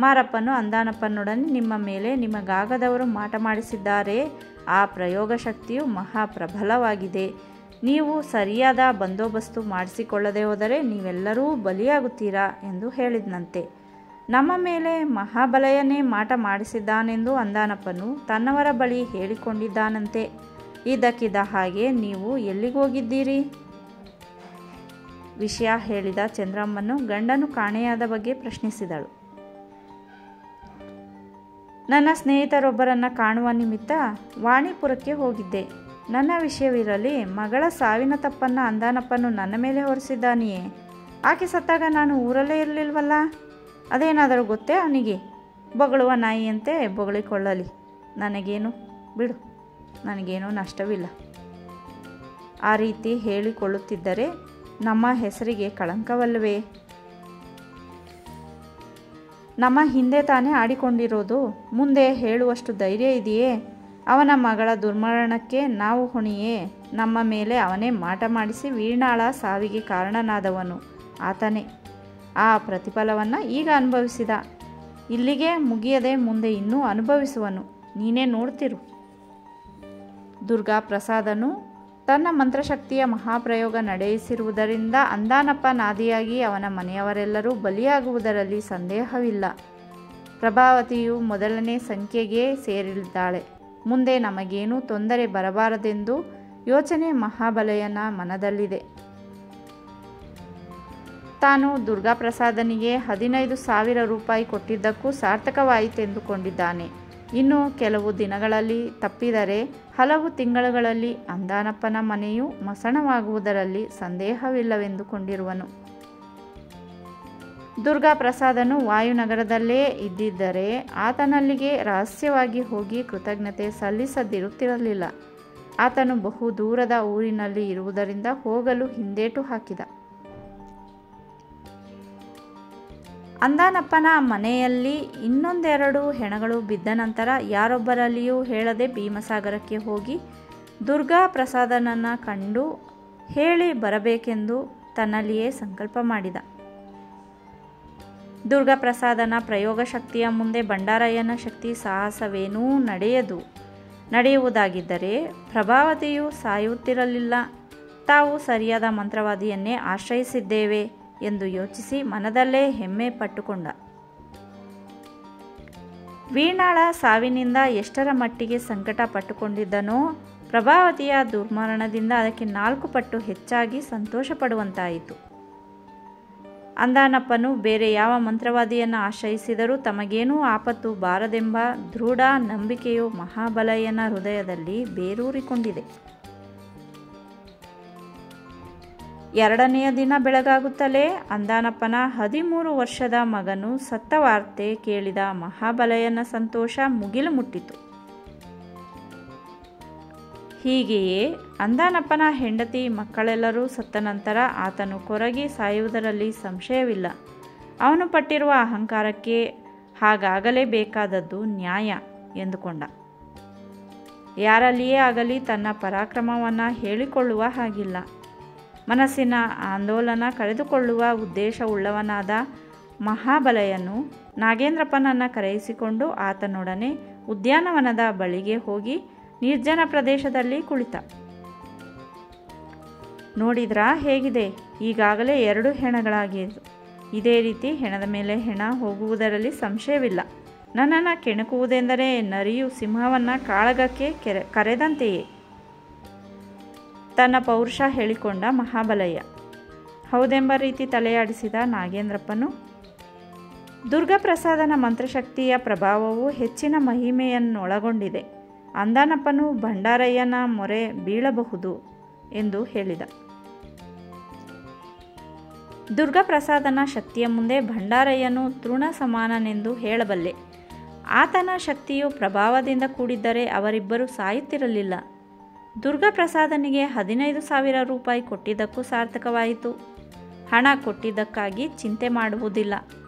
ಮಾರಪ್ಪನು ಅಂದಾನಪ್ಪನೊಡನೆ, ನಿಮ್ಮ ಮೇಲೆ ನಿಮಗಾಗದವರು ಮಾಟ ಮಾಡಿಸಿದ್ದಾರೆ. ಆ ಪ್ರಯೋಗ ಶಕ್ತಿಯು ಮಹಾಪ್ರಬಲವಾಗಿದೆ. ನೀವು ಸರಿಯಾದ ಬಂದೋಬಸ್ತು ಮಾಡಿಸಿಕೊಳ್ಳದೆ ಹೋದರೆ ನೀವೆಲ್ಲರೂ ಬಲಿಯಾಗುತ್ತೀರಾ ಎಂದು ಹೇಳಿದನಂತೆ. ನಮ್ಮ ಮೇಲೆ ಮಹಾಬಲೆಯನ್ನೇ ಮಾಟ ಮಾಡಿಸಿದ್ದಾನೆಂದು ಅಂದಾನಪ್ಪನು ತನ್ನವರ ಬಳಿ ಹೇಳಿಕೊಂಡಿದ್ದಾನಂತೆ. ಇದ್ದಕ್ಕಿದ್ದ ಹಾಗೆ ನೀವು ಎಲ್ಲಿಗೋಗಿದ್ದೀರಿ? ವಿಷಯ ಹೇಳಿದ ಚಂದ್ರಮ್ಮನು ಗಂಡನು ಕಾಣೆಯಾದ ಬಗ್ಗೆ ಪ್ರಶ್ನಿಸಿದಳು. ನನ್ನ ಸ್ನೇಹಿತರೊಬ್ಬರನ್ನು ಕಾಣುವ ನಿಮಿತ್ತ ವಾಣಿಪುರಕ್ಕೆ ಹೋಗಿದ್ದೆ. ನನ್ನ ವಿಷಯವಿರಲಿ, ಮಗಳ ಸಾವಿನ ತಪ್ಪನ್ನು ಅಂದಾನಪ್ಪನು ನನ್ನ ಮೇಲೆ ಹೊರಿಸಿದ್ದಾನೆಯೇ? ಆಕೆ ಸತ್ತಾಗ ನಾನು ಊರಲ್ಲೇ ಇರಲಿಲ್ವಲ್ಲ. ಅದೇನಾದರೂ ಗೊತ್ತೇ ಅವನಿಗೆ? ಬೊಗಳುವ ನಾಯಿಯಂತೆ ಬೊಗಳಿಕೊಳ್ಳಲಿ. ನನಗೇನು ಬಿಡು, ನನಗೇನೂ ನಷ್ಟವಿಲ್ಲ. ಆ ರೀತಿ ಹೇಳಿಕೊಳ್ಳುತ್ತಿದ್ದರೆ ನಮ್ಮ ಹೆಸರಿಗೆ ಕಳಂಕವಲ್ಲವೇ? ನಮ್ಮ ಹಿಂದೆ ತಾನೇ ಆಡಿಕೊಂಡಿರೋದು. ಮುಂದೆ ಹೇಳುವಷ್ಟು ಧೈರ್ಯ ಇದೆಯೇ? ಅವನ ಮಗಳ ದುರ್ಮರಣಕ್ಕೆ ನಾವು ಹೊಣೆಯೇ? ನಮ್ಮ ಮೇಲೆ ಅವನೇ ಮಾಟ ಮಾಡಿಸಿ ವೀಣಾಳ ಸಾವಿಗೆ ಕಾರಣನಾದವನು ಆತನೇ. ಆ ಪ್ರತಿಫಲವನ್ನು ಈಗ ಅನುಭವಿಸಿದ. ಇಲ್ಲಿಗೆ ಮುಗಿಯದೆ ಮುಂದೆ ಇನ್ನೂ ಅನುಭವಿಸುವನು. ನೀನೇ ನೋಡ್ತಿರು. ದುರ್ಗಾ ಪ್ರಸಾದನು ತನ್ನ ಮಂತ್ರಶಕ್ತಿಯ ಮಹಾಪ್ರಯೋಗ ನಡೆಸಿರುವುದರಿಂದ ಅಂದಾನಪ್ಪ ನಾದಿಯಾಗಿ ಅವನ ಮನೆಯವರೆಲ್ಲರೂ ಬಲಿಯಾಗುವುದರಲ್ಲಿ ಸಂದೇಹವಿಲ್ಲ. ಪ್ರಭಾವತಿಯು ಮೊದಲನೇ ಸಂಖ್ಯೆಗೆ ಸೇರಿದ್ದಾಳೆ. ಮುಂದೆ ನಮಗೇನೂ ತೊಂದರೆ ಬರಬಾರದೆಂದು ಯೋಚನೆ ಮಹಾಬಲೆಯನ ಮನದಲ್ಲಿದೆ. ತಾನು ದುರ್ಗಾಪ್ರಸಾದನಿಗೆ 15,000 ರೂಪಾಯಿ ಕೊಟ್ಟಿದ್ದಕ್ಕೂ ಸಾರ್ಥಕವಾಯಿತೆಂದುಕೊಂಡಿದ್ದಾನೆ. ಇನ್ನು ಕೆಲವು ದಿನಗಳಲ್ಲಿ ತಪ್ಪಿದರೆ ಹಲವು ತಿಂಗಳುಗಳಲ್ಲಿ ಅಂದಾನಪ್ಪನ ಮನೆಯು ಮಸಣವಾಗುವುದರಲ್ಲಿ ಸಂದೇಹವಿಲ್ಲವೆಂದುಕೊಂಡಿರುವನು. ದುರ್ಗಾಪ್ರಸಾದನು ವಾಯುನಗರದಲ್ಲೇ ಇದ್ದಿದ್ದರೆ ಆತನಲ್ಲಿಗೆ ರಹಸ್ಯವಾಗಿ ಹೋಗಿ ಕೃತಜ್ಞತೆ ಸಲ್ಲಿಸದಿರುತ್ತಿರಲಿಲ್ಲ. ಆತನು ಬಹು ದೂರದ ಊರಿನಲ್ಲಿ ಇರುವುದರಿಂದ ಹೋಗಲು ಹಿಂದೇಟು ಹಾಕಿದ. ಅಂದಾನಪ್ಪನ ಮನೆಯಲ್ಲಿ ಇನ್ನೊಂದೆರಡು ಹೆಣಗಳು ಬಿದ್ದ ನಂತರ ಯಾರೊಬ್ಬರಲ್ಲಿಯೂ ಹೇಳದೆ ಭೀಮಸಾಗರಕ್ಕೆ ಹೋಗಿ ದುರ್ಗಾ ಪ್ರಸಾದನನ್ನು ಕಂಡು ಹೇಳಿ ಬರಬೇಕೆಂದು ತನ್ನಲ್ಲಿಯೇ ಸಂಕಲ್ಪ ಮಾಡಿದ. ದುರ್ಗಾ ಪ್ರಸಾದನ ಪ್ರಯೋಗ ಶಕ್ತಿಯ ಮುಂದೆ ಭಂಡಾರಯ್ಯನ ಶಕ್ತಿ ಸಾಹಸವೇನೂ ನಡೆಯುವುದಾಗಿದ್ದರೆ ಪ್ರಭಾವತಿಯು ಸಾಯುತ್ತಿರಲಿಲ್ಲ. ತಾವು ಸರಿಯಾದ ಮಂತ್ರವಾದಿಯನ್ನೇ ಆಶ್ರಯಿಸಿದ್ದೇವೆ ಎಂದು ಯೋಚಿಸಿ ಮನದಲ್ಲೇ ಹೆಮ್ಮೆ ಪಟ್ಟುಕೊಂಡ. ವೀಣಾಳ ಸಾವಿನಿಂದ ಎಷ್ಟರ ಮಟ್ಟಿಗೆ ಸಂಕಟ ಪಟ್ಟುಕೊಂಡಿದ್ದನೋ ಪ್ರಭಾವತಿಯ ದುರ್ಮರಣದಿಂದ ಅದಕ್ಕೆ 4 ಪಟ್ಟು ಹೆಚ್ಚಾಗಿ ಸಂತೋಷ ಪಡುವಂತಾಯಿತು. ಅಂದಾನಪ್ಪನು ಬೇರೆ ಯಾವ ಮಂತ್ರವಾದಿಯನ್ನು ಆಶ್ರಯಿಸಿದರೂ ತಮಗೇನೂ ಆಪತ್ತು ಬಾರದೆಂಬ ದೃಢ ನಂಬಿಕೆಯು ಮಹಾಬಲಯ್ಯನ ಹೃದಯದಲ್ಲಿ ಬೇರೂರಿಕೊಂಡಿದೆ. 2ನೆಯ ದಿನ ಬೆಳಗಾಗುತ್ತಲೇ ಅಂದಾನಪ್ಪನ 13 ವರ್ಷದ ಮಗನು ಸತ್ತ ವಾರ್ತೆ ಕೇಳಿದ ಮಹಾಬಲಯ್ಯನ ಸಂತೋಷ ಮುಗಿಲು ಮುಟ್ಟಿತು. ಹೀಗೆಯೇ ಅಂದಾನಪ್ಪನ ಹೆಂಡತಿ ಮಕ್ಕಳೆಲ್ಲರೂ ಸತ್ತ ನಂತರ ಆತನು ಕೊರಗಿ ಸಾಯುವುದರಲ್ಲಿ ಸಂಶಯವಿಲ್ಲ. ಅವನು ಪಟ್ಟಿರುವ ಅಹಂಕಾರಕ್ಕೆ ಹಾಗಾಗಲೇಬೇಕಾದದ್ದು ನ್ಯಾಯ ಎಂದುಕೊಂಡ. ಯಾರಲ್ಲಿಯೇ ಆಗಲಿ ತನ್ನ ಪರಾಕ್ರಮವನ್ನು ಹೇಳಿಕೊಳ್ಳುವ ಹಾಗಿಲ್ಲ. ಮನಸ್ಸಿನ ಆಂದೋಲನ ಕಳೆದುಕೊಳ್ಳುವ ಉದ್ದೇಶವುಳ್ಳವನಾದ ಮಹಾಬಲಯ್ಯನು ನಾಗೇಂದ್ರಪ್ಪನನ್ನು ಕರೆಯಿಸಿಕೊಂಡು ಆತನೊಡನೆ ಉದ್ಯಾನವನದ ಬಳಿಗೆ ಹೋಗಿ ನಿರ್ಜನ ಪ್ರದೇಶದಲ್ಲಿ ಕುಳಿತ. ನೋಡಿದ್ರಾ ಹೇಗಿದೆ? ಈಗಾಗಲೇ 2 ಹೆಣಗಳಾಗಿವೆ. ಇದೇ ರೀತಿ ಹೆಣದ ಮೇಲೆ ಹೆಣ ಹೋಗುವುದರಲ್ಲಿ ಸಂಶಯವಿಲ್ಲ. ನನ್ನನ್ನು ಕೆಣಕುವುದೆಂದರೆ ನರಿಯು ಸಿಂಹವನ್ನು ಕಾಳಗಕ್ಕೆ ಕರೆದಂತೆಯೇ ತನ್ನ ಪೌರುಷ ಹೇಳಿಕೊಂಡ ಮಹಾಬಲಯ್ಯ. ಹೌದೆಂಬ ರೀತಿ ತಲೆಯಾಡಿಸಿದ ನಾಗೇಂದ್ರಪ್ಪನು. ದುರ್ಗಾಪ್ರಸಾದನ ಮಂತ್ರಶಕ್ತಿಯ ಪ್ರಭಾವವು ಹೆಚ್ಚಿನ ಮಹಿಮೆಯನ್ನೊಳಗೊಂಡಿದೆ. ಅಂದಾನಪ್ಪನು ಭಂಡಾರಯ್ಯನ ಮೊರೆ ಬೀಳಬಹುದು ಎಂದು ಹೇಳಿದ. ದುರ್ಗಾಪ್ರಸಾದನ ಶಕ್ತಿಯ ಮುಂದೆ ಭಂಡಾರಯ್ಯನು ತೃಣ ಸಮಾನನೆಂದು ಹೇಳಬಲ್ಲೆ. ಆತನ ಶಕ್ತಿಯು ಪ್ರಭಾವದಿಂದ ಕೂಡಿದ್ದರೆ ಅವರಿಬ್ಬರು ಸಾಯುತ್ತಿರಲಿಲ್ಲ. ದುರ್ಗಾಪ್ರಸಾದನಿಗೆ 15,000 ರೂಪಾಯಿ ಕೊಟ್ಟಿದ್ದಕ್ಕೂ ಸಾರ್ಥಕವಾಯಿತು. ಹಣ ಕೊಟ್ಟಿದ್ದಕ್ಕಾಗಿ ಚಿಂತೆ ಮಾಡುವುದಿಲ್ಲ.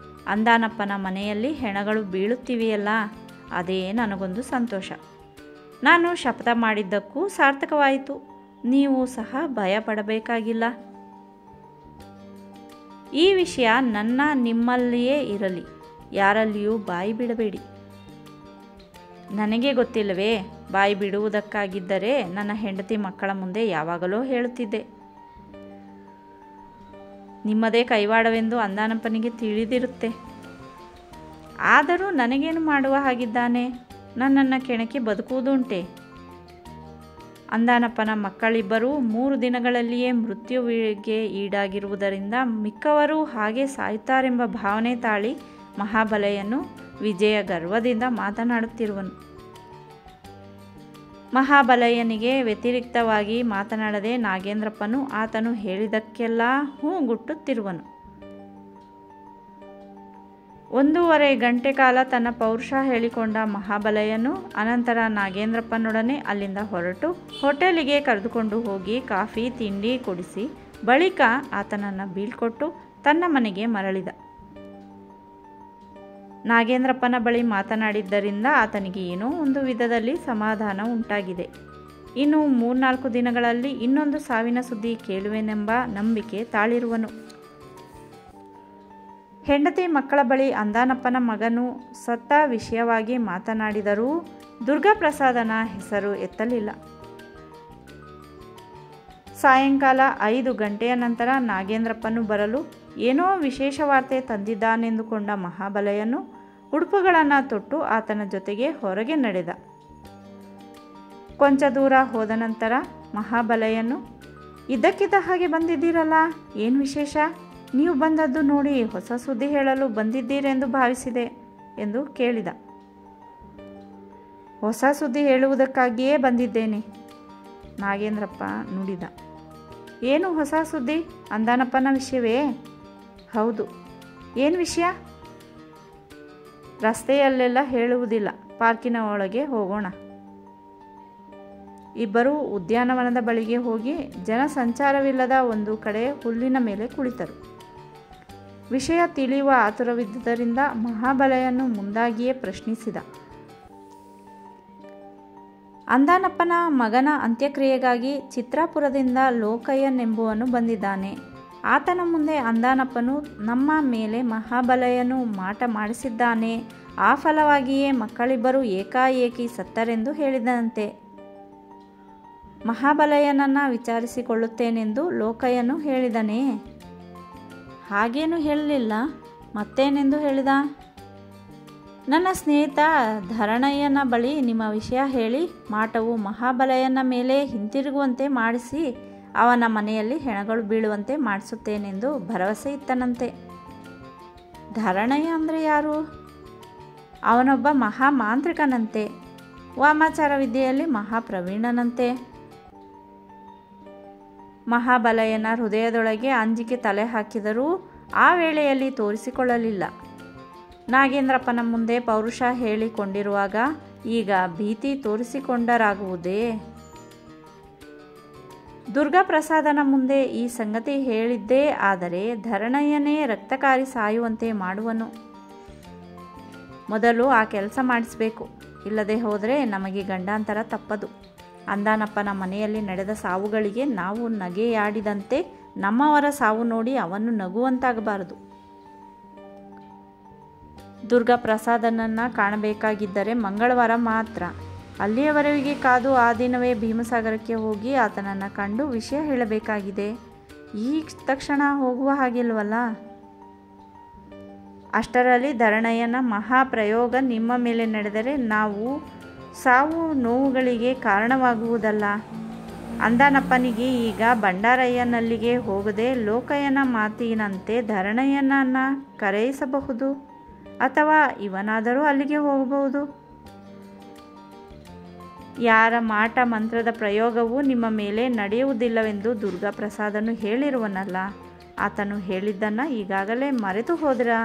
ಅಂದಾನಪ್ಪನ ಮನೆಯಲ್ಲಿ ಹೆಣಗಳು ಬೀಳುತ್ತಿವೆಯಲ್ಲ, ಅದೇ ನನಗೊಂದು ಸಂತೋಷ. ನಾನು ಶಪಥ ಮಾಡಿದ್ದಕ್ಕೂ ಸಾರ್ಥಕವಾಯಿತು. ನೀವು ಸಹ ಭಯ ಪಡಬೇಕಾಗಿಲ್ಲ. ಈ ವಿಷಯ ನಿಮ್ಮಲ್ಲಿಯೇ ಇರಲಿ, ಯಾರಲ್ಲಿಯೂ ಬಾಯಿ ಬಿಡಬೇಡಿ. ನನಗೆ ಗೊತ್ತಿಲ್ಲವೇ? ಬಾಯಿ ಬಿಡುವುದಕ್ಕಾಗಿದ್ದರೆ ನನ್ನ ಹೆಂಡತಿ ಮಕ್ಕಳ ಮುಂದೆ ಯಾವಾಗಲೂ ಹೇಳುತ್ತಿದ್ದೆ. ನಿಮ್ಮದೇ ಕೈವಾಡವೆಂದು ಅಂದಾನಪ್ಪನಿಗೆ ತಿಳಿದಿರುತ್ತೆ. ಆದರೂ ನನಗೇನು ಮಾಡುವ ಹಾಗಿದ್ದಾನೆ? ನನ್ನನ್ನು ಕೆಣಕಿ ಬದುಕುವುದುಂಟೆ? ಅಂದಾನಪ್ಪನ ಮಕ್ಕಳಿಬ್ಬರೂ 3 ದಿನಗಳಲ್ಲಿಯೇ ಮೃತ್ಯುವಿಗೆ ಈಡಾಗಿರುವುದರಿಂದ ಮಿಕ್ಕವರೂ ಹಾಗೆ ಸಾಯುತ್ತಾರೆಂಬ ಭಾವನೆ ತಾಳಿ ಮಹಾಬಲೆಯನ್ನು ವಿಜಯ ಗರ್ವದಿಂದ ಮಾತನಾಡುತ್ತಿರುವನು. ಮಹಾಬಲಯ್ಯನಿಗೆ ವ್ಯತಿರಿಕ್ತವಾಗಿ ಮಾತನಾಡದೆ ನಾಗೇಂದ್ರಪ್ಪನು ಆತನು ಹೇಳಿದಕ್ಕೆಲ್ಲ ಹೂಗುಟ್ಟುತ್ತಿರುವನು. 1.5 ಗಂಟೆ ಕಾಲ ತನ್ನ ಪೌರುಷ ಹೇಳಿಕೊಂಡ ಮಹಾಬಲಯ್ಯನು ಅನಂತರ ನಾಗೇಂದ್ರಪ್ಪನೊಡನೆ ಅಲ್ಲಿಂದ ಹೊರಟು ಹೋಟೆಲಿಗೆ ಕರೆದುಕೊಂಡು ಹೋಗಿ ಕಾಫಿ ತಿಂಡಿ ಕೊಡಿಸಿ ಬಳಿಕ ಆತನನ್ನು ಬೀಳ್ಕೊಟ್ಟು ತನ್ನ ಮನೆಗೆ ಮರಳಿದ. ನಾಗೇಂದ್ರಪ್ಪನ ಬಳಿ ಮಾತನಾಡಿದ್ದರಿಂದ ಆತನಿಗೆ ಏನೋ ಒಂದು ವಿಧದಲ್ಲಿ ಸಮಾಧಾನ ಉಂಟಾಗಿದೆ. ಇನ್ನು 3-4 ದಿನಗಳಲ್ಲಿ ಇನ್ನೊಂದು ಸಾವಿನ ಸುದ್ದಿ ಕೇಳುವೆನೆಂಬ ನಂಬಿಕೆ ತಾಳಿರುವನು. ಹೆಂಡತಿ ಮಕ್ಕಳ ಬಳಿ ಅಂದಾನಪ್ಪನ ಮಗನು ಸತ್ತ ವಿಷಯವಾಗಿ ಮಾತನಾಡಿದರೂ ದುರ್ಗಾಪ್ರಸಾದನ ಹೆಸರು ಎತ್ತಲಿಲ್ಲ. ಸಾಯಂಕಾಲ 5 ಗಂಟೆಯ ನಂತರ ನಾಗೇಂದ್ರಪ್ಪನು ಬರಲು ಏನೋ ವಿಶೇಷ ವಾರ್ತೆ ತಂದಿದ್ದಾನೆಂದುಕೊಂಡ ಮಹಾಬಲಯ್ಯನು ಉಡುಪುಗಳನ್ನು ತೊಟ್ಟು ಆತನ ಜೊತೆಗೆ ಹೊರಗೆ ನಡೆದ. ಕೊಂಚ ದೂರ ಹೋದ ನಂತರ ಮಹಾಬಲಯ್ಯನು, ಇದ್ದಕ್ಕಿದ್ದ ಹಾಗೆ ಬಂದಿದ್ದೀರಲ್ಲ, ಏನು ವಿಶೇಷ? ನೀವು ಬಂದದ್ದು ನೋಡಿ ಹೊಸ ಸುದ್ದಿ ಹೇಳಲು ಬಂದಿದ್ದೀರೆಂದು ಭಾವಿಸಿದೆ ಎಂದು ಕೇಳಿದ. ಹೊಸ ಸುದ್ದಿ ಹೇಳುವುದಕ್ಕಾಗಿಯೇ ಬಂದಿದ್ದೇನೆ, ನಾಗೇಂದ್ರಪ್ಪ ನುಡಿದ. ಏನು ಹೊಸ ಸುದ್ದಿ? ಅಂದಾನಪ್ಪನ ವಿಷಯವೇ? ಹೌದು. ಏನು ವಿಷಯ? ರಸ್ತೆಯಲ್ಲೆಲ್ಲ ಹೇಳುವುದಿಲ್ಲ, ಪಾರ್ಕಿನ ಒಳಗೆ ಹೋಗೋಣ. ಇಬ್ಬರೂ ಉದ್ಯಾನವನದ ಬಳಿಗೆ ಹೋಗಿ ಜನಸಂಚಾರವಿಲ್ಲದ ಒಂದು ಕಡೆ ಹುಲ್ಲಿನ ಮೇಲೆ ಕುಳಿತರು. ವಿಷಯ ತಿಳಿಯುವ ಆತುರವಿದ್ದುದರಿಂದ ಮಹಾಬಲಯ್ಯನು ಮುಂದಾಗಿಯೇ ಪ್ರಶ್ನಿಸಿದ. ಅಂದಾನಪ್ಪನ ಮಗನ ಅಂತ್ಯಕ್ರಿಯೆಗಾಗಿ ಚಿತ್ರಾಪುರದಿಂದ ಲೋಕಯ್ಯನೆಂಬುವನು ಬಂದಿದ್ದಾನೆ. ಆತನ ಮುಂದೆ ಅಂದಾನಪ್ಪನು ನಮ್ಮ ಮೇಲೆ ಮಹಾಬಲಯ್ಯನು ಮಾಟ ಮಾಡಿಸಿದ್ದಾನೆ, ಆ ಫಲವಾಗಿಯೇ ಮಕ್ಕಳಿಬ್ಬರು ಏಕಾಏಕಿ ಸತ್ತರೆಂದು ಹೇಳಿದಂತೆ. ಮಹಾಬಲಯ್ಯನನ್ನು ವಿಚಾರಿಸಿಕೊಳ್ಳುತ್ತೇನೆಂದು ಲೋಕಯ್ಯನು ಹೇಳಿದನೇ? ಹಾಗೇನು ಹೇಳಲಿಲ್ಲ, ಮತ್ತೇನೆಂದು ಹೇಳಿದ? ನನ್ನ ಸ್ನೇಹಿತ ಧರಣಯ್ಯನ ಬಳಿ ನಿಮ್ಮ ವಿಷಯ ಹೇಳಿ ಮಾಟವು ಮಹಾಬಲಯ್ಯನ ಮೇಲೆ ಹಿಂತಿರುಗುವಂತೆ ಮಾಡಿಸಿ ಅವನ ಮನೆಯಲ್ಲಿ ಹೆಣಗಳು ಬೀಳುವಂತೆ ಮಾಡಿಸುತ್ತೇನೆಂದು ಭರವಸೆ ಇತ್ತನಂತೆ. ಧರಣಯ್ಯ ಅಂದರೆ ಯಾರು? ಅವನೊಬ್ಬ ಮಹಾಮಾಂತ್ರಿಕನಂತೆ, ವಾಮಾಚಾರ ವಿದ್ಯೆಯಲ್ಲಿ ಮಹಾಪ್ರವೀಣನಂತೆ. ಮಹಾಬಲಯ್ಯನ ಹೃದಯದೊಳಗೆ ಅಂಜಿಕೆ ತಲೆ ಹಾಕಿದರೂ ಆ ವೇಳೆಯಲ್ಲಿ ತೋರಿಸಿಕೊಳ್ಳಲಿಲ್ಲ. ನಾಗೇಂದ್ರಪ್ಪನ ಮುಂದೆ ಪೌರುಷ ಹೇಳಿಕೊಂಡಿರುವಾಗ ಈಗ ಭೀತಿ ತೋರಿಸಿಕೊಂಡರಾಗುವುದೇ? ದುರ್ಗಾಪ್ರಸಾದನ ಮುಂದೆ ಈ ಸಂಗತಿ ಹೇಳಿದ್ದೇ ಆದರೆ ಧರಣಯ್ಯನೇ ರಕ್ತಕಾರಿ ಸಾಯುವಂತೆ ಮಾಡುವನು. ಮೊದಲು ಆ ಕೆಲಸ ಮಾಡಿಸಬೇಕು, ಇಲ್ಲದೆ ಹೋದರೆ ನಮಗೆ ಗಂಡಾಂತರ ತಪ್ಪದು. ಅಂದಾನಪ್ಪನ ಮನೆಯಲ್ಲಿ ನಡೆದ ಸಾವುಗಳಿಗೆ ನಾವು ನಗೆಯಾಡಿದಂತೆ ನಮ್ಮವರ ಸಾವು ನೋಡಿ ಅವನು ನಗುವಂತಾಗಬಾರದು. ದುರ್ಗಾಪ್ರಸಾದನನ್ನು ಕಾಣಬೇಕಾಗಿದ್ದರೆ ಮಂಗಳವಾರ ಮಾತ್ರ. ಅಲ್ಲಿಯವರೆಗೆ ಕಾದು ಆ ದಿನವೇ ಭೀಮಸಾಗರಕ್ಕೆ ಹೋಗಿ ಆತನನ್ನು ಕಂಡು ವಿಷಯ ಹೇಳಬೇಕಾಗಿದೆ. ಈ ತಕ್ಷಣ ಹೋಗುವ ಹಾಗಿಲ್ವಲ್ಲ. ಅಷ್ಟರಲ್ಲಿ ಧರಣಯ್ಯನ ಮಹಾಪ್ರಯೋಗ ನಿಮ್ಮ ಮೇಲೆ ನಡೆದರೆ ನಾವು ಸಾವು ನೋವುಗಳಿಗೆ ಕಾರಣವಾಗುವುದಲ್ಲ. ಅಂದಾನಪ್ಪನಿಗೆ ಈಗ ಭಂಡಾರಯ್ಯನಲ್ಲಿಗೆ ಹೋಗದೆ ಲೋಕಯ್ಯನ ಮಾತಿನಂತೆ ಧರಣಯ್ಯನನ್ನು ಕರೆಯಿಸಬಹುದು, ಅಥವಾ ಇವನಾದರೂ ಅಲ್ಲಿಗೆ ಹೋಗಬಹುದು. ಯಾರ ಮಾಟ ಮಂತ್ರದ ಪ್ರಯೋಗವೂ ನಿಮ್ಮ ಮೇಲೆ ನಡೆಯುವುದಿಲ್ಲವೆಂದು ದುರ್ಗಾಪ್ರಸಾದನು ಹೇಳಿರುವನಲ್ಲ. ಆತನು ಹೇಳಿದ್ದನ್ನು ಈಗಾಗಲೇ ಮರೆತು ಹೋದ್ರಾ?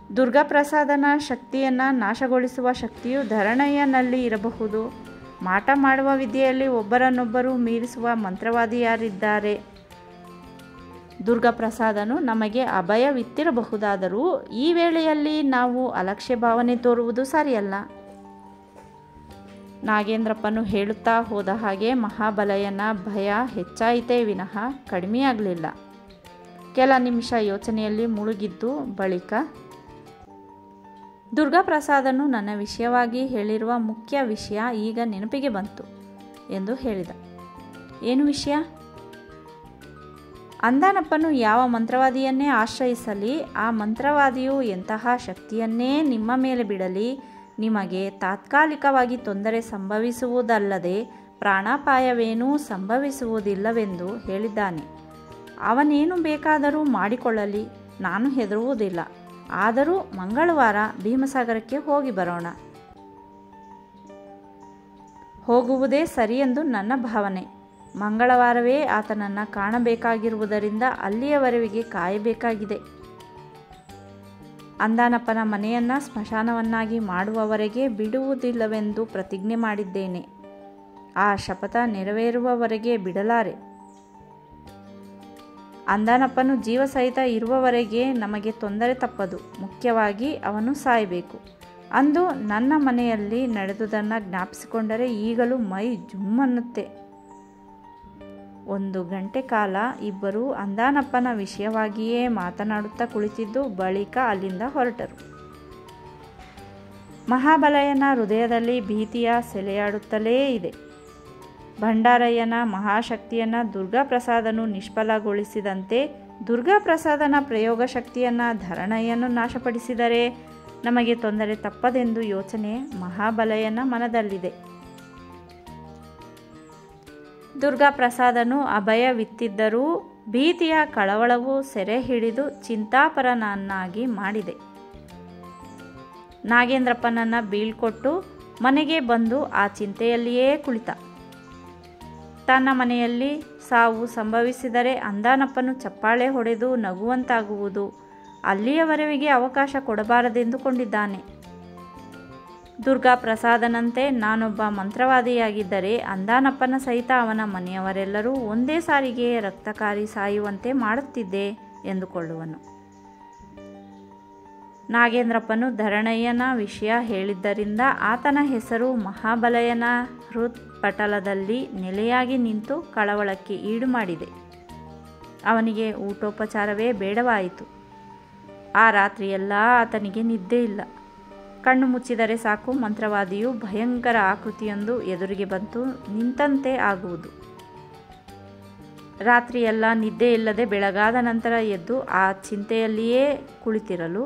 ದುರ್ಗಾಪ್ರಸಾದನ ಶಕ್ತಿಯನ್ನು ನಾಶಗೊಳಿಸುವ ಶಕ್ತಿಯು ಧರಣಯ್ಯನಲ್ಲಿ ಇರಬಹುದು. ಮಾಟ ಮಾಡುವ ವಿದ್ಯೆಯಲ್ಲಿ ಒಬ್ಬರನ್ನೊಬ್ಬರು ಮೀರಿಸುವ ಮಂತ್ರವಾದಿ ಯಾರಿದ್ದಾರೆ? ದುರ್ಗಾಪ್ರಸಾದನು ನಮಗೆ ಅಭಯವಿತ್ತಿರಬಹುದಾದರೂ ಈ ವೇಳೆಯಲ್ಲಿ ನಾವು ಅಲಕ್ಷ್ಯ ಭಾವನೆ ತೋರುವುದು ಸರಿಯಲ್ಲ. ನಾಗೇಂದ್ರಪ್ಪನು ಹೇಳುತ್ತಾ ಹೋದ ಹಾಗೆ ಮಹಾಬಲಯ್ಯನ ಭಯ ಹೆಚ್ಚಾಯಿತೇ ವಿನಃ ಕಡಿಮೆಯಾಗಲಿಲ್ಲ. ಕೆಲ ನಿಮಿಷ ಯೋಚನೆಯಲ್ಲಿ ಮುಳುಗಿದ್ದು ಬಳಿಕ, ದುರ್ಗಾಪ್ರಸಾದನು ನನ್ನ ವಿಷಯವಾಗಿ ಹೇಳಿರುವ ಮುಖ್ಯ ವಿಷಯ ಈಗ ನೆನಪಿಗೆ ಬಂತು ಎಂದು ಹೇಳಿದ. ಏನು ವಿಷಯ? ಅಂದಾನಪ್ಪನು ಯಾವ ಮಂತ್ರವಾದಿಯನ್ನೇ ಆಶ್ರಯಿಸಲಿ, ಆ ಮಂತ್ರವಾದಿಯು ಎಂತಹ ಶಕ್ತಿಯನ್ನೇ ನಿಮ್ಮ ಮೇಲೆ ಬಿಡಲಿ, ನಿಮಗೆ ತಾತ್ಕಾಲಿಕವಾಗಿ ತೊಂದರೆ ಸಂಭವಿಸುವುದಲ್ಲದೆ ಪ್ರಾಣಾಪಾಯವೇನೂ ಸಂಭವಿಸುವುದಿಲ್ಲವೆಂದು ಹೇಳಿದ್ದಾನೆ. ಅವನೇನು ಬೇಕಾದರೂ ಮಾಡಿಕೊಳ್ಳಲಿ, ನಾನು ಹೆದರುವುದಿಲ್ಲ. ಆದರೂ ಮಂಗಳವಾರ ಭೀಮಸಾಗರಕ್ಕೆ ಹೋಗಿ ಬರೋಣ. ಹೋಗುವುದೇ ಸರಿಯೆಂದು ನನ್ನ ಭಾವನೆ. ಮಂಗಳವಾರವೇ ಆತನನ್ನು ಕಾಣಬೇಕಾಗಿರುವುದರಿಂದ ಅಲ್ಲಿಯವರೆಗೆ ಕಾಯಬೇಕಾಗಿದೆ. ಅಂದಾನಪ್ಪನ ಮನೆಯನ್ನು ಸ್ಮಶಾನವನ್ನಾಗಿ ಮಾಡುವವರೆಗೆ ಬಿಡುವುದಿಲ್ಲವೆಂದು ಪ್ರತಿಜ್ಞೆ ಮಾಡಿದ್ದೇನೆ. ಆ ಶಪಥ ನೆರವೇರುವವರೆಗೆ ಬಿಡಲಾರೆ. ಅಂದಾನಪ್ಪನು ಜೀವಸಹಿತ ಇರುವವರೆಗೆ ನಮಗೆ ತೊಂದರೆ ತಪ್ಪದು. ಮುಖ್ಯವಾಗಿ ಅವನು ಸಾಯಬೇಕು. ಅಂದು ನನ್ನ ಮನೆಯಲ್ಲಿ ನಡೆದುದನ್ನು ಜ್ಞಾಪಿಸಿಕೊಂಡರೆ ಈಗಲೂ ಮೈ ಜುಮ್ಮನ್ನುತ್ತೆ. 1 ಗಂಟೆ ಕಾಲ ಇಬ್ಬರೂ ಅಂದಾನಪ್ಪನ ವಿಷಯವಾಗಿಯೇ ಮಾತನಾಡುತ್ತಾ ಕುಳಿತಿದ್ದು ಬಳಿಕ ಅಲ್ಲಿಂದ ಹೊರಟರು. ಮಹಾಬಲಯ್ಯನ ಹೃದಯದಲ್ಲಿ ಭೀತಿಯ ಸೆಲೆಯಾಡುತ್ತಲೇ ಇದೆ. ಭಂಡಾರಯ್ಯನ ಮಹಾಶಕ್ತಿಯನ್ನು ದುರ್ಗಾಪ್ರಸಾದನು ನಿಷ್ಫಲಗೊಳಿಸಿದಂತೆ ದುರ್ಗಾಪ್ರಸಾದನ ಪ್ರಯೋಗ ಶಕ್ತಿಯನ್ನು ಧರಣಯ್ಯನು ನಾಶಪಡಿಸಿದರೆ ನಮಗೆ ತೊಂದರೆ ತಪ್ಪದೆಂದು ಯೋಚನೆ ಮಹಾಬಲಯ್ಯನ ಮನದಲ್ಲಿದೆ. ದುರ್ಗಾಪ್ರಸಾದನು ಅಭಯವಿತ್ತಿದ್ದರೂ ಭೀತಿಯ ಕಳವಳವು ಸೆರೆ ಹಿಡಿದು ಚಿಂತಾಪರನನ್ನಾಗಿ ಮಾಡಿದೆ. ನಾಗೇಂದ್ರಪ್ಪನನ್ನು ಬೀಳ್ಕೊಟ್ಟು ಮನೆಗೆ ಬಂದು ಆ ಚಿಂತೆಯಲ್ಲಿಯೇ ಕುಳಿತ. ತನ್ನ ಮನೆಯಲ್ಲಿ ಸಾವು ಸಂಭವಿಸಿದರೆ ಅಂದಾನಪ್ಪನು ಚಪ್ಪಾಳೆ ಹೊಡೆದು ನಗುವಂತಾಗುವುದು, ಅಲ್ಲಿಯವರೆಗೆ ಅವಕಾಶ ಕೊಡಬಾರದೆಂದುಕೊಂಡಿದ್ದಾನೆ. ದುರ್ಗಾಪ್ರಸಾದನಂತೆ ನಾನೊಬ್ಬ ಮಂತ್ರವಾದಿಯಾಗಿದ್ದರೆ ಅಂದಾನಪ್ಪನ ಸಹಿತ ಅವನ ಮನೆಯವರೆಲ್ಲರೂ ಒಂದೇ ಸಾರಿಗೆ ರಕ್ತಕಾರಿ ಸಾಯುವಂತೆ ಮಾಡುತ್ತಿದ್ದೆ ಎಂದುಕೊಳ್ಳುವನು. ನಾಗೇಂದ್ರಪ್ಪನು ಧರಣಯ್ಯನ ವಿಷಯ ಹೇಳಿದ್ದರಿಂದ ಆತನ ಹೆಸರು ಮಹಾಬಲಯ್ಯನ ಹೃತ್ಪಟಲದಲ್ಲಿ ನೆಲೆಯಾಗಿ ನಿಂತು ಕಳವಳಕ್ಕೆ ಈಡು ಮಾಡಿದೆ. ಅವನಿಗೆ ಊಟೋಪಚಾರವೇ ಬೇಡವಾಯಿತು. ಆ ರಾತ್ರಿಯೆಲ್ಲ ಆತನಿಗೆ ನಿದ್ದೆ ಇಲ್ಲ. ಕಣ್ಣು ಮುಚ್ಚಿದರೆ ಸಾಕು ಮಂತ್ರವಾದಿಯು ಭಯಂಕರ ಆಕೃತಿಯೊಂದು ಎದುರಿಗೆ ಬಂತು ನಿಂತಂತೆ ಆಗುವುದು. ರಾತ್ರಿಯೆಲ್ಲ ನಿದ್ದೆ ಇಲ್ಲದೆ ಬೆಳಗಾದ ನಂತರ ಎದ್ದು ಆ ಚಿಂತೆಯಲ್ಲಿಯೇ ಕುಳಿತಿರಲು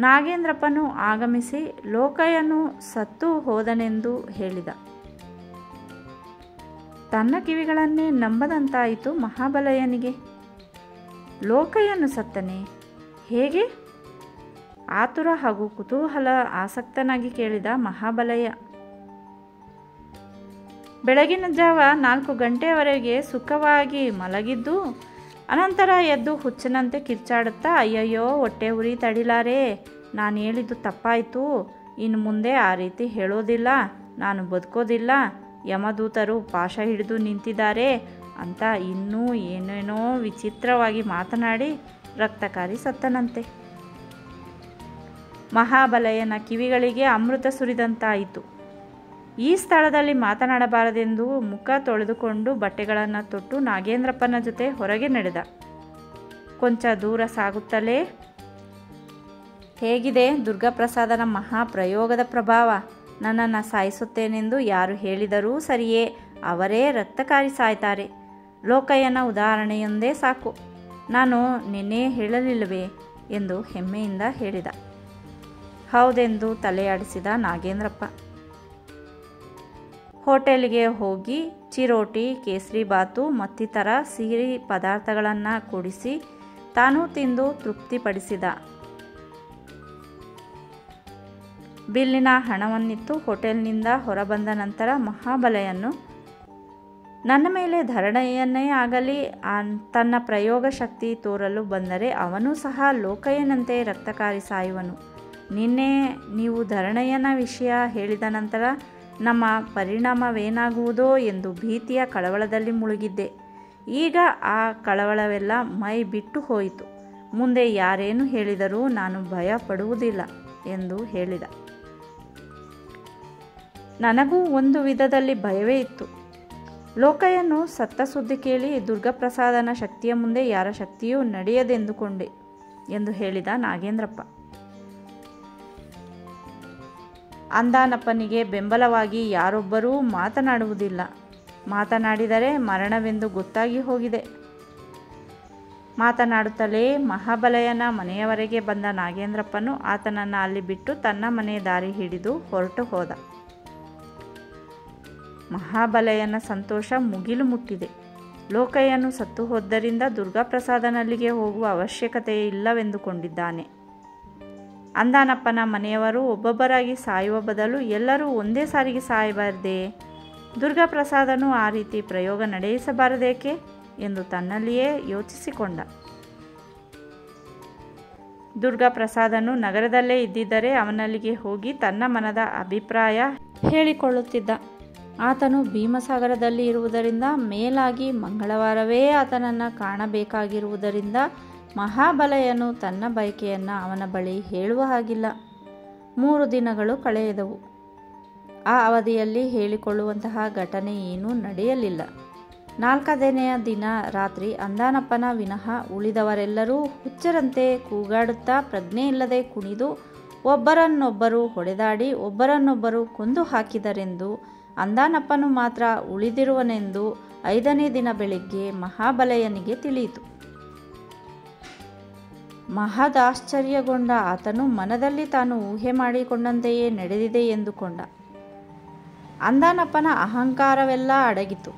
ನಾಗೇಂದ್ರಪ್ಪನು ಆಗಮಿಸಿ ಲೋಕಯ್ಯನು ಸತ್ತು ಹೋದನೆಂದು ಹೇಳಿದ. ತನ್ನ ಕಿವಿಗಳನ್ನೇ ನಂಬದಂತಾಯಿತು ಮಹಾಬಲಯ್ಯನಿಗೆ. ಲೋಕಯ್ಯನು ಸತ್ತನೆ? ಹೇಗೆ? ಆತುರ ಹಾಗೂ ಕುತೂಹಲ ಆಸಕ್ತನಾಗಿ ಕೇಳಿದ ಮಹಾಬಲಯ್ಯ. ಬೆಳಗಿನ ಜಾವ 4 ಗಂಟೆಯವರೆಗೆ ಸುಖವಾಗಿ ಮಲಗಿದ್ದು ಅನಂತರ ಎದ್ದು ಹುಚ್ಚನಂತೆ ಕಿರ್ಚಾಡುತ್ತಾ, ಅಯ್ಯಯ್ಯೋ ಹೊಟ್ಟೆ ಉರಿ ತಡಿಲಾರೆ, ನಾನು ಹೇಳಿದ್ದು ತಪ್ಪಾಯಿತು, ಇನ್ನು ಮುಂದೆ ಆ ರೀತಿ ಹೇಳೋದಿಲ್ಲ, ನಾನು ಬದುಕೋದಿಲ್ಲ, ಯಮದೂತರು ಪಾಶ ಹಿಡಿದು ನಿಂತಿದ್ದಾರೆ ಅಂತ ಇನ್ನೂ ಏನೇನೋ ವಿಚಿತ್ರವಾಗಿ ಮಾತನಾಡಿ ರಕ್ತಕಾರಿ ಸತ್ತನಂತೆ. ಮಹಾಬಲಯ್ಯನ ಕಿವಿಗಳಿಗೆ ಅಮೃತ ಸುರಿದಂತಾಯಿತು. ಈ ಸ್ಥಳದಲ್ಲಿ ಮಾತನಾಡಬಾರದೆಂದು ಮುಖ ತೊಳೆದುಕೊಂಡು ಬಟ್ಟೆಗಳನ್ನು ತೊಟ್ಟು ನಾಗೇಂದ್ರಪ್ಪನ ಜೊತೆ ಹೊರಗೆ ನಡೆದ. ಕೊಂಚ ದೂರ ಸಾಗುತ್ತಲೇ, ಹೇಗಿದೆ ದುರ್ಗಾಪ್ರಸಾದನ ಮಹಾಪ್ರಯೋಗದ ಪ್ರಭಾವ? ನನ್ನನ್ನು ಸಾಯಿಸುತ್ತೇನೆಂದು ಯಾರು ಹೇಳಿದರೂ ಸರಿಯೇ, ಅವರೇ ರಕ್ತಕಾರಿ ಸಾಯ್ತಾರೆ. ಲೋಕಯ್ಯನ ಉದಾಹರಣೆಯೊಂದೇ ಸಾಕು, ನಾನು ನಿನ್ನೆ ಹೇಳಲಿಲ್ಲವೇ ಎಂದು ಹೆಮ್ಮೆಯಿಂದ ಹೇಳಿದ. ಹೌದೆಂದು ತಲೆಯಾಡಿಸಿದ ನಾಗೇಂದ್ರಪ್ಪ. ಹೋಟೆಲ್ಗೆ ಹೋಗಿ ಚಿರೋಟಿ, ಕೇಸರಿಬಾತು ಮತ್ತಿತರ ಸಿಹಿ ಪದಾರ್ಥಗಳನ್ನು ಕೊಡಿಸಿ ತಾನು ತಿಂದು ತೃಪ್ತಿಪಡಿಸಿದ. ಬಿಲ್ಲಿನ ಹಣವನ್ನಿತ್ತು ಹೋಟೆಲ್ನಿಂದ ಹೊರಬಂದ ನಂತರ ಮಹಾಬಲಯ್ಯನು ನನ್ನ ಮೇಲೆ ಧರಣಯ್ಯನೇ ಆಗಲಿ ತನ್ನ ಪ್ರಯೋಗ ಶಕ್ತಿ ತೋರಲು ಬಂದರೆ ಅವನು ಸಹ ಲೋಕಯ್ಯನಂತೆ ರಕ್ತಕಾರಿ ಸಾಯುವನು. ನಿನ್ನೆ ನೀವು ಧರಣಯ್ಯನ ವಿಷಯ ಹೇಳಿದ ನಂತರ ನಮ್ಮ ಪರಿಣಾಮವೇನಾಗುವುದೋ ಎಂದು ಭೀತಿಯ ಕಳವಳದಲ್ಲಿ ಮುಳುಗಿದ್ದೆ. ಈಗ ಆ ಕಳವಳವೆಲ್ಲ ಮೈ ಬಿಟ್ಟು ಹೋಯಿತು. ಮುಂದೆ ಯಾರೇನು ಹೇಳಿದರೂ ನಾನು ಭಯ ಪಡುವುದಿಲ್ಲ ಎಂದು ಹೇಳಿದ. ನನಗೂ ಒಂದು ವಿಧದಲ್ಲಿ ಭಯವೇ ಇತ್ತು. ಲೋಕಯ್ಯನು ಸತ್ತ ಸುದ್ದಿ ಕೇಳಿ ದುರ್ಗಾಪ್ರಸಾದನ ಶಕ್ತಿಯ ಮುಂದೆ ಯಾರ ಶಕ್ತಿಯೂ ನಡೆಯದೆಂದುಕೊಂಡೆ ಎಂದು ಹೇಳಿದ ನಾಗೇಂದ್ರಪ್ಪ. ಅಂದಾನಪ್ಪನಿಗೆ ಬೆಂಬಲವಾಗಿ ಯಾರೊಬ್ಬರೂ ಮಾತನಾಡುವುದಿಲ್ಲ. ಮಾತನಾಡಿದರೆ ಮರಣವೆಂದು ಗೊತ್ತಾಗಿ ಹೋಗಿದೆ. ಮಾತನಾಡುತ್ತಲೇ ಮಹಾಬಲಯ್ಯನ ಮನೆಯವರೆಗೆ ಬಂದ ನಾಗೇಂದ್ರಪ್ಪನು ಆತನನ್ನು ಅಲ್ಲಿ ಬಿಟ್ಟು ತನ್ನ ಮನೆ ದಾರಿ ಹಿಡಿದು ಹೊರಟು ಹೋದ. ಮಹಾಬಲಯ್ಯನ ಸಂತೋಷ ಮುಗಿಲು ಮುಟ್ಟಿದೆ. ಲೋಕಯ್ಯನು ಸತ್ತು ಹೋದ್ದರಿಂದ ದುರ್ಗಾಪ್ರಸಾದನಲ್ಲಿಗೆ ಹೋಗುವ ಅವಶ್ಯಕತೆ ಇಲ್ಲವೆಂದುಕೊಂಡಿದ್ದಾನೆ. ಅಂದಾನಪ್ಪನ ಮನೆಯವರು ಒಬ್ಬೊಬ್ಬರಾಗಿ ಸಾಯುವ ಬದಲು ಎಲ್ಲರೂ ಒಂದೇ ಸಾರಿಗೆ ಸಾಯಬಾರದೇ? ದುರ್ಗಾಪ್ರಸಾದನು ಆ ರೀತಿ ಪ್ರಯೋಗ ನಡೆಸಬಾರದೇಕೆ ಎಂದು ತನ್ನಲ್ಲಿಯೇ ಯೋಚಿಸಿಕೊಂಡ. ದುರ್ಗಾಪ್ರಸಾದನು ನಗರದಲ್ಲೇ ಇದ್ದಿದ್ದರೆ ಅವನಲ್ಲಿಗೆ ಹೋಗಿ ತನ್ನ ಮನದ ಅಭಿಪ್ರಾಯ ಹೇಳಿಕೊಳ್ಳುತ್ತಿದ್ದ. ಆತನು ಭೀಮಸಾಗರದಲ್ಲಿ ಇರುವುದರಿಂದ ಮೇಲಾಗಿ ಮಂಗಳವಾರವೇ ಆತನನ್ನು ಕಾಣಬೇಕಾಗಿರುವುದರಿಂದ ಮಹಾಬಲಯ್ಯನು ತನ್ನ ಬಯಕೆಯನ್ನು ಅವನ ಬಳಿ ಹೇಳುವ ಹಾಗಿಲ್ಲ. 3 ದಿನಗಳು ಕಳೆದವು. ಆ ಅವಧಿಯಲ್ಲಿ ಹೇಳಿಕೊಳ್ಳುವಂತಹ ಘಟನೆ ಏನೂ ನಡೆಯಲಿಲ್ಲ. 4ನೆಯ ದಿನ ರಾತ್ರಿ ಅಂದಾನಪ್ಪನ ವಿನಃ ಉಳಿದವರೆಲ್ಲರೂ ಹುಚ್ಚರಂತೆ ಕೂಗಾಡುತ್ತಾ ಪ್ರಜ್ಞೆಯಿಲ್ಲದೆ ಕುಣಿದು ಒಬ್ಬರನ್ನೊಬ್ಬರು ಹೊಡೆದಾಡಿ ಒಬ್ಬರನ್ನೊಬ್ಬರು ಕೊಂದು ಹಾಕಿದರೆಂದು, ಅಂದಾನಪ್ಪನು ಮಾತ್ರ ಉಳಿದಿರುವನೆಂದು 5ನೇ ದಿನ ಬೆಳಿಗ್ಗೆ ಮಹಾಬಲಯ್ಯನಿಗೆ ತಿಳಿಯಿತು. ಮಹದಾಶ್ಚರ್ಯಗೊಂಡ ಆತನು ಮನದಲ್ಲಿ ತಾನು ಊಹೆ ಮಾಡಿಕೊಂಡಂತೆಯೇ ನಡೆದಿದೆ ಎಂದುಕೊಂಡ. ಅಂದಾನಪ್ಪನ ಅಹಂಕಾರವೆಲ್ಲ ಅಡಗಿತು.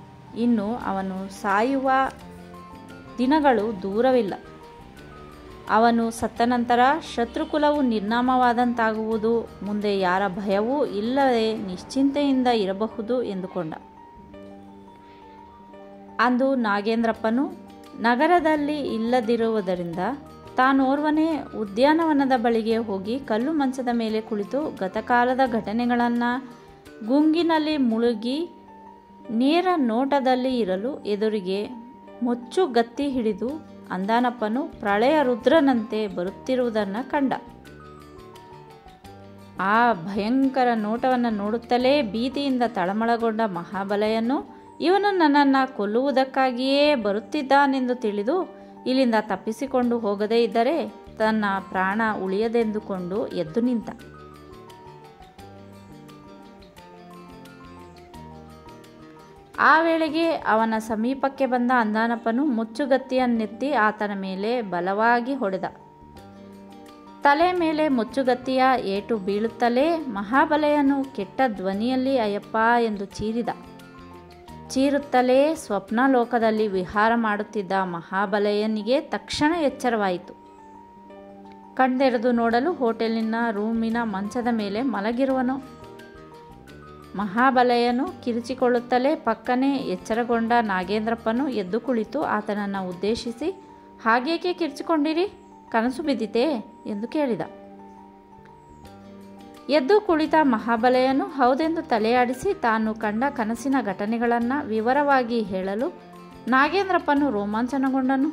ಇನ್ನು ಅವನು ಸಾಯುವ ದಿನಗಳು ದೂರವಿಲ್ಲ. ಅವನು ಸತ್ತ ನಂತರ ಶತ್ರುಕುಲವು ನಿರ್ನಾಮವಾದಂತಾಗುವುದು, ಮುಂದೆ ಯಾರ ಭಯವೂ ಇಲ್ಲದೆ ನಿಶ್ಚಿಂತೆಯಿಂದ ಇರಬಹುದು ಎಂದುಕೊಂಡ. ಅಂದು ನಾಗೇಂದ್ರಪ್ಪನು ನಗರದಲ್ಲಿ ಇಲ್ಲದಿರುವುದರಿಂದ ತಾನೋರ್ವನೇ ಉದ್ಯಾನವನದ ಬಳಿಗೆ ಹೋಗಿ ಕಲ್ಲು ಮಂಚದ ಮೇಲೆ ಕುಳಿತು ಗತಕಾಲದ ಘಟನೆಗಳನ್ನು ಗುಂಗಿನಲ್ಲಿ ಮುಳುಗಿ ನೇರ ನೋಟದಲ್ಲಿ ಇರಲು ಎದುರಿಗೆ ಮೊಚ್ಚುಗತ್ತಿ ಹಿಡಿದು ಅಂದಾನಪ್ಪನು ಪ್ರಳಯ ರುದ್ರನಂತೆ ಬರುತ್ತಿರುವುದನ್ನು ಕಂಡ. ಆ ಭಯಂಕರ ನೋಟವನ್ನು ನೋಡುತ್ತಲೇ ಭೀತಿಯಿಂದ ತಳಮಳಗೊಂಡ ಮಹಾಬಲಯ್ಯನು ಇವನು ನನ್ನನ್ನು ಕೊಲ್ಲುವುದಕ್ಕಾಗಿಯೇ ಬರುತ್ತಿದ್ದಾನೆಂದು ತಿಳಿದು ಇಲ್ಲಿಂದ ತಪ್ಪಿಸಿಕೊಂಡು ಹೋಗದೇ ಇದ್ದರೆ ತನ್ನ ಪ್ರಾಣ ಉಳಿಯದೆಂದುಕೊಂಡು ಎದ್ದು ನಿಂತ. ಆ ವೇಳೆಗೆ ಅವನ ಸಮೀಪಕ್ಕೆ ಬಂದ ಅಂದಾನಪ್ಪನು ಮುಚ್ಚುಗತ್ತಿಯನ್ನೆತ್ತಿ ಆತನ ಮೇಲೆ ಬಲವಾಗಿ ಹೊಡೆದ. ತಲೆ ಮೇಲೆ ಮುಚ್ಚುಗತ್ತಿಯ ಏಟು ಬೀಳುತ್ತಲೇ ಮಹಾಬಲಯ್ಯನು ಕೆಟ್ಟ ಧ್ವನಿಯಲ್ಲಿ ಅಯ್ಯಪ್ಪ ಎಂದು ಚೀರುತ್ತಲೇ ಸ್ವಪ್ನಲೋಕದಲ್ಲಿ ವಿಹಾರ ಮಾಡುತ್ತಿದ್ದ ಮಹಾಬಲಯ್ಯನಿಗೆ ತಕ್ಷಣ ಎಚ್ಚರವಾಯಿತು. ಕಣ್ಣೆರೆದು ನೋಡಲು ಹೋಟೆಲಿನ ರೂಮಿನ ಮಂಚದ ಮೇಲೆ ಮಲಗಿರುವನು. ಮಹಾಬಲಯ್ಯನು ಕಿರಿಚಿಕೊಳ್ಳುತ್ತಲೇ ಪಕ್ಕನೆ ಎಚ್ಚರಗೊಂಡ ನಾಗೇಂದ್ರಪ್ಪನು ಎದ್ದು ಕುಳಿತು ಆತನನ್ನು ಉದ್ದೇಶಿಸಿ, ಹಾಗೇಕೆ ಕಿರಿಚಿಕೊಂಡಿರಿ, ಕನಸು ಬಿದ್ದಿತೇ ಎಂದು ಕೇಳಿದ. ಎದ್ದು ಕುಳಿತ ಮಹಾಬಲಯ್ಯನು ಹೌದೆಂದು ತಲೆಯಾಡಿಸಿ ತಾನು ಕಂಡ ಕನಸಿನ ಘಟನೆಗಳನ್ನು ವಿವರವಾಗಿ ಹೇಳಲು ನಾಗೇಂದ್ರಪ್ಪನು ರೋಮಾಂಚನಗೊಂಡನು.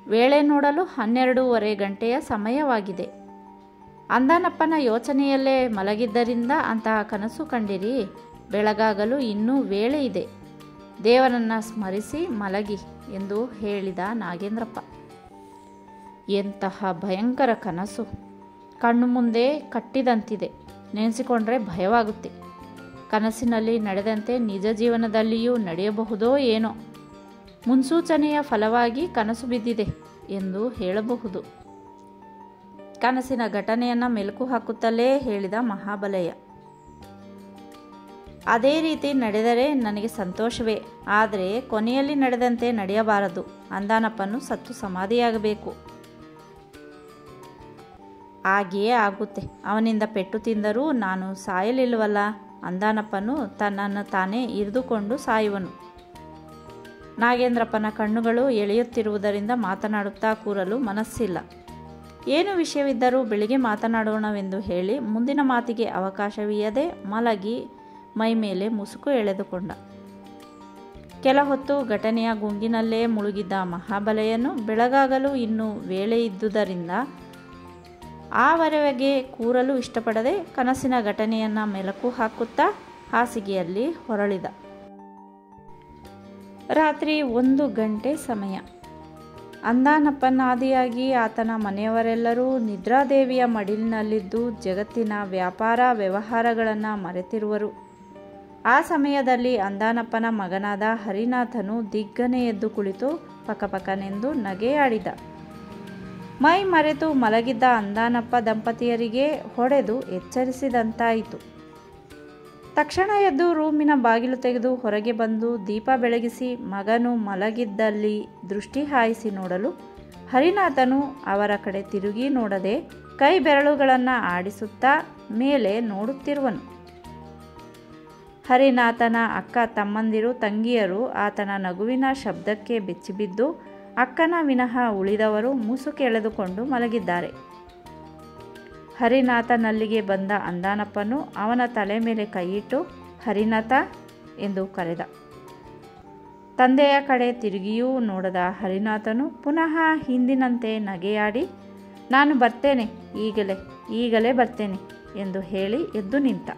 ವೇಳೆ ನೋಡಲು 12:30 ಗಂಟೆಯ ಸಮಯವಾಗಿದೆ. ಅಂದಾನಪ್ಪನ ಯೋಚನೆಯಲ್ಲೇ ಮಲಗಿದ್ದರಿಂದ ಅಂತಹ ಕನಸು ಕಂಡಿರಿ. ಬೆಳಗಾಗಲು ಇನ್ನೂ ವೇಳೆ ಇದೆ. ದೇವರನ್ನು ಸ್ಮರಿಸಿ ಮಲಗಿ ಎಂದು ಹೇಳಿದ ನಾಗೇಂದ್ರಪ್ಪ. ಎಂತಹ ಭಯಂಕರ ಕನಸು! ಕಣ್ಣು ಮುಂದೆ ಕಟ್ಟಿದಂತಿದೆ. ನೆನೆಸಿಕೊಂಡ್ರೆ ಭಯವಾಗುತ್ತೆ. ಕನಸಿನಲ್ಲಿ ನಡೆದಂತೆ ನಿಜ ಜೀವನದಲ್ಲಿಯೂ ನಡೆಯಬಹುದೋ ಏನೋ. ಮುನ್ಸೂಚನೆಯ ಫಲವಾಗಿ ಕನಸು ಬಿದ್ದಿದೆ ಎಂದು ಹೇಳಬಹುದು. ಕನಸಿನ ಘಟನೆಯನ್ನು ಮೆಲುಕು ಹಾಕುತ್ತಲೇ ಹೇಳಿದ ಮಹಾಬಲಯ್ಯ. ಅದೇ ರೀತಿ ನಡೆದರೆ ನನಗೆ ಸಂತೋಷವೇ. ಆದರೆ ಕೊನೆಯಲ್ಲಿ ನಡೆದಂತೆ ನಡೆಯಬಾರದು. ಅಂದಾನಪ್ಪನು ಸತ್ತು ಸಮಾಧಿಯಾಗಬೇಕು. ಹಾಗೆಯೇ ಆಗುತ್ತೆ. ಅವನಿಂದ ಪೆಟ್ಟು ತಿಂದರೂ ನಾನು ಸಾಯಲಿಲ್ಲವಲ್ಲ. ಅಂದಾನಪ್ಪನು ತನ್ನನ್ನು ತಾನೇ ಇರಿದುಕೊಂಡು ಸಾಯುವನು. ನಾಗೇಂದ್ರಪ್ಪನ ಕಣ್ಣುಗಳು ಎಳೆಯುತ್ತಿರುವುದರಿಂದ ಮಾತನಾಡುತ್ತಾ ಕೂರಲು ಮನಸ್ಸಿಲ್ಲ. ಏನು ವಿಷಯವಿದ್ದರೂ ಬೆಳಿಗ್ಗೆ ಮಾತನಾಡೋಣವೆಂದು ಹೇಳಿ ಮುಂದಿನ ಮಾತಿಗೆ ಅವಕಾಶವಿಲ್ಲದೆ ಮಲಗಿ ಮೈಮೇಲೆ ಮುಸುಕು ಎಳೆದುಕೊಂಡ. ಕೆಲ ಹೊತ್ತು ಘಟನೆಯ ಗುಂಗಿನಲ್ಲೇ ಮುಳುಗಿದ್ದ ಮಹಾಬಲಯ್ಯನು ಬೆಳಗಾಗಲು ಇನ್ನೂ ವೇಳೆ ಇದ್ದುದರಿಂದ ಆವರೆಗೆ ಕೂರಲು ಇಷ್ಟಪಡದೆ ಕನಸಿನ ಘಟನೆಯನ್ನು ಮೆಲುಕು ಹಾಕುತ್ತಾ ಹಾಸಿಗೆಯಲ್ಲಿ ಹೊರಳಿದ. ರಾತ್ರಿ 1 ಗಂಟೆ ಸಮಯ. ಅಂದಾನಪ್ಪನಾದಿಯಾಗಿ ಆತನ ಮನೆಯವರೆಲ್ಲರೂ ನಿದ್ರಾದೇವಿಯ ಮಡಿಲಿನಲ್ಲಿದ್ದು ಜಗತ್ತಿನ ವ್ಯಾಪಾರ ವ್ಯವಹಾರಗಳನ್ನು ಮರೆತಿರುವರು. ಆ ಸಮಯದಲ್ಲಿ ಅಂದಾನಪ್ಪನ ಮಗನಾದ ಹರಿನಾಥನು ದಿಗ್ಗನೆ ಎದ್ದು ಕುಳಿತು ಪಕಪಕನೆಂದು ನಗೆಯಾಡಿದ. ಮೈ ಮರೆತು ಮಲಗಿದ್ದ ಅಂದಾನಪ್ಪ ದಂಪತಿಯರಿಗೆ ಹೊಡೆದು ಎಚ್ಚರಿಸಿದಂತಾಯಿತು. ತಕ್ಷಣ ಎದ್ದು ರೂಮಿನ ಬಾಗಿಲು ತೆಗೆದು ಹೊರಗೆ ಬಂದು ದೀಪ ಬೆಳಗಿಸಿ ಮಗನು ಮಲಗಿದ್ದಲ್ಲಿ ದೃಷ್ಟಿ ಹಾಯಿಸಿ ನೋಡಲು ಹರಿನಾಥನು ಅವರ ಕಡೆ ತಿರುಗಿ ನೋಡದೆ ಕೈ ಬೆರಳುಗಳನ್ನು ಆಡಿಸುತ್ತಾ ಮೇಲೆ ನೋಡುತ್ತಿರುವನು. ಹರಿನಾಥನ ಅಕ್ಕ ತಮ್ಮಂದಿರು ತಂಗಿಯರು ಆತನ ನಗುವಿನ ಶಬ್ದಕ್ಕೆ ಬೆಚ್ಚಿಬಿದ್ದು ಅಕ್ಕನ ವಿನಃ ಉಳಿದವರು ಮುಸುಕು ಎಳೆದುಕೊಂಡು ಮಲಗಿದ್ದಾರೆ. ಹರಿನಾಥನಲ್ಲಿಗೆ ಬಂದ ಅಂದಾನಪ್ಪನು ಅವನ ತಲೆ ಮೇಲೆ ಕೈಯಿಟ್ಟು ಹರಿನಾಥ ಎಂದು ಕರೆದ. ತಂದೆಯ ಕಡೆ ತಿರುಗಿಯೂ ನೋಡದ ಹರಿನಾಥನು ಪುನಃ ಹಿಂದಿನಂತೆ ನಗೆಯಾಡಿ ನಾನು ಬರ್ತೇನೆ, ಈಗಲೇ ಬರ್ತೇನೆ ಎಂದು ಹೇಳಿ ಎದ್ದು ನಿಂತ.